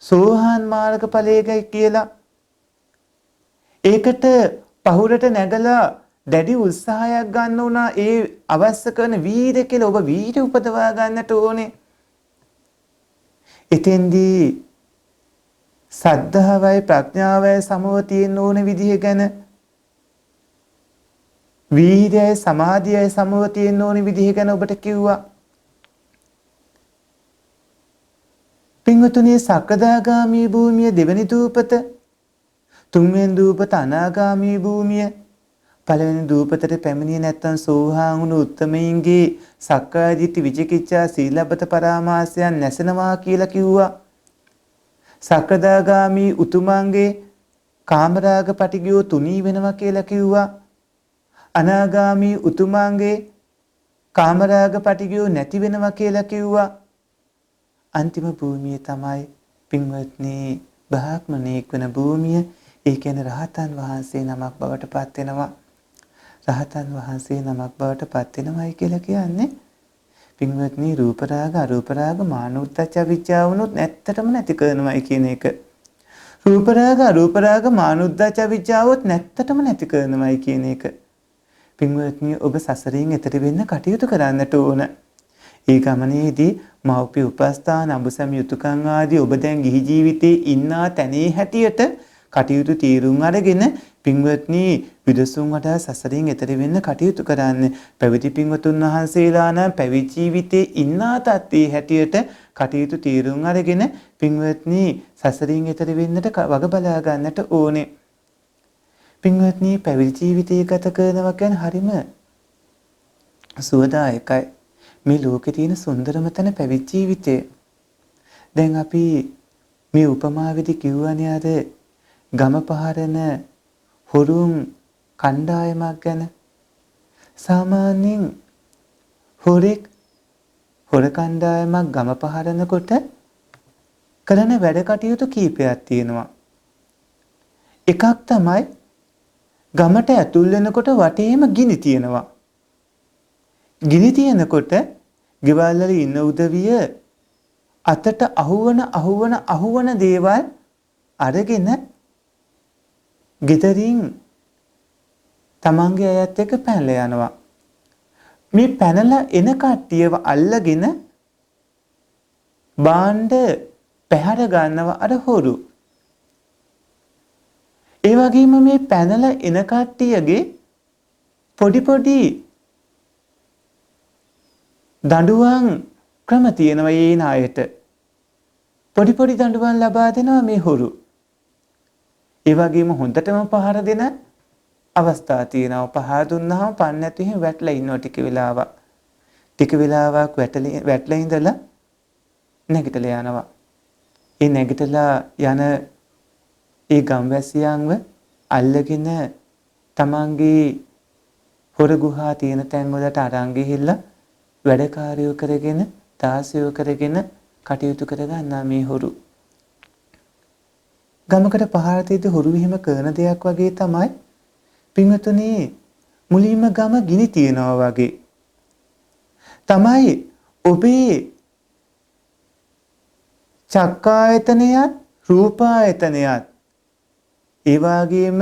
සෝහාන් මාර්ගඵලයයි කියලා ඒකට පහුරට නැගලා දැඩි උත්සාහයක් ගන්න උනා ඒ අවශ්‍ය කරන වීර්ය කියලා ඔබ වීර්ය උපදවා ගන්නට ඕනේ. එතෙන්දී සද්ධාවයි ප්‍රඥාවයි සමව තියෙන ඕන විදිහ ගැන වීර්යයි සමාධියයි සමව තියෙන ඕන විදිහ ගැන ඔබට කිව්වා. පින්වතුනි සකදාගාමී භූමිය දෙවෙනි දූපත තුන්වෙනි දූපත අනාගාමී භූමිය පළවෙනි දූපතට පැමිණියේ නැත්නම් සෝහාන් වුණු උත්තමයින්ගේ සක්කාය දිට්ඨි විචිකිච්ඡා සීලබ්බත පරාමාසයන් නැසෙනවා කියලා කිව්වා. සකදාගාමී උතුමන්ගේ කාමරාග පටිගියෝ තුනී වෙනවා කියලා කිව්වා. අනාගාමී උතුමන්ගේ කාමරාග පටිගියෝ නැති වෙනවා කියලා කිව්වා. අන්තිම භූමිය තමයි පින්වත්නි බ්‍රාහ්මණයෙක් වෙන භූමිය. ඒ කියන්නේ රහතන් වහන්සේ නමක් බවට පත් වෙනවා. රහතන් වහන්සේ නමක් බවට පත් වෙනවයි කියලා කියන්නේ පින්වත්නි රූප රාග අරූප රාග මානෝද්දච්ච විචාර වුණොත් නැත්තටම නැති කරනවයි කියන එක. රූප රාග අරූප රාග මානෝද්දච්ච විචාරොත් නැත්තටම නැති කරනවයි කියන එක. පින්වත්නි ඔබ සසරින් එතර වෙන්න කටයුතු කරන්නට ඕන. ඒ ගමනේදී මෞපිය උපස්ථාන අඹසම යුතුයකම් ආදී ඔබ දැන් ගිහි ජීවිතේ ඉන්නා තැනේ හැටියට කටයුතු තීරුම් අරගෙන පින්වත්නි විදසුන් වඩා සසරින් එතර වෙන්න කටයුතු කරන්න. පැවිදි පින්වතුන් වහන්සේලා නම් පැවිදි ජීවිතේ ඉන්නා තත්ත්වයේ හැටියට කටයුතු තීරුම් අරගෙන පින්වත්නි සසරින් එතර වෙන්නට වග බලා ගන්නට ඕනේ. පින්වත්නි පැවිදි ජීවිතය ගත කරනවා කියන්නේ හරිම සුවදායකයි. මේ ලෝකේ තියෙන සුන්දරම තැන පැවිදි ජීවිතය. දැන් අපි මේ උපමාවේදී කිව්වනේ අර ගම පහරන හොරුන් කණ්ඩායමක් ගැන. සාමාන්‍යයෙන් හොරෙක් හොර කණ්ඩායමක් ගම පහරනකොට කරන වැඩ කටයුතු කීපයක් තියෙනවා. එකක් තමයි ගමට ඇතුල් වෙනකොට වටේම ගිනි තියෙනවා. ගිනි තියෙනකොට ගෙවල් වල ඉන්න උදවිය අතට අහුවන දේවල් අරගෙන ගෙදරින් තමන්ගේ අයත් එක්ක පැනලා යනවා. මේ පැනලා එන කට්ටියව අල්ලගෙන බාණ්ඩ පැහැර ගන්නවා අර හොරු. ඒ වගේම මේ පැනලා එන කට්ටියගේ පොඩි දඬුවම් ක්‍රම තියෙනවා ඒ නායට. පොඩි දඬුවම් ලබා දෙනවා මේ හොරු. ඒ වගේම හොඳටම පහර දෙන අවස්ථා තියෙනවා. පහර දුන්නාම පන්නේ නැතු එහෙම වැටලා ඉන්නවා ටික වෙලාවක්. ටික වෙලාවක් වැටලා ඉඳලා නැගිටලා යනවා. ඒ නැගිටලා යන ඒ ගම්වැසියන්ව අල්ලගෙන තමන්ගේ හොර ගුහා තියෙන තැන් වලට අරන් ගිහිල්ලා වැඩකාරයෝ කරගෙන දාසයෝ කරගෙන කටයුතු කරගන්නා මේ හොරු. ගමකට පහර දෙද්දී හොරු විහිම කරන දෙයක් වගේ තමයි පින්වතුනි මුලින්ම ගම ගිනි තියනවා වගේ. තමයි ඔබේ චක්කායතනයත් රූපායතනයත් ඒ වගේම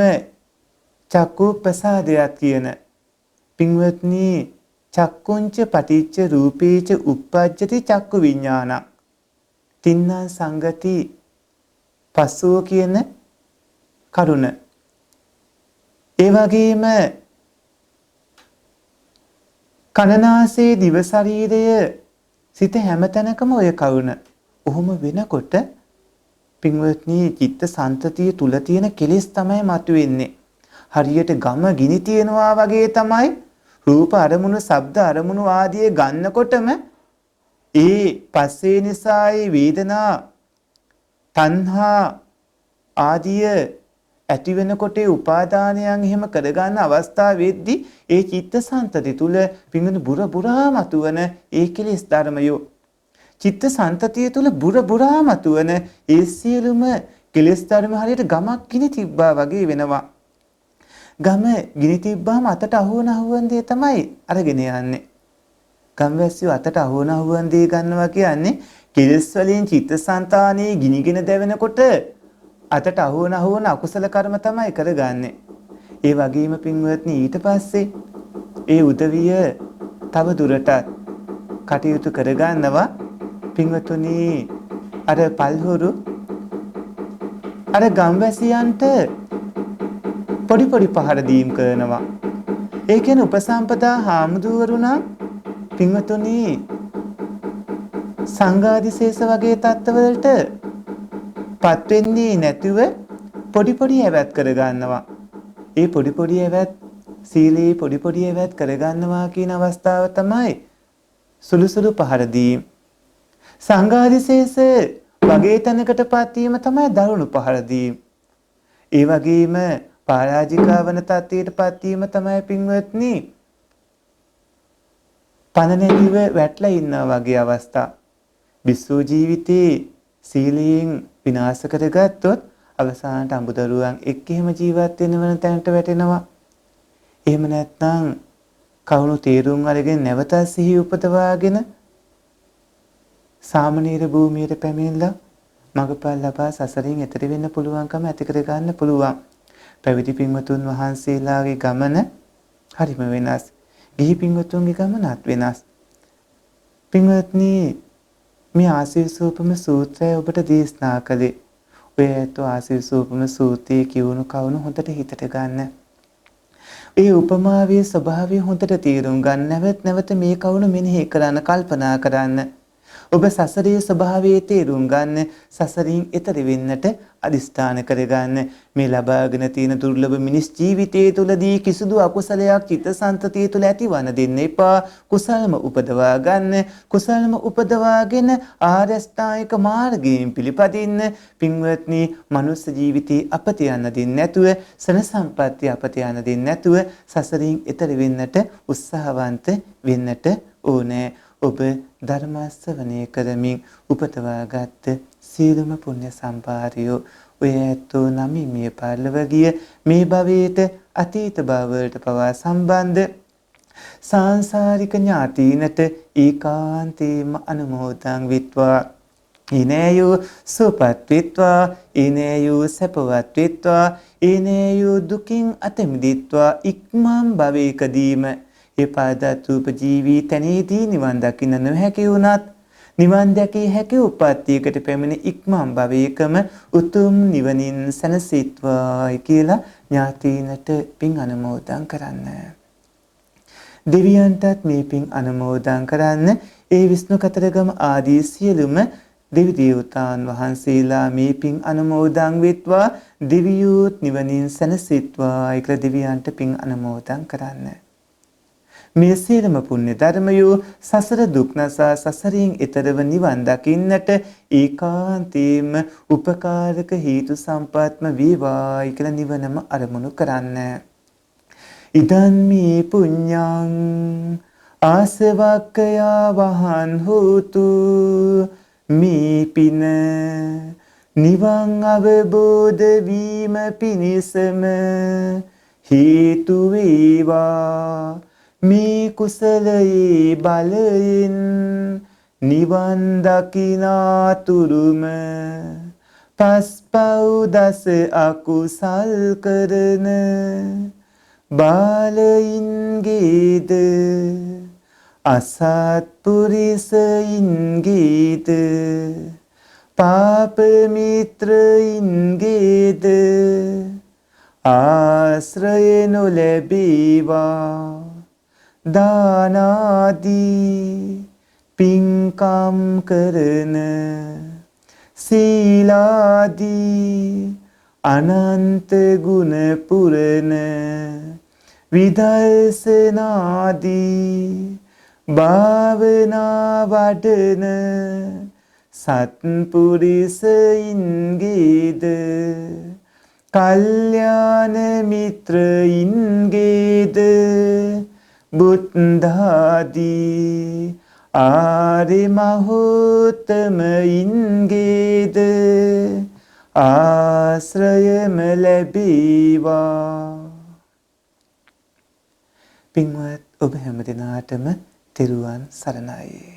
චක්කු ප්‍රසාදයක් කියන පින්වත්නි චක්කුංච පටිච්ච රූපේච උප්පජ්ජති චක්කු විඥාන තින්නා සංගති පස්සෝ කියන කරුණ. ඒ වගේම කනනාසේ දිව ශරීරය සිත හැමතැනකම ඔය කරුණ. ඔහොම වෙනකොට පින්වත්නි චිත්ත සන්තතිය තුල තියෙන කෙලෙස් තමයි මතුවෙන්නේ. හරියට ගම ගිනි තියනවා වගේ තමයි රූප අරමුණු, ශබ්ද අරමුණු ආදී ගන්නකොටම ඒ පස්සේ නිසායි වේදනා, තණ්හා ආදිය ඇති වෙනකොට ඒ උපාදානයන් එහෙම කරගන්න අවස්ථාවෙද්දී ඒ චිත්තසංතති තුල පිඟුන බුරා මතුවන ඒ කෙලෙස් ධර්මයෝ චිත්තසංතතිය තුල බුරා මතුවන ඒ සියලුම කෙලෙස් ධර්ම හරියට ගමක් ගිනි තිබ්බා වගේ වෙනවා. ගම ගිනි තිබ්බාම අතට අහුවන දේ තමයි අරගෙන යන්නේ. ගම්වැසියෝ අතට අහුවන දේ ගන්නවා කියන්නේ කෙලෙස් වලින් චිත්තසංතානයේ ගිනිගෙන දැවෙනකොට අතට අහුවන අකුසල කර්ම තමයි කරගන්නේ. ඒ වගේම පින්වත්නි ඊට පස්සේ ඒ උදවිය තව දුරටත් කටයුතු කරගන්නවා. පින්වතුනි අර පල්හුරු අර ගම්වැසියන්ට පොඩි පහර දීම් කරනවා. ඒ කියන්නේ උපසම්පදා හාමුදුරුවරුණා පින්වතුනි සංඝාදිශේෂ වගේ තත්ත්වවලට පත් වෙන්නේ නැතුව පොඩි ඇවත් කරගන්නවා. ඒ පොඩි ඇවත් සීලේ පොඩි ඇවත් කරගන්නවා කියන අවස්ථාව තමයි සුළු පහර දීම. සංඝාදිශේෂ වගේ තැනකටපත් වීම තමයි දරුණු පහර දීම. ඒ වගේම පරාජිකා වන තත්ත්වයටපත් වීම තමයි පින්වත්නි පණ නැතිව වැටලා ඉන්නා වගේ අවස්ථා. විශ්ව ජීවිතේ සීලයෙන් විනාශ කරගත්තොත් අවසානට අඹදරුවන් එක්ක එහෙම ජීවත් වෙන තැනට වැටෙනවා. එහෙම නැත්නම් කවුණු තීරුම් අරගෙන නැවත සිහි උපදවාගෙන සාමනීර භූමියට පැමිණලා මගපල් ලබා සසරින් එතර වෙන්න පුළුවන්කම ඇති කර ගන්න පුළුවන්. පැවිදි පින්වතුන් වහන්සේලාගේ ගමන හරිම වෙනස්. ගිහි පින්වතුන්ගේ ගමනත් වෙනස්. පින්වත්නි මේ ආශීර්වාදෝපම සූත්‍රය ඔබට දේශනා කළේ. ඔය ඇත්තෝ ආශීර්වාදෝපම සූත්‍රයේ කියවුණු කවුණු හොඳට හිතට ගන්න. ඒ උපමාවේ ස්වභාවය හොඳට තේරුම් ගන්න. නැවත මේ කවුණු මෙනෙහි කරන්න, කල්පනා කරන්න. ඔබ සසරේ ස්වභාවයේ තේරුම් ගන්න, සසරින් එතර වෙන්නට අදිස්ථාන කරගන්න. මේ ලබාගෙන තියෙන දුර්ලභ මිනිස් ජීවිතයේ තුලදී කිසිදු අකුසලයක් චිත්තසංතතිය තුල ඇතිවන දෙන්න එපා. කුසල්ම උපදවා ගන්න. කුසල්ම උපදවාගෙන ආරෂ්ඨායික මාර්ගයෙන් පිළිපදින්න. පින්වත්නි, මනුස්ස ජීවිතේ අපත යන්න දෙන්නේ නැතුව, සන සම්පත්තිය අපත යන්න දෙන්නේ නැතුව සසරින් එතර වෙන්නට උත්සාහවන්ත වෙන්නට ඕනේ. ඔබ ධර්ම ශ්‍රවණය කරමින් උපතවාගත් සීලම පුණ්‍ය සම්පාරියෝ ඔය ඇත්තෝ නමි මේ පරිලව ගිය මේ භවයේට අතීත භවවලට පවා සම්බන්ධ සාංශාරික ඥාතීනට ඒකාන්තේම අනුමෝදන් විත්වා. ඉනේයෝ සුපත් විත්වා, ඉනේයෝ සැපවත් විත්වා, ඉනේයෝ දුකින් අත මිදිත්වා. ඉක්මන් භවයකදීම ඒ පාදතුප ජීවී තනේදී නිවන් දකින්න නොහැකි වුණත් නිවන් දැකිය හැකි උපත්තියකට පැමිණ ඉක්මන් භවයකම උතුම් නිවනින් සැනසීත්වායි කියලා ඥාතීනට පින් අනුමෝදන් කරන්න. දෙවියන්ටත් මේ පින් අනුමෝදන් කරන්න. ඒ විෂ්ණු කතරගම ආදී සියලුම දෙවි දේවතාවුන් වහන්සේලා මේ පින් අනුමෝදන් වෙත්වා. දෙවියෝත් නිවනින් සැනසීත්වායි කියලා දෙවියන්ට පින් අනුමෝදන් කරන්න. මේ සියලුම පුණ්‍ය ධර්මයෝ සසර දුක් නසා සසරින් එතරව නිවන් දකින්නට ඒකාන්තයෙන්ම උපකාරක හේතු සම්පත්ම වේවායි කියලා නිවනම අරමුණු කරන්න. ඉදන් මේ පුඤ්ඤං ආසවක්ඛයා වහන් හෝතු. මේ පින නිවන් අවබෝධ වීම පිණිසම හේතු වේවා. මේ කුසලයේ බලයෙන් නිවන් දකිනාතුරුම පස්පව් දස අකුසල් කරන බාලයින්ගේද අසත්පුරිසයින්ගේද පාප මිත්‍රයින්ගේද ආශ්‍රය නොලැබේවා. දානාදී පින්කම් කරන සීලාදී අනන්ත ගුණ පුරන විදර්ශනාදී භාවනා වඩන සත්පුරිසයින්ගේද කල්යාණ මිත්‍රයින්ගේද බුද්ධාදී ආර්ය මහෝත්තමයින්ගේද ආශ්‍රයම ලැබේවා. පින්වත් ඔබ හැම දිනාටම තෙරුවන් සරණයි.